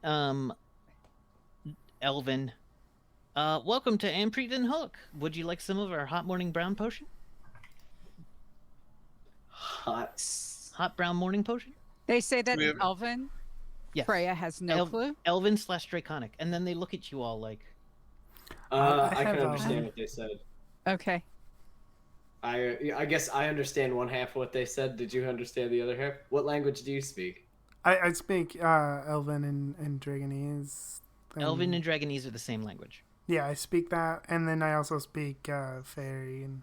Elven, welcome to Ampreet and Hook. Would you like some of our hot morning brown potion? Hot. Hot brown morning potion? They say that We in have- Elven. Yes. Freya has no clue. Elven / Draconic. And then they look at you all like, I I have, can understand um, what they said. Okay. I guess I understand one half of what they said. Did you understand the other half? What language do you speak? I speak Elven and Dragonese. Elven and Dragonese are the same language. Yeah, I speak that, and then I also speak Fairy. And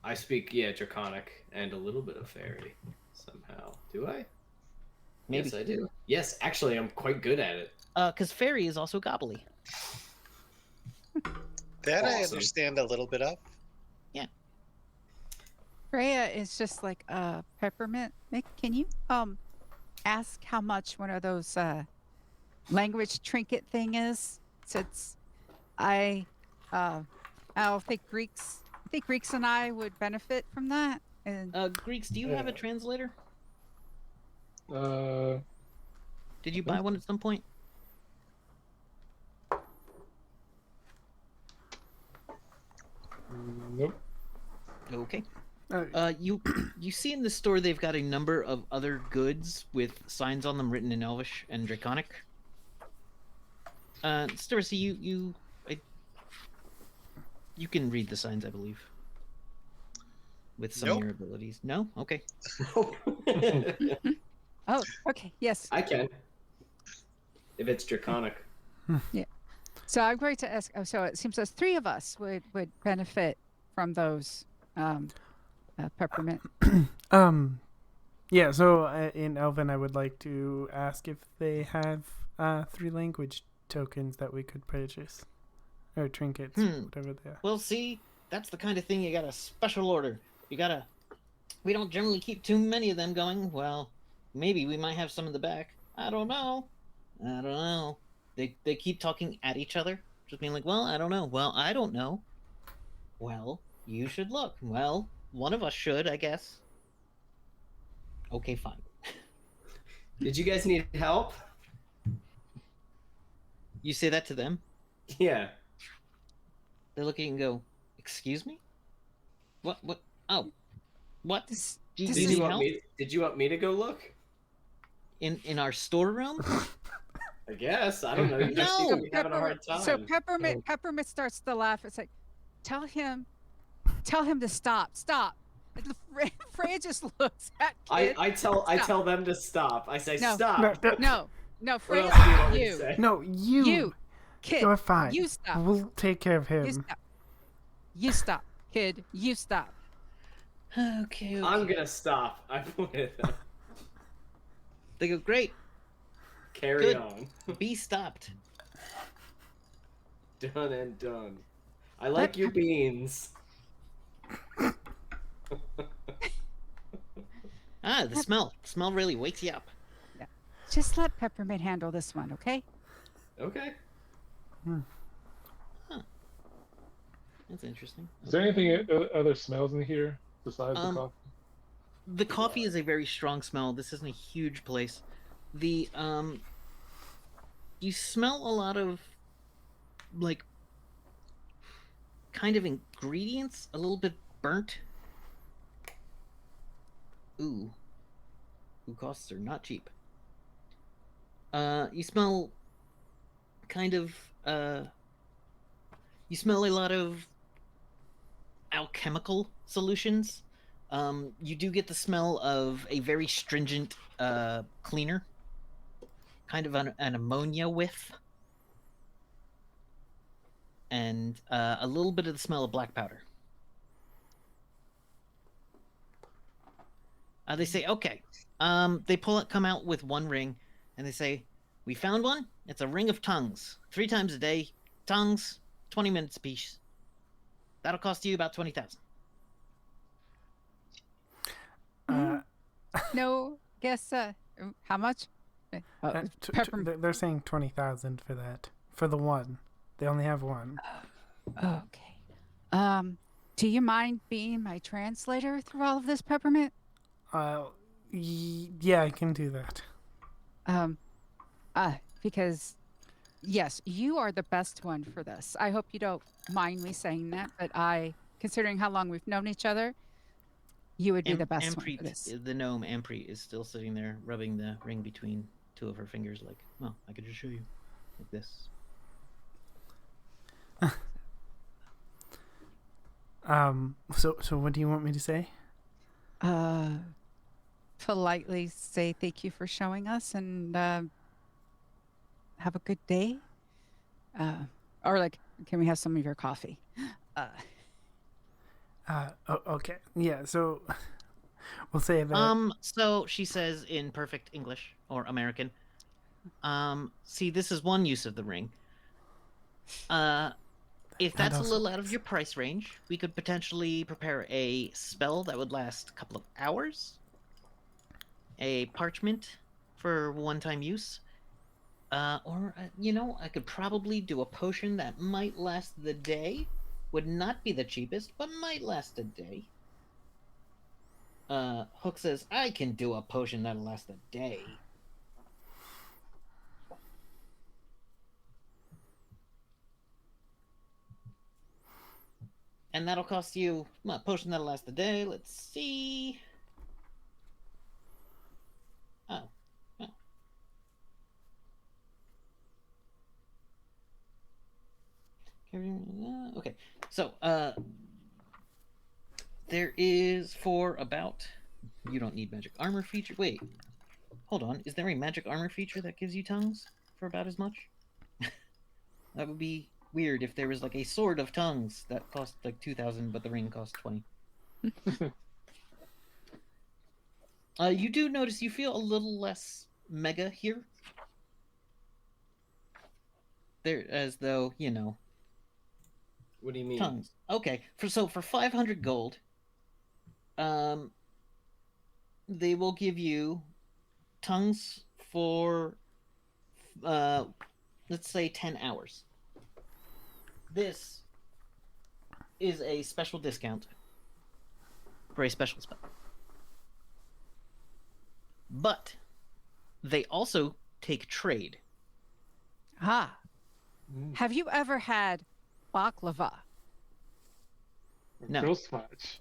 I speak Draconic and a little bit of Fairy somehow. Do I? Maybe. Yes, I do. Yes, actually, I'm quite good at it. Because fairy is also gobbly. That I Awesome. understand a little bit of. Freya is just like peppermint. Nick, can you ask how much one of those language trinket thing is? Since I think Greeks and I would benefit from that. And Greeks, do you have a translator? Uh, Did you buy one at some point? nope. Okay. uh, You see in the store they've got a number of other goods with signs on them written in Elvish and Draconic. Storcy, you can read the signs, I believe, with some of Nope. your abilities. No, okay. oh, okay, yes. I can. If it's Draconic. So I'm going to ask. Oh, so it seems as three of us would benefit from those peppermint. Yeah, so in Elven, I would like to ask if they have 3 language tokens that we could purchase. Or trinkets, whatever they are. Well, see, that's the kind of thing you gotta special order. We don't generally keep too many of them going. Well, maybe we might have some in the back. I don't know. They keep talking at each other, just being like, well, I don't know. Well, I don't know. Well, you should look. Well, one of us should, I guess. Okay, fine. Did you guys need help? You say that to them. Yeah. They look at you and go, "Excuse me? What? What? Oh, what? This, Do you this Did is need you want help me? Did you want me to go look? in our storeroom?" I guess. I don't know. You guys No! seem to be having a hard time. So Peppermint starts to laugh. It's like, tell him to stop. And Freya just looks at Kid. I Stop. tell them to stop. I say No. stop. No, What Freya, else do you want me to you, say? No, you, Kid, You're fine. you stop. We'll take care of him. You stop, Kid, you stop. Okay. I'm gonna stop. I point at them. They go, "Great. Carry Good. on. Be stopped." Done and done. I like your beans. Ah, the smell. The smell really wakes you up. Just let Peppermint handle this one, okay? Okay. That's interesting. Is there anything other smells in here besides the coffee? The coffee is a very strong smell. This isn't a huge place. The you smell a lot of like kind of ingredients, a little bit burnt. Ooh. Costs are not cheap. You smell kind of you smell a lot of alchemical solutions. You do get the smell of a very stringent cleaner, kind of an ammonia whiff, and a little bit of the smell of black powder. They say, "Okay." They come out with one ring, and they say, "We found one. It's a ring of tongues. 3 times a day. Tongues, 20 minutes apiece. That'll cost you about 20,000." No, guess how much? They're saying 20,000 for that. For the one. They only have one. Okay. Do you mind being my translator through all of this, Peppermint? Yeah, I can do that. Because yes, you are the best one for this. I hope you don't mind me saying that, but considering how long we've known each other, you would be the best one for this. The gnome Ampri is still sitting there, rubbing the ring between 2 of her fingers, like, "Well, I could just show you, like this." So what do you want me to say? Politely say thank you for showing us and have a good day. Or like, can we have some of your coffee? Okay. Yeah, so we'll say that. So she says in perfect English or American, "See, this is one use of the ring. If that's a little out of your price range, we could potentially prepare a spell that would last a couple of hours. A parchment for one-time use. Or, I could probably do a potion that might last the day. Would not be the cheapest, but might last a day." Hook says, "I can do a potion that'll last a day." And that'll cost you a potion that'll last a day. Let's see. Oh. Okay. So, there is for about. You don't need magic armor feature. Wait. Hold on. Is there a magic armor feature that gives you tongues for about as much? That would be weird if there was like a sword of tongues that cost like 2,000, but the ring cost 20. You do notice you feel a little less mega here. There, as though, What do you mean? tongues. Okay, for 500 gold, they will give you tongues for, let's say 10 hours. This is a special discount for a special spell. But they also take trade. Ah. Have you ever had baklava? No. Ghost fudge.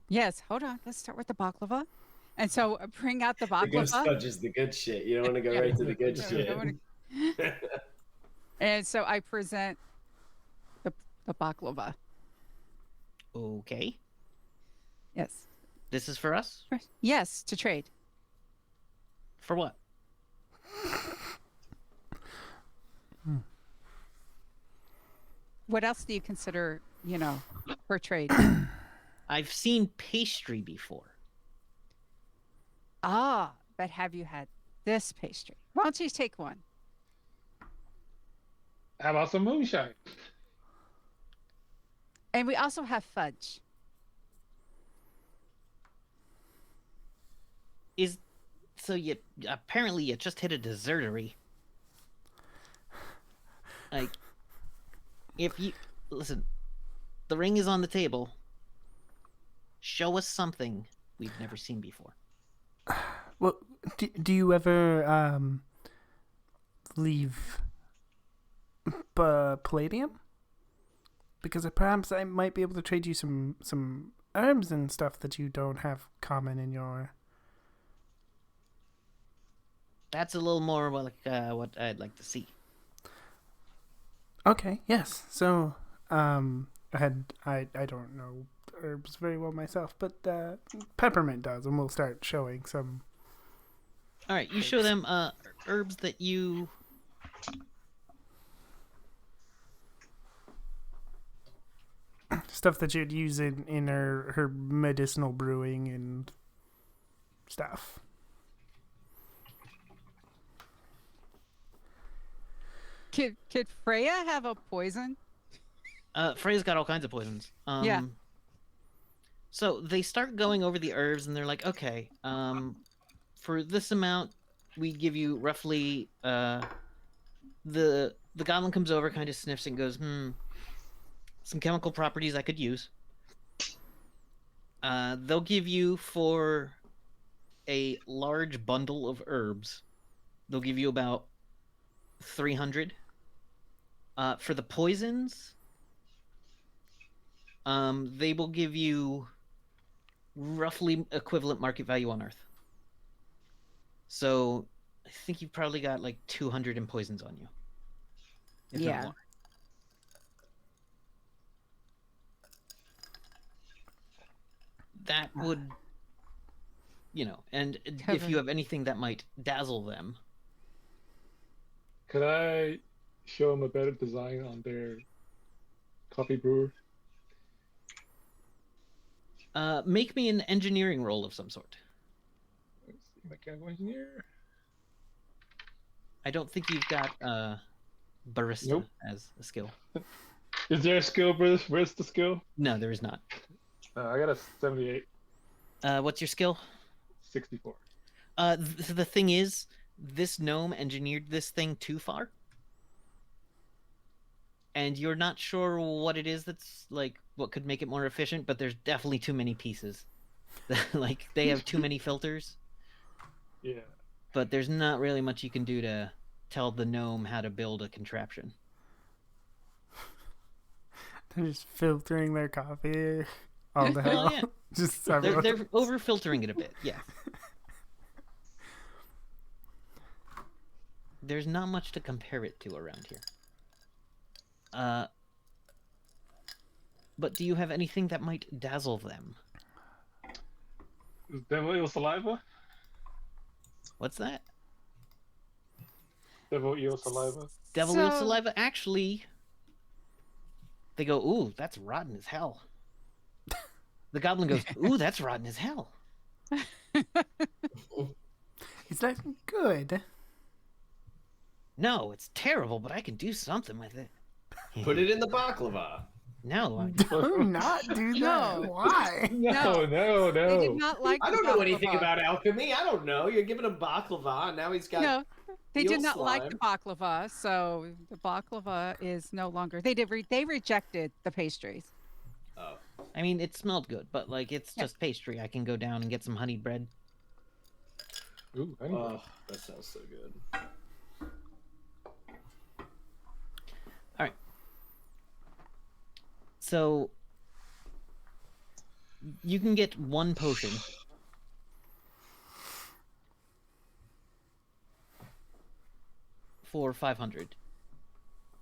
Yes. Hold on. Let's start with the baklava. And so bring out the The ghost baklava. fudge is the good shit. You don't want to go Yeah. right to the good Yeah, we shit. don't wanna- And so I present the baklava. Okay. Yes. This is for us? Yes, to trade. For what? What else do you consider, for trade? I've seen pastry before. Ah, but have you had this pastry? Why don't you take one? How about some moonshine? And we also have fudge. So you apparently you just hit a desertery. Like, if you listen, the ring is on the table. Show us something we've never seen before. Well, do you ever leave palladium? Because perhaps I might be able to trade you some herbs and stuff that you don't have common in your. That's a little more like what I'd like to see. Okay, yes. So, I don't know herbs very well myself, but peppermint does, and we'll start showing some. All right, you show them herbs that you. Stuff that you'd use in her medicinal brewing and stuff. Could Freya have a poison? Freya's got all kinds of poisons. Yeah. So they start going over the herbs, and they're like, okay, for this amount, we give you roughly. The goblin comes over, kind of sniffs, and goes, some chemical properties I could use. They'll give you for a large bundle of herbs. They'll give you about 300. For the poisons, they will give you roughly equivalent market value on Earth. So I think you've probably got like 200 in poisons on you. If not Yeah. more. That would, and if Cover. you have anything that might dazzle them. Could I show them a better design on their coffee brewer? Make me an engineering roll of some sort. Let's see, mechanical engineer. I don't think you've got barista Nope. as a skill. Is there a skill, where's the skill? No, there is not. I got a 78, What's your skill? 64. The thing is, this gnome engineered this thing too far. And you're not sure what it is that's, like, what could make it more efficient, but there's definitely too many pieces. Like, they have too many filters, Yeah. but there's not really much you can do to tell the gnome how to build a contraption. They're just filtering their coffee all the Well, hell. yeah. Just They're over-filtering it a bit, yeah. There's not much to compare it to around here. But do you have anything that might dazzle them? Is Devil Eel Saliva? What's that? Devil Eel Saliva. Devil eel So- saliva? Actually, they go, ooh, that's rotten as hell. The goblin goes, ooh, that's rotten as hell. Is that good? No, it's terrible, but I can do something with it. Put it in the baklava. No, Do not do that. No. Why? No, no, They no. did not like I the don't know anything baklava. about alchemy. I don't know. You're giving him baklava, and now he's got. No, they eel did not like the slime. baklava, so the baklava is no longer. They rejected the pastries. Oh. I mean, it smelled good, but like it's Yeah. just pastry. I can go down and get some honey bread. Ooh, anyway. Oh, that sounds so good. So you can get one potion for 500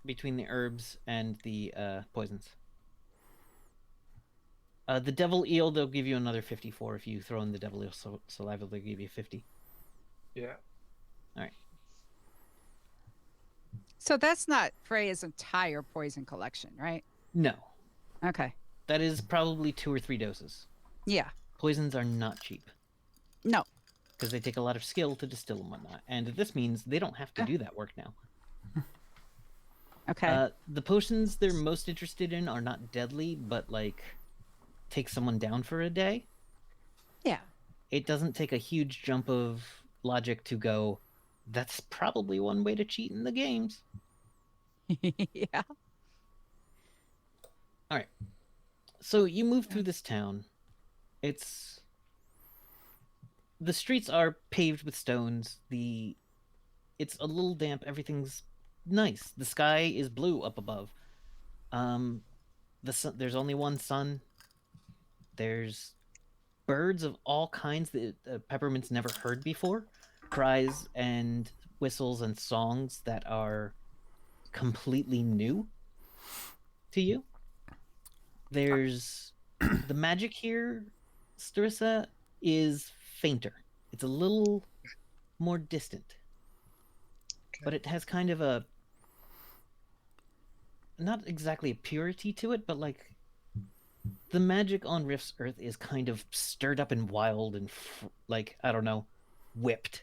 between the herbs and the poisons. The devil eel, they'll give you another 54. If you throw in the devil eel saliva, they'll give you 50. Yeah. So that's not Freya's entire poison collection, right? No, Okay. that is probably 2 or 3 doses. Yeah. Poisons are not cheap No. because they take a lot of skill to distill and whatnot. And this means they don't have to do that work now. Okay. The potions they're most interested in are not deadly, but like take someone down for a day. Yeah. It doesn't take a huge jump of logic to go, that's probably one way to cheat in the games. Yeah. All right. So you move through this town. The streets are paved with stones. It's a little damp. Everything's nice. The sky is blue up above. There's only one sun. There's birds of all kinds that Peppermint's never heard before. Cries and whistles and songs that are completely new to you. There's the magic here, Starissa, is fainter. It's a little more distant. Okay. But it has kind of a not exactly a purity to it, but like the magic on Rift's Earth is kind of stirred up and wild and like, I don't know, whipped.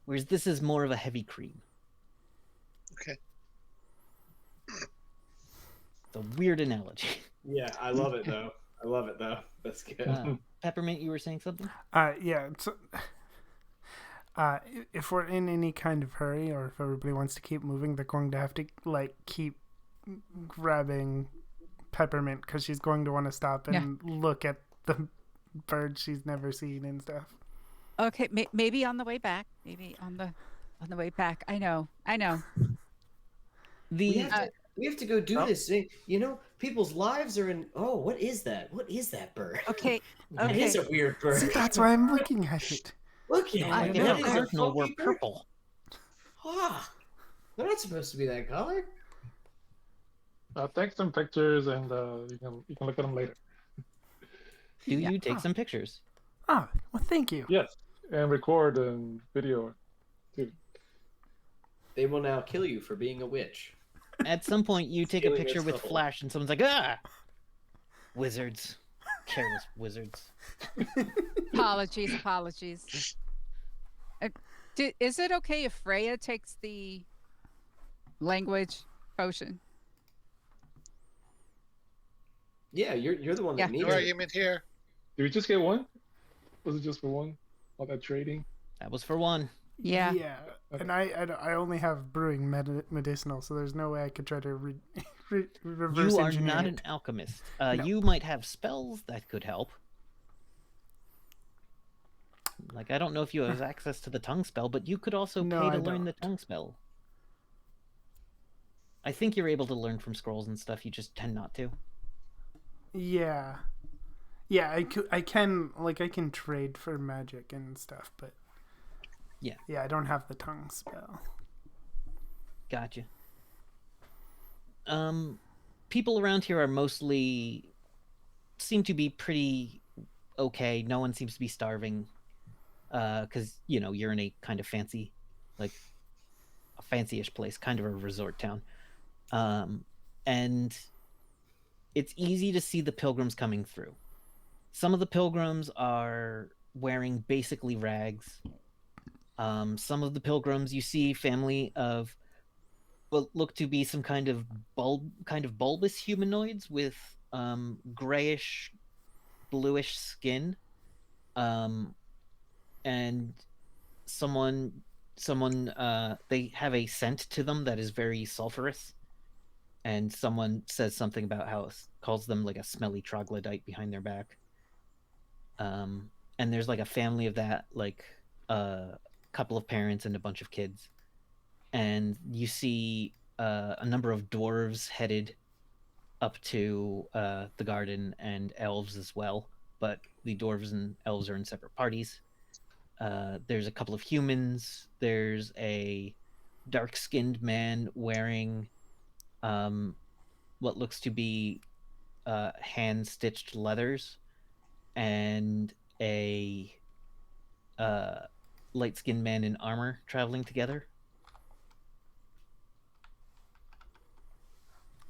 Whereas this is more of a heavy cream. Okay. It's a weird analogy. Yeah, I love it though. I love it though. That's good. Peppermint, you were saying something? Yeah. So, if we're in any kind of hurry, or if everybody wants to keep moving, they're going to have to like keep grabbing Peppermint because she's going to want to stop and look at the bird she's never seen and stuff. Okay. Maybe on the way back. Maybe on the way back. I know. We have to go do Oh. this. You know, people's lives are in. Oh, what is that? What is that bird? Okay. It Okay. is a weird bird. See, that's why I'm looking at it. Look at I it. know. That is a Cardinal were funky bird. purple. Ah, they're not supposed to be that color. Take some pictures and you can look at them later. Do Yeah. you take some pictures? Oh, well, thank you. Yes, and record and video too. They will now kill you for being a witch. At some point, you take a Stealing picture its with couple. Flash, and someone's like, "Ah, wizards, careless wizards." Apologies. Is it okay if Freya takes the language potion? Yeah, you're the one that Yeah. needs No it. argument here. Did we just get one? Was it just for one? All that trading? That was for one. Yeah. Yeah. And I only have brewing medicinal, so there's no way I could try to reverse You are engineer not it. an alchemist. No. You might have spells that could help. Like, I don't know if you have access to the tongue spell, but you could also No, pay to I learn the don't. tongue spell. I think you're able to learn from scrolls and stuff. You just tend not to. Yeah. Yeah, I can trade for magic and stuff, but Yeah. Yeah, I don't have the tongue spell. Gotcha. People around here are mostly seem to be pretty okay. No one seems to be starving. Because you're in a kind of fancy, like a fancy-ish place, kind of a resort town. And it's easy to see the pilgrims coming through. Some of the pilgrims are wearing basically rags. Some of the pilgrims you see family of what look to be some kind of bulbous humanoids with grayish, bluish skin. And someone they have a scent to them that is very sulfurous, and someone says something about how calls them like a smelly troglodyte behind their back. And there's like a family of that, like a couple of parents and a bunch of kids, and you see a number of dwarves headed up to the garden, and elves as well, but the dwarves and elves are in separate parties. There's a couple of humans. There's a dark-skinned man wearing what looks to be hand-stitched leathers, and a light-skinned man in armor traveling together.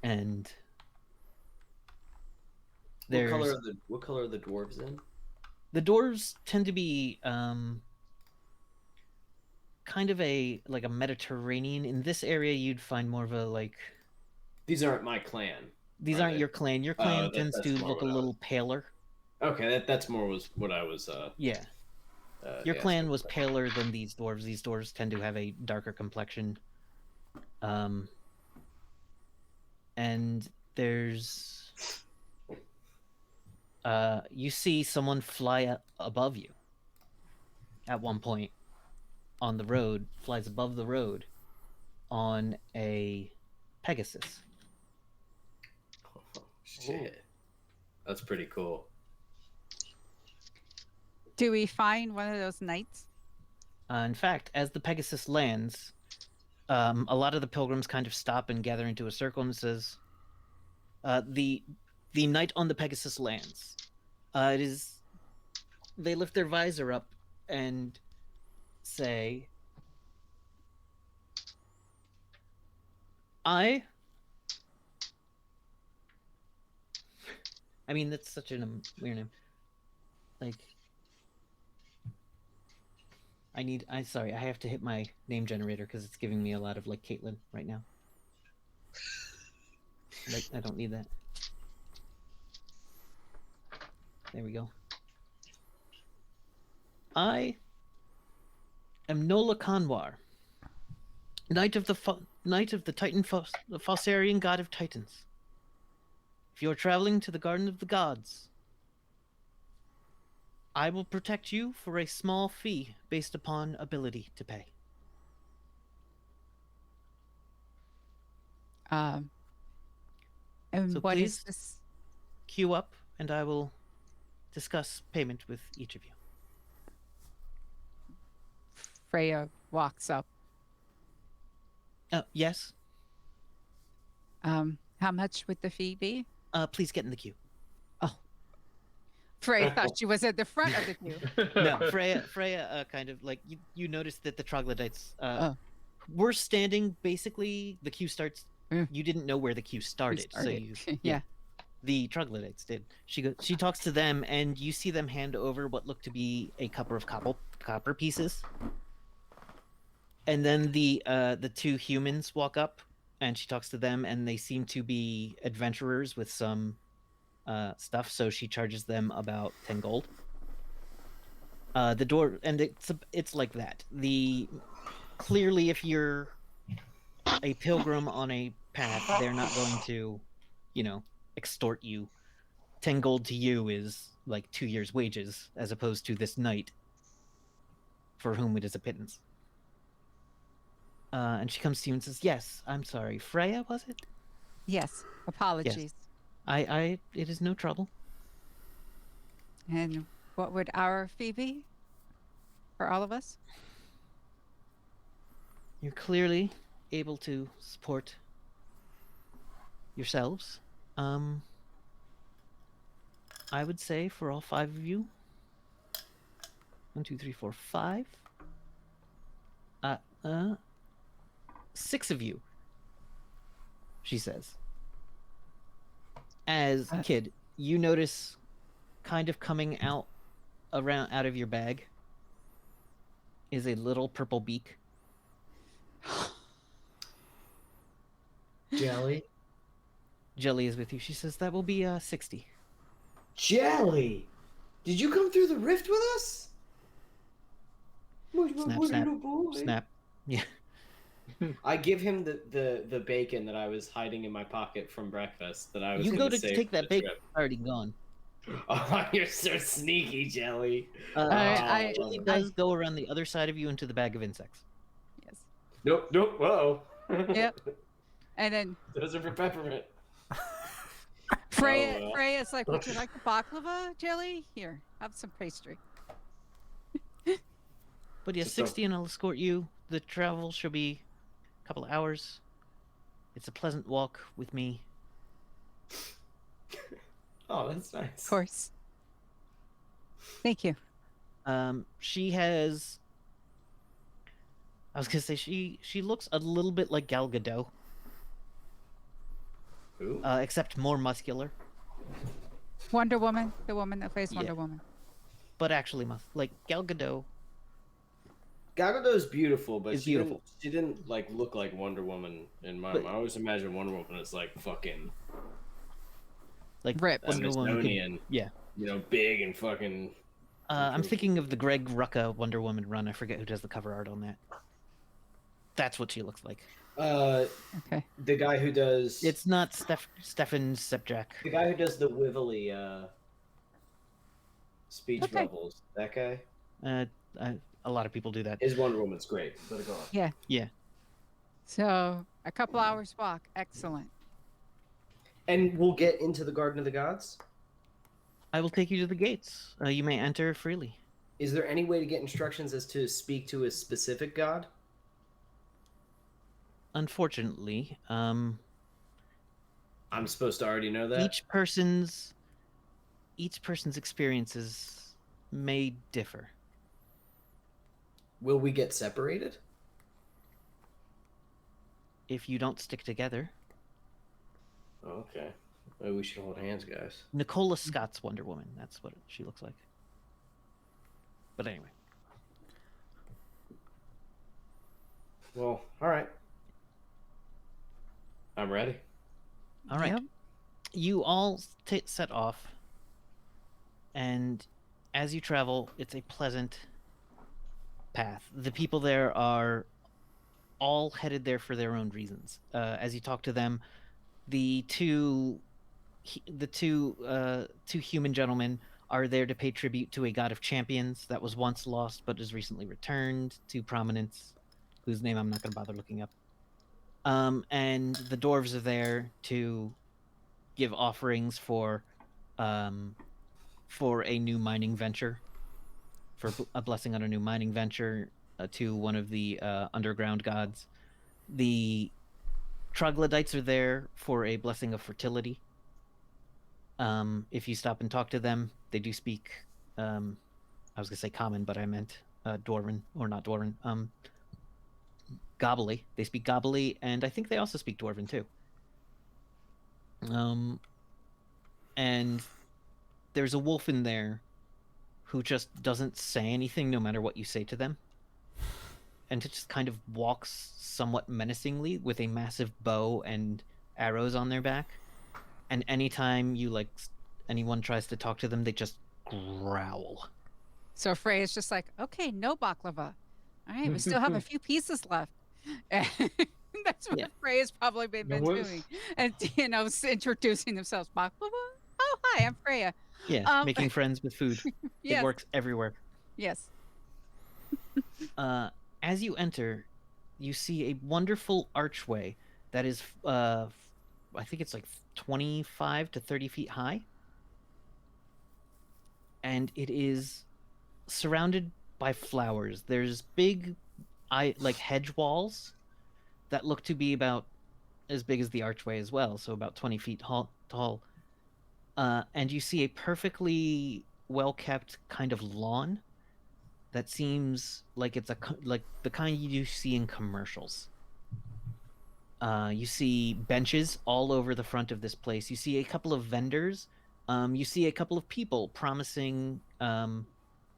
And What color are the dwarves in? the dwarves tend to be kind of a Mediterranean. In this area, you'd find more of a like. These aren't my clan. These aren't your clan. Your clan tends to look a little paler. Okay, that's more was what I was. Yeah. Your clan was paler than these dwarves. These dwarves tend to have a darker complexion. And there's you see someone fly above you at one point on the road, flies above the road on a Pegasus. Oh, shit. That's pretty cool. Do we find one of those knights? In fact, as the Pegasus lands, a lot of the pilgrims kind of stop and gather into a circle and says, the knight on the Pegasus lands. They lift their visor up and say, I mean, that's such a weird name. Like, I'm sorry, I have to hit my name generator because it's giving me a lot of like Caitlin right now. Like, I don't need that. There we go. I am Nola Kanwar, knight of the Titan the Fossarian god of Titans. If you are traveling to the Garden of the Gods, I will protect you for a small fee based upon ability to pay. And So what is please this? queue up, and I will discuss payment with each of you. Freya walks up. Yes. How much would the fee be? Please get in the queue. Freya thought she was at the front of the queue. No, Freya, kind of like you noticed that the troglodytes were standing. Basically, the queue starts. You didn't know where the queue started, so you yeah. The troglodytes did. She talks to them, and you see them hand over what look to be a couple of copper pieces. And then the two humans walk up, and she talks to them, and they seem to be adventurers with some stuff. So she charges them about 10 gold. The door, and it's like that. Clearly, if you're a pilgrim on a path, they're not going to, extort you. 10 gold to you is like 2 years' wages, as opposed to this knight, for whom it is a pittance. And she comes to you and says, "Yes, I'm sorry, Freya, was it?" Yes. Apologies. Yes. It is no trouble. And what would our fee be for all of us? You're clearly able to support yourselves. I would say for all 5 of you, 1, 2, 3, 4, 5. 6 of you, she says. As kid, you notice kind of coming out of your bag is a little purple beak. Jelly. Jelly is with you. She says that will be 60. Jelly, did you come through the rift with us? Snap, snap, snap. Yeah. I give him the bacon that I was hiding in my pocket from breakfast that I was You going go to save take for that the bacon. trip. It's already gone. Oh, you're so sneaky, Jelly. I- Jelly does go around the other side of you into the bag of insects. Yes. Nope, nope, whoa. Yep. And then Those are for peppermint. Freya, well. Freya's like, "Would you like the baklava, Jelly? Here, have some pastry." But yeah, Just don't- 60 and I'll escort you. The travel shall be a couple of hours. It's a pleasant walk with me. Oh, that's nice. Of course. Thank you. She has. I was gonna say she looks a little bit like Gal Gadot, Ooh. except more muscular, Wonder Woman, the woman that plays Yeah. Wonder Woman. but actually like Gal Gadot. Gal Gadot's beautiful, but Is she beautiful. didn't like look like Wonder Woman in my But- mind. I always imagine Wonder Woman as like fucking Like Ripped. Wonder Woman. could- Amazonian, yeah. you know, big and fucking. I'm thinking of the Greg Rucka Wonder Woman run. I forget who does the cover art on that. That's what she looks like. Okay. The guy who does It's not Stefan Sepjak. the guy who does the Wivelly speech Okay. bubbles. That guy. A lot of people do that. His Wonder Woman's great. Let it go on. Yeah. So a couple hours walk. Excellent. And we'll get into the Garden of the Gods. I will take you to the gates. You may enter freely. Is there any way to get instructions as to speak to a specific god? Unfortunately, I'm supposed to already know that. each person's experiences may differ. Will we get separated? If you don't stick together. Okay. Maybe we should hold hands, guys. Nicola Scott's Wonder Woman. That's what she looks like. But anyway. Well, all right. I'm ready. All right. Yep. You all set off. And as you travel, it's a pleasant path. The people there are all headed there for their own reasons. As you talk to them, the two human gentlemen are there to pay tribute to a god of champions that was once lost but has recently returned to prominence, whose name I'm not going to bother looking up. And the dwarves are there to give offerings for a new mining venture, for a blessing on a new mining venture to one of the underground gods. The troglodytes are there for a blessing of fertility. If you stop and talk to them, they do speak. I was gonna say common, but I meant Dwarven, or not Dwarven. Gobbly. They speak Gobbly, and I think they also speak Dwarven too. And there's a wolf in there who just doesn't say anything no matter what you say to them. And it just kind of walks somewhat menacingly with a massive bow and arrows on their back. And anytime anyone tries to talk to them, they just growl. So Freya's just like, okay, no baklava. All right, we still have a few pieces left. And that's what Yeah. Freya's probably been There was- doing. And, introducing themselves. Baklava? Oh, hi, I'm Freya. Yeah, making friends with food. Yes. It works everywhere. Yes. As you enter, you see a wonderful archway that is, I think it's like 25 to 30 feet high. And it is surrounded by flowers. There's big, hedge walls that look to be about as big as the archway as well, so about 20 feet tall. And you see a perfectly well-kept kind of lawn that seems like it's like the kind you see in commercials. You see benches all over the front of this place. You see a couple of vendors. You see a couple of people promising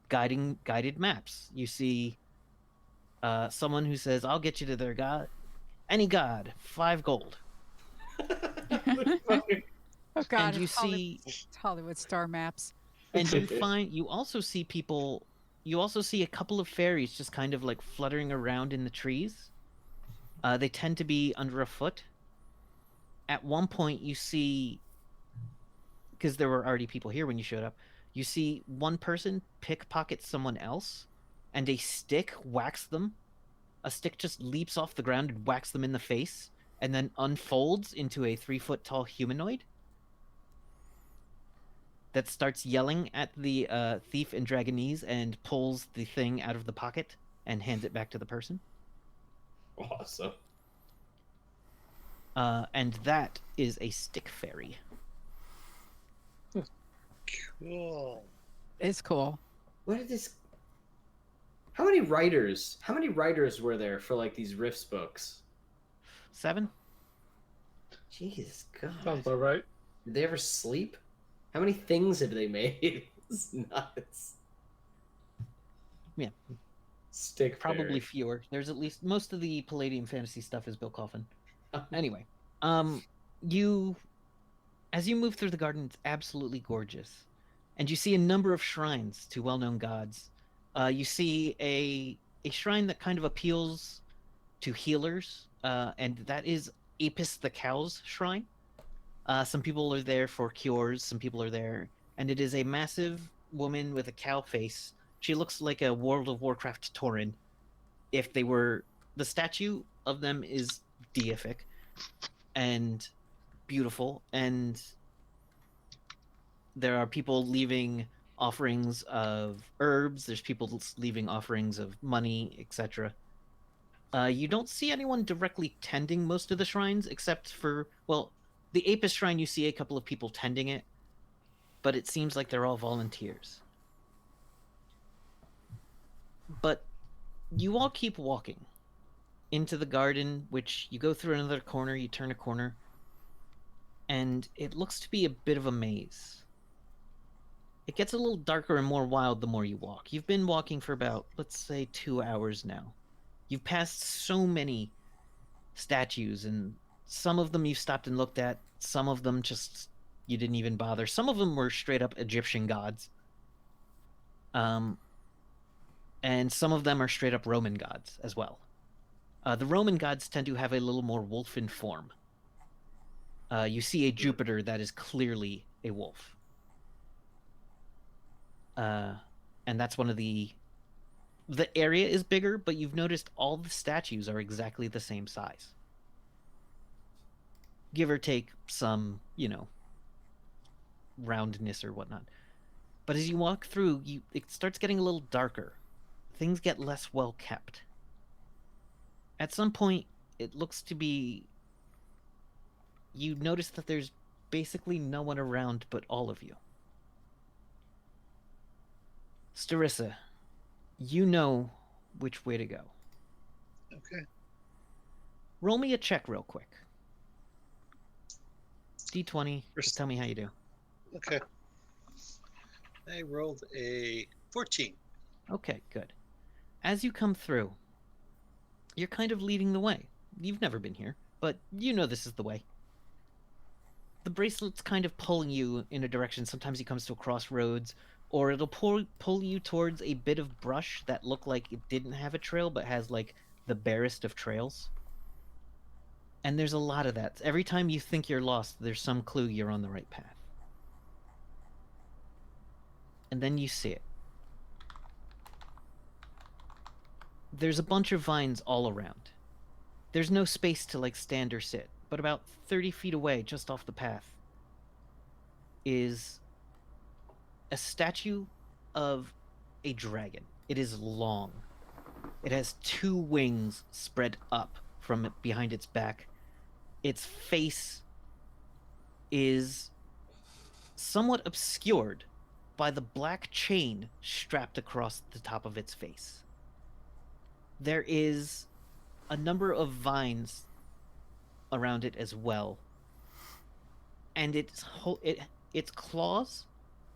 guided maps. You see someone who says, "I'll get you to their god, any god, 5 gold." Oh, God. And you it's see, Hollywood star maps. and you also see people. You also see a couple of fairies just kind of like fluttering around in the trees. They tend to be under a foot. At one point, you see, because there were already people here when you showed up, you see one person pickpocket someone else, and a stick whacks them. A stick just leaps off the ground and whacks them in the face, and then unfolds into a 3-foot tall humanoid that starts yelling at the thief in Dragonese and pulls the thing out of the pocket and hands it back to the person. Awesome. And that is a stick fairy. Cool. It's cool. What did this? How many writers? How many writers were there for like these Rifts books? 7? Jesus God. Sounds all right. Did they ever sleep? How many things have they made? It's nuts. Yeah. Stick Probably fairy. fewer. There's at least most of the Palladium fantasy stuff is Bill Coffin. Anyway, you as you move through the garden, it's absolutely gorgeous, and you see a number of shrines to well-known gods. You see a shrine that kind of appeals to healers, and that is Apis the cow's shrine. Some people are there for cures. Some people are there, and it is a massive woman with a cow face. She looks like a World of Warcraft Tauren. If they were, the statue of them is deific and beautiful, and there are people leaving offerings of herbs. There's people leaving offerings of money, etc. You don't see anyone directly tending most of the shrines, except for, well, the Apis shrine. You see a couple of people tending it, but it seems like they're all volunteers. But you all keep walking into the garden, which you go through another corner, you turn a corner, and it looks to be a bit of a maze. It gets a little darker and more wild the more you walk. You've been walking for about, let's say, 2 hours now. You've passed so many statues, and some of them you've stopped and looked at, some of them just you didn't even bother. Some of them were straight up Egyptian gods. And some of them are straight up Roman gods as well. The Roman gods tend to have a little more wolfen form. You see a Jupiter that is clearly a wolf. And that's one of the area is bigger, but you've noticed all the statues are exactly the same size. Give or take some, roundness or whatnot. But as you walk through, it starts getting a little darker. Things get less well kept. At some point, it looks to be... You notice that there's basically no one around but all of you. Starissa, you know which way to go. Okay. Roll me a check real quick. D20, just tell me how you do. Okay. I rolled a 14. Okay, good. As you come through, you're kind of leading the way. You've never been here, but you know this is the way. The bracelet's kind of pulling you in a direction. Sometimes he comes to a crossroads, or it'll pull you towards a bit of brush that looked like it didn't have a trail, but has, like, the barest of trails. And there's a lot of that. Every time you think you're lost, there's some clue you're on the right path. And then you see it. There's a bunch of vines all around. There's no space to, like, stand or sit, but about 30 feet away, just off the path, is a statue of a dragon. It is long. It has 2 wings spread up from behind its back. Its face is somewhat obscured by the black chain strapped across the top of its face. There is a number of vines around it as well. And its claws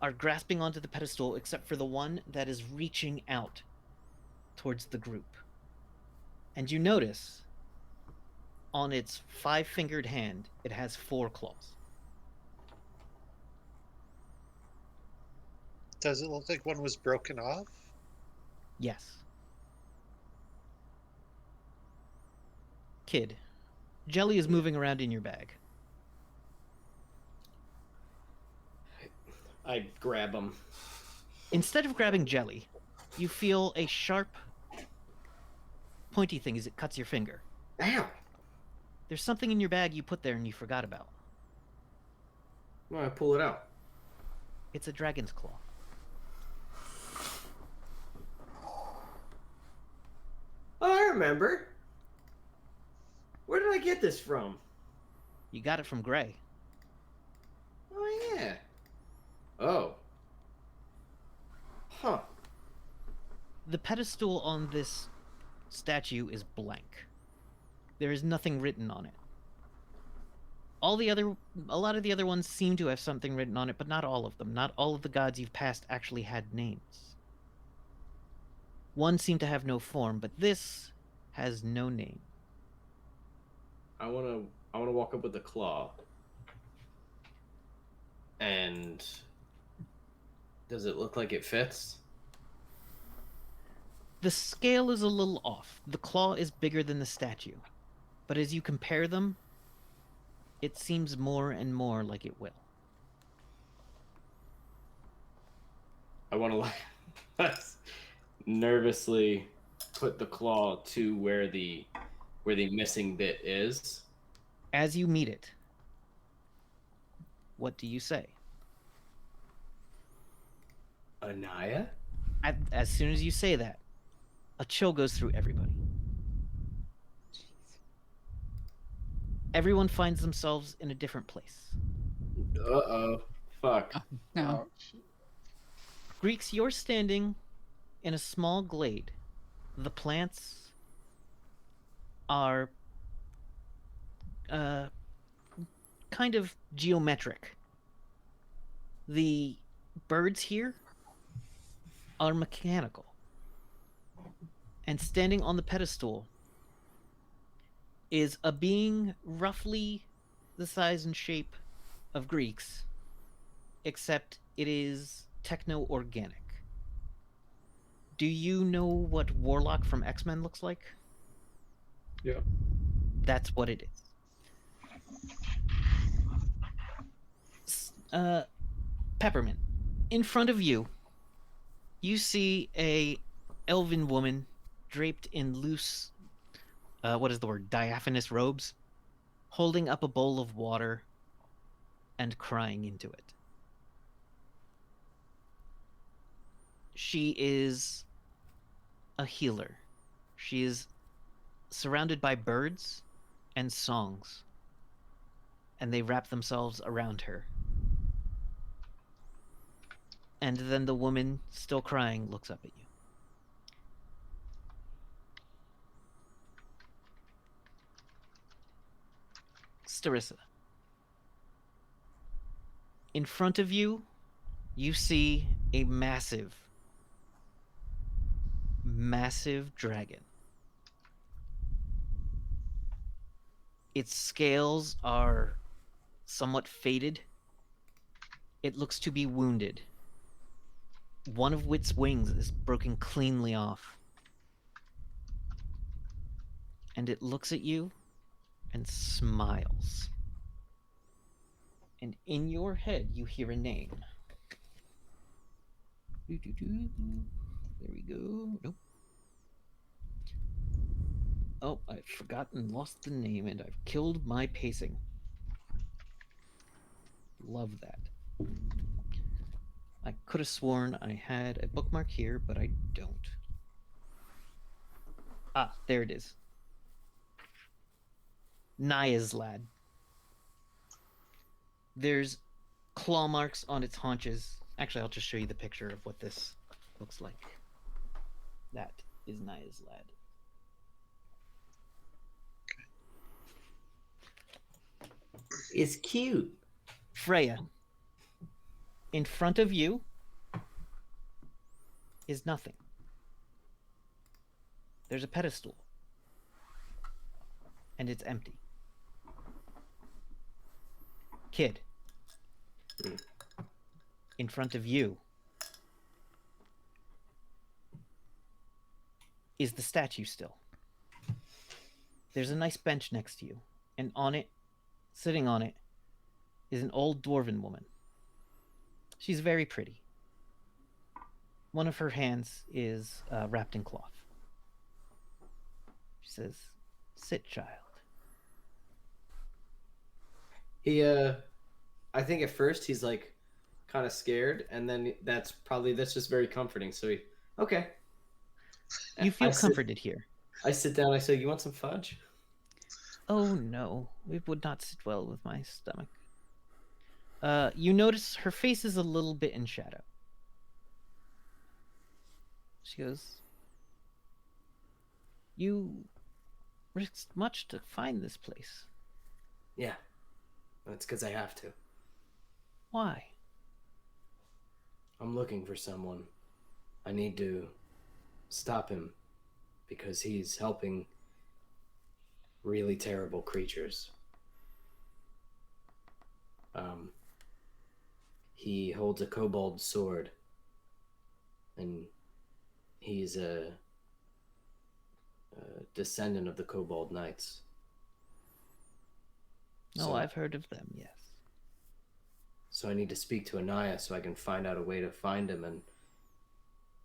are grasping onto the pedestal, except for the one that is reaching out towards the group. And you notice on its 5-fingered hand, it has 4 claws. Does it look like one was broken off? Yes. Kid, jelly is moving around in your bag. I grab them. Instead of grabbing jelly, you feel a sharp, pointy thing as it cuts your finger. Ow! There's something in your bag you put there and you forgot about. Well, I pull it out. It's a dragon's claw. Oh, I remember. Where did I get this from? You got it from Gray. Oh, yeah. Oh. Huh. The pedestal on this statue is blank. There is nothing written on it. A lot of the other ones seem to have something written on it, but not all of them. Not all of the gods you've passed actually had names. One seemed to have no form, but this has no name. I wanna walk up with the claw. And does it look like it fits? The scale is a little off. The claw is bigger than the statue. But as you compare them, it seems more and more like it will. I want to nervously put the claw to where the missing bit is. As you meet it, what do you say? Anaya? As soon as you say that, a chill goes through everybody. Everyone finds themselves in a different place. Uh-oh. Fuck. No. Greeks, you're standing in a small glade. The plants are kind of geometric. The birds here are mechanical. And standing on the pedestal is a being roughly the size and shape of Greeks, except it is techno-organic. Do you know what Warlock from X-Men looks like? Yeah. That's what it is. Peppermint, in front of you, you see a elven woman draped in loose, diaphanous robes, holding up a bowl of water and crying into it. She is a healer. She is surrounded by birds and songs, and they wrap themselves around her. And then the woman, still crying, looks up at you. Starissa. In front of you, you see a massive dragon. Its scales are somewhat faded. It looks to be wounded. One of its wings is broken cleanly off. And it looks at you and smiles. And in your head, you hear a name. There we go. Nope. Oh, I've forgotten, lost the name, and I've killed my pacing. Love that. I could have sworn I had a bookmark here, but I don't. Ah, there it is. Naya's lad. There's claw marks on its haunches. Actually, I'll just show you the picture of what this looks like. That is Naya's lad. It's cute. Freya. In front of you is nothing. There's a pedestal. And it's empty. Kid. In front of you is the statue still. there's a nice bench next to you, and on it, sitting on it, is an old dwarven woman. She's very pretty. One of her hands is wrapped in cloth. She says, "Sit, child." He, I think at first he's like kind of scared, and then that's just very comforting. So he, okay. You feel I sit- comforted here. I sit down. I say, "You want some fudge?" Oh no, it would not sit well with my stomach. You notice her face is a little bit in shadow. She goes, "You risked much to find this place. Yeah, that's because I have to. Why?" I'm looking for someone. I need to stop him because he's helping really terrible creatures. He holds a kobold sword, and he's a descendant of the kobold knights. No, So- I've heard of them, yes. So I need to speak to Anaya so I can find out a way to find him and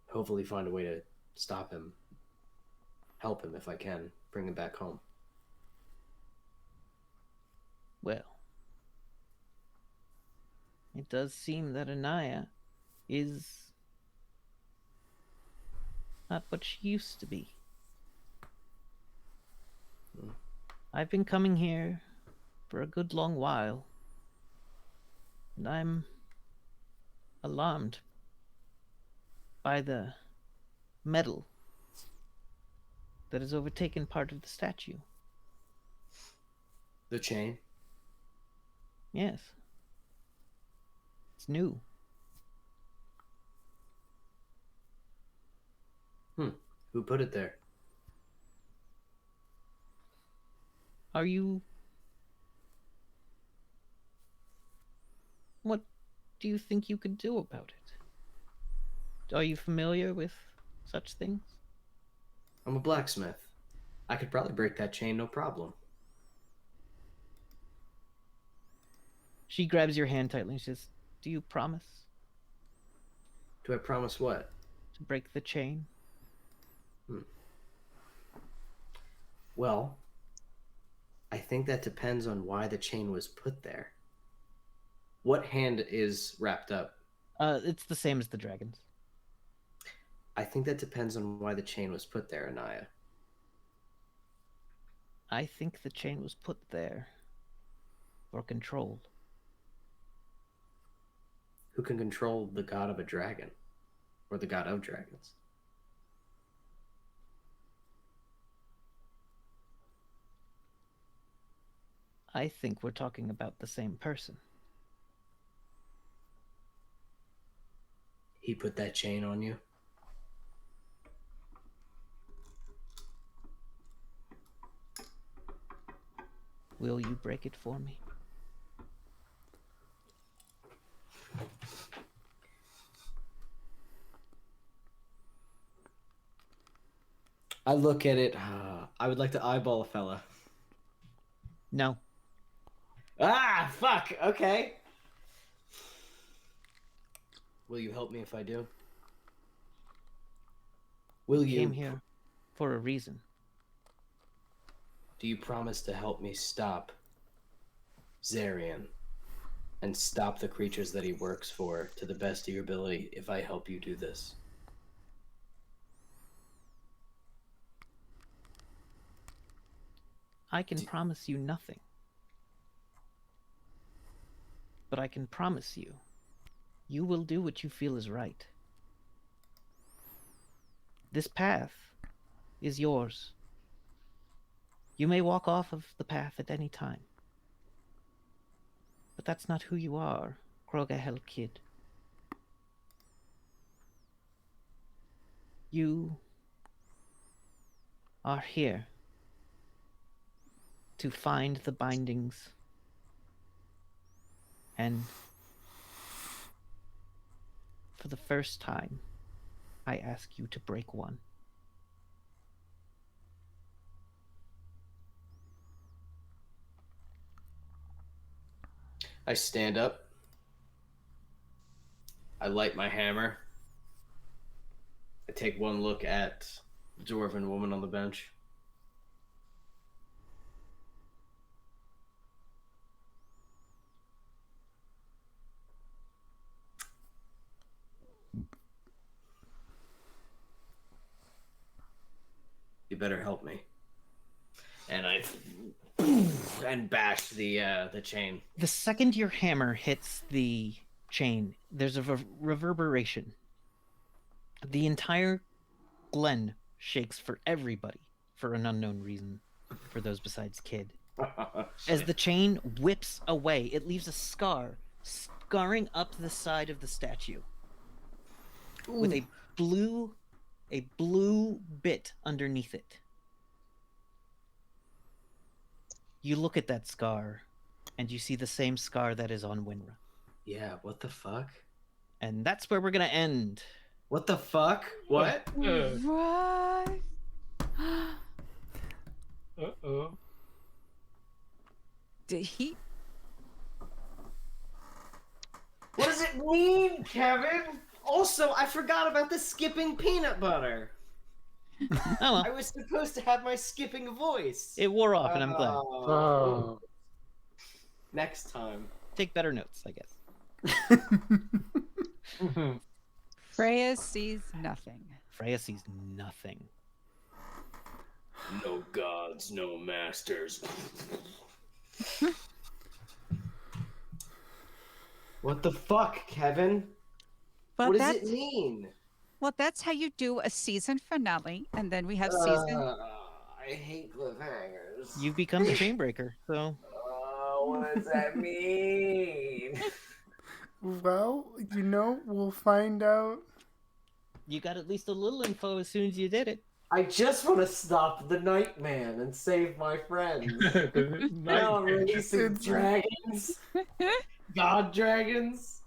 hopefully find a way to stop him. Help him if I can. Bring him back home. Well, it does seem that Anaya is not what she used to be. I've been coming here for a good long while, and I'm alarmed by the metal that has overtaken part of the statue. The chain? Yes. It's new. Who put it there? Are you... What do you think you could do about it? Are you familiar with such things? I'm a blacksmith. I could probably break that chain, no problem. She grabs your hand tightly and says, "Do you promise Do I promise what? to break the chain?" Well, I think that depends on why the chain was put there. What hand is wrapped up? It's the same as the dragons. I think that depends on why the chain was put there, Anaya. I think the chain was put there for control. Who can control the god of a dragon? Or the god of dragons? I think we're talking about the same person. He put that chain on you? Will you break it for me? I look at it. I would like to eyeball a fella. No. Ah, fuck. Okay. Will you help me if I do? Will you? Came here for a reason. Do you promise to help me stop Zarian and stop the creatures that he works for to the best of your ability if I help you do this? I can promise you nothing. But I can promise you, you will do what you feel is right. This path is yours. You may walk off of the path at any time. But that's not who you are, Krogahel Kid. You are here to find the bindings and for the first time, I ask you to break one. I stand up. I light my hammer. I take one look at the dwarven woman on the bench. You better help me. And I bash the chain. The second your hammer hits the chain, there's a reverberation. The entire glen shakes for everybody for an unknown reason, for those besides Kid. As the chain whips away, it leaves a scar, scarring up the side of the statue. With a blue bit underneath it. You look at that scar, and you see the same scar that is on Winra. Yeah, what the fuck? And that's where we're gonna end. What the fuck? What? What? Uh-oh. Did he? What does it mean, Kevin? Also, I forgot about the skipping peanut butter. Oh well, I was supposed to have my skipping voice. it wore off, and I'm glad. Oh. Next time. Take better notes, I guess. Freya sees nothing. Freya sees nothing. No gods, no masters. What the fuck, Kevin? But What does that's, it mean? well, that's how you do a season finale, and then we have season. I hate cliffhangers. You've become the chainbreaker, so What does that mean? Well, we'll find out. you got at least a little info as soon as you did it. I just want to stop the Nightman and save my friends. Now I'm releasing dragons. God dragons.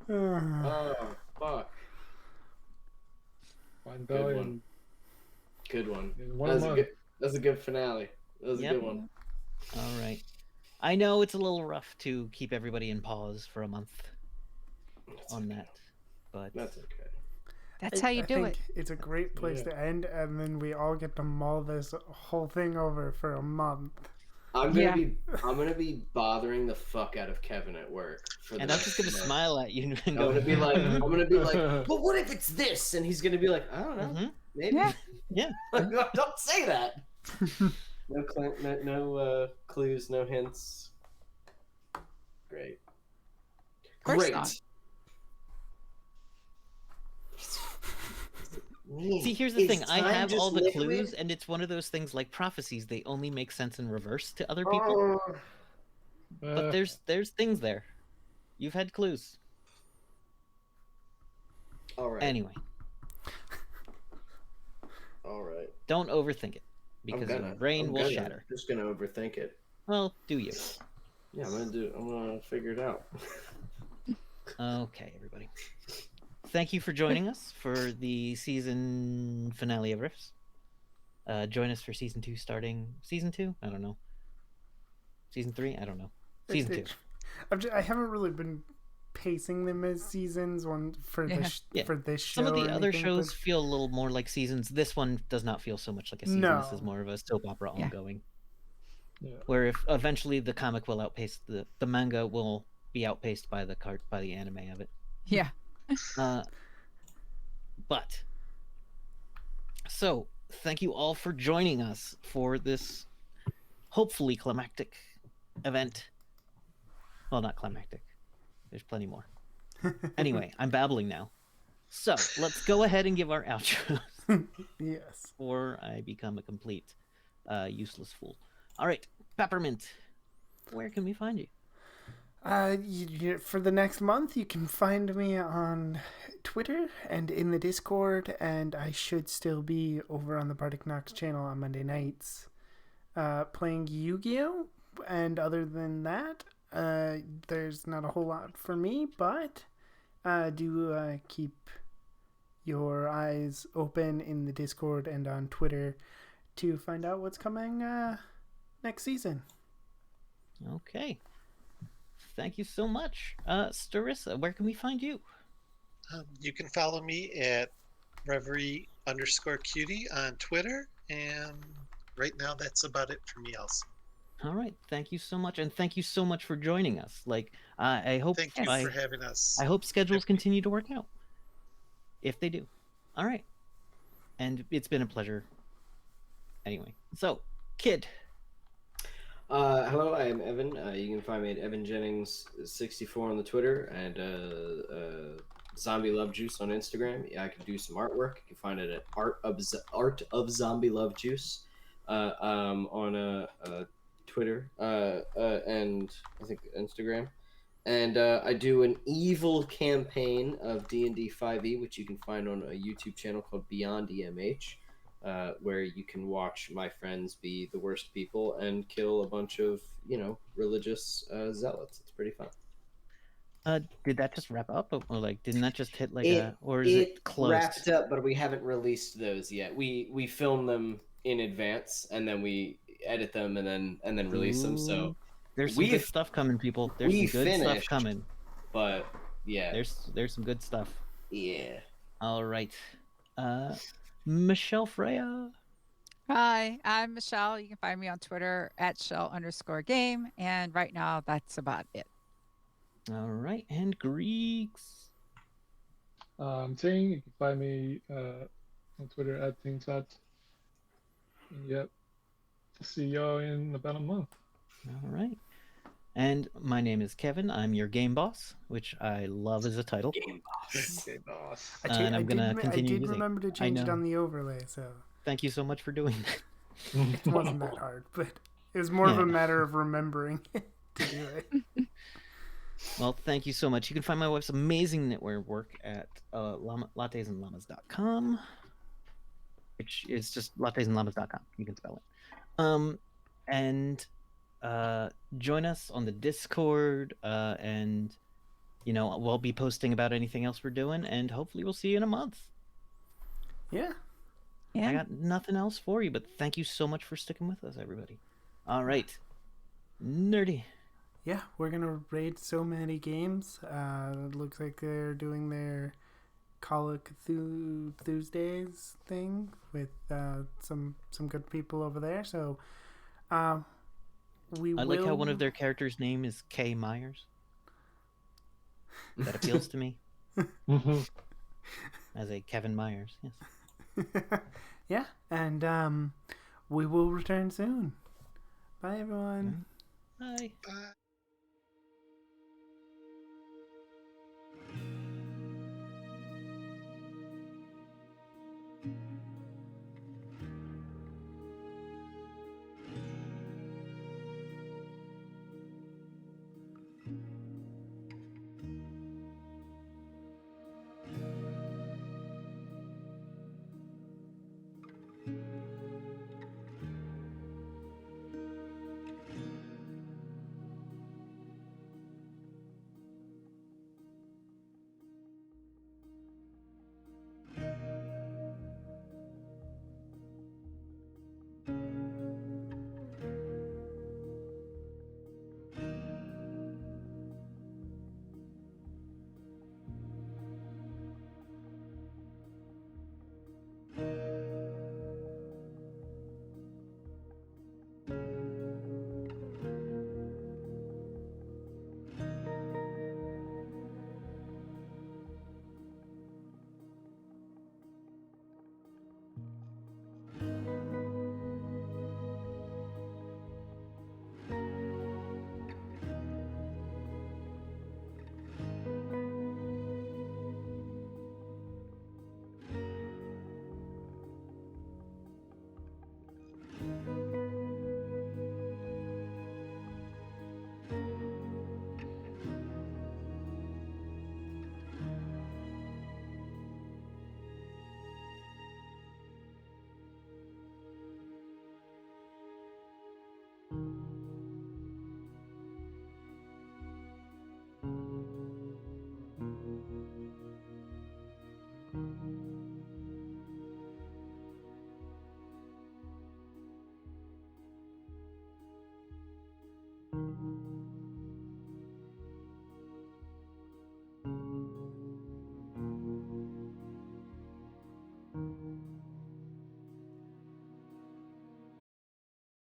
Oh, fuck. Good one. Good one. In 1 month. That's a good finale. That was Yep. a good one. All right. I know it's a little rough to keep everybody in pause for a month on that, but That's okay. That's how you I do think it. It's a great place Yeah. to end, and then we all get to mull this whole thing over for a month. I'm Yeah. gonna be bothering the fuck out of Kevin at work. For and the I'm just gonna next month. smile at you and I'm go, gonna be like, but what if it's this? And he's gonna be like, I don't know, Mhm. maybe. Yeah. Yeah. Don't say that. No clues, no hints. Great. course Great. not. See, here's the thing. I have all the clues, and it's one of those things like prophecies. They only make sense in reverse to other people. But there's things there. You've had clues. All right. Anyway, All right. don't overthink it because your brain will shatter. I'm just gonna overthink it. Well, do you? Yeah, I'm gonna figure it out. Okay, everybody. Thank you for joining us for the season finale of Rifts. Join us for season 2 starting season 2. I don't know. Season 3. I don't know. Season 2. I haven't really been pacing them as seasons one for Yeah. for this show. Some of the or other anything, shows but- feel a little more like seasons. This one does not feel so much like a season. No. This is more of a soap opera Yeah. ongoing. Yeah. Where if eventually the comic will outpace the manga will be outpaced by the anime of it. Yeah. But so thank you all for joining us for this hopefully climactic event. Well, not climactic. There's plenty more. Anyway, I'm babbling now. So let's go ahead and give our outros Yes. before I become a complete useless fool. All right, Peppermint, where can we find you? For the next month, you can find me on Twitter and in the Discord, and I should still be over on the Bardic Knox channel on Monday nights, playing Yu-Gi-Oh! And other than that, there's not a whole lot for me, but do keep your eyes open in the Discord and on Twitter to find out what's coming next season. Okay. Thank you so much. Starissa, where can we find you? You can follow me at Reverie_cutie on Twitter, and right now that's about it for me. Also, All right. Thank you so much, and thank you so much for joining us. Like, I hope thank you I for having us. I hope schedules continue to work out. If they do. All right. And it's been a pleasure. Anyway, so Kid. Hello, I am Evan. You can find me at Evan Jennings64 on the Twitter and Zombie Love Juice on Instagram. Yeah, I can do some artwork. You can find it at Art of Zombie Love Juice on Twitter and I think Instagram. And I do an evil campaign of D&D 5e, which you can find on a YouTube channel called Beyond EMH. Where you can watch my friends be the worst people and kill a bunch of, religious zealots. It's pretty fun. Did that just wrap up, or like didn't that just hit like or is It it close? wrapped up, but we haven't released those yet. We film them in advance and then we edit them and then release them. So Ooh, there's some good stuff coming, people. There's some good stuff finished, coming. But yeah, there's some good stuff. Yeah. All right. Michelle Freya. Hi, I'm Michelle. You can find me on Twitter at Shell_game. And right now, that's about it. All right. And Greeks. Ting, you can find me on Twitter at TingSat. Yep. See y'all in about a month. All right. And my name is Kevin. I'm your game boss, which I love as a title. Game boss. Game boss. And I'm gonna continue I did using. remember to change it on the overlay, so Thank you so much for doing that. it wasn't that hard, but it was more of a matter of remembering to do it. Well, thank you so much. You can find my wife's amazing knitwear work at lattesandllamas.com, which is just lattesandllamas.com. You can spell it. And join us on the Discord, and we'll be posting about anything else we're doing, and hopefully we'll see you in a month. Yeah. Yeah. I got nothing else for you, but thank you so much for sticking with us, everybody. All right. Nerdy. Yeah, we're gonna raid so many games. It looks like they're doing their Call of Cthulhu Tuesdays thing with some good people over there. So I like how one of their characters' name is K. Myers. That appeals to me. As a Kevin Myers, yes. Yeah, and we will return soon. Bye, everyone. Bye. Bye.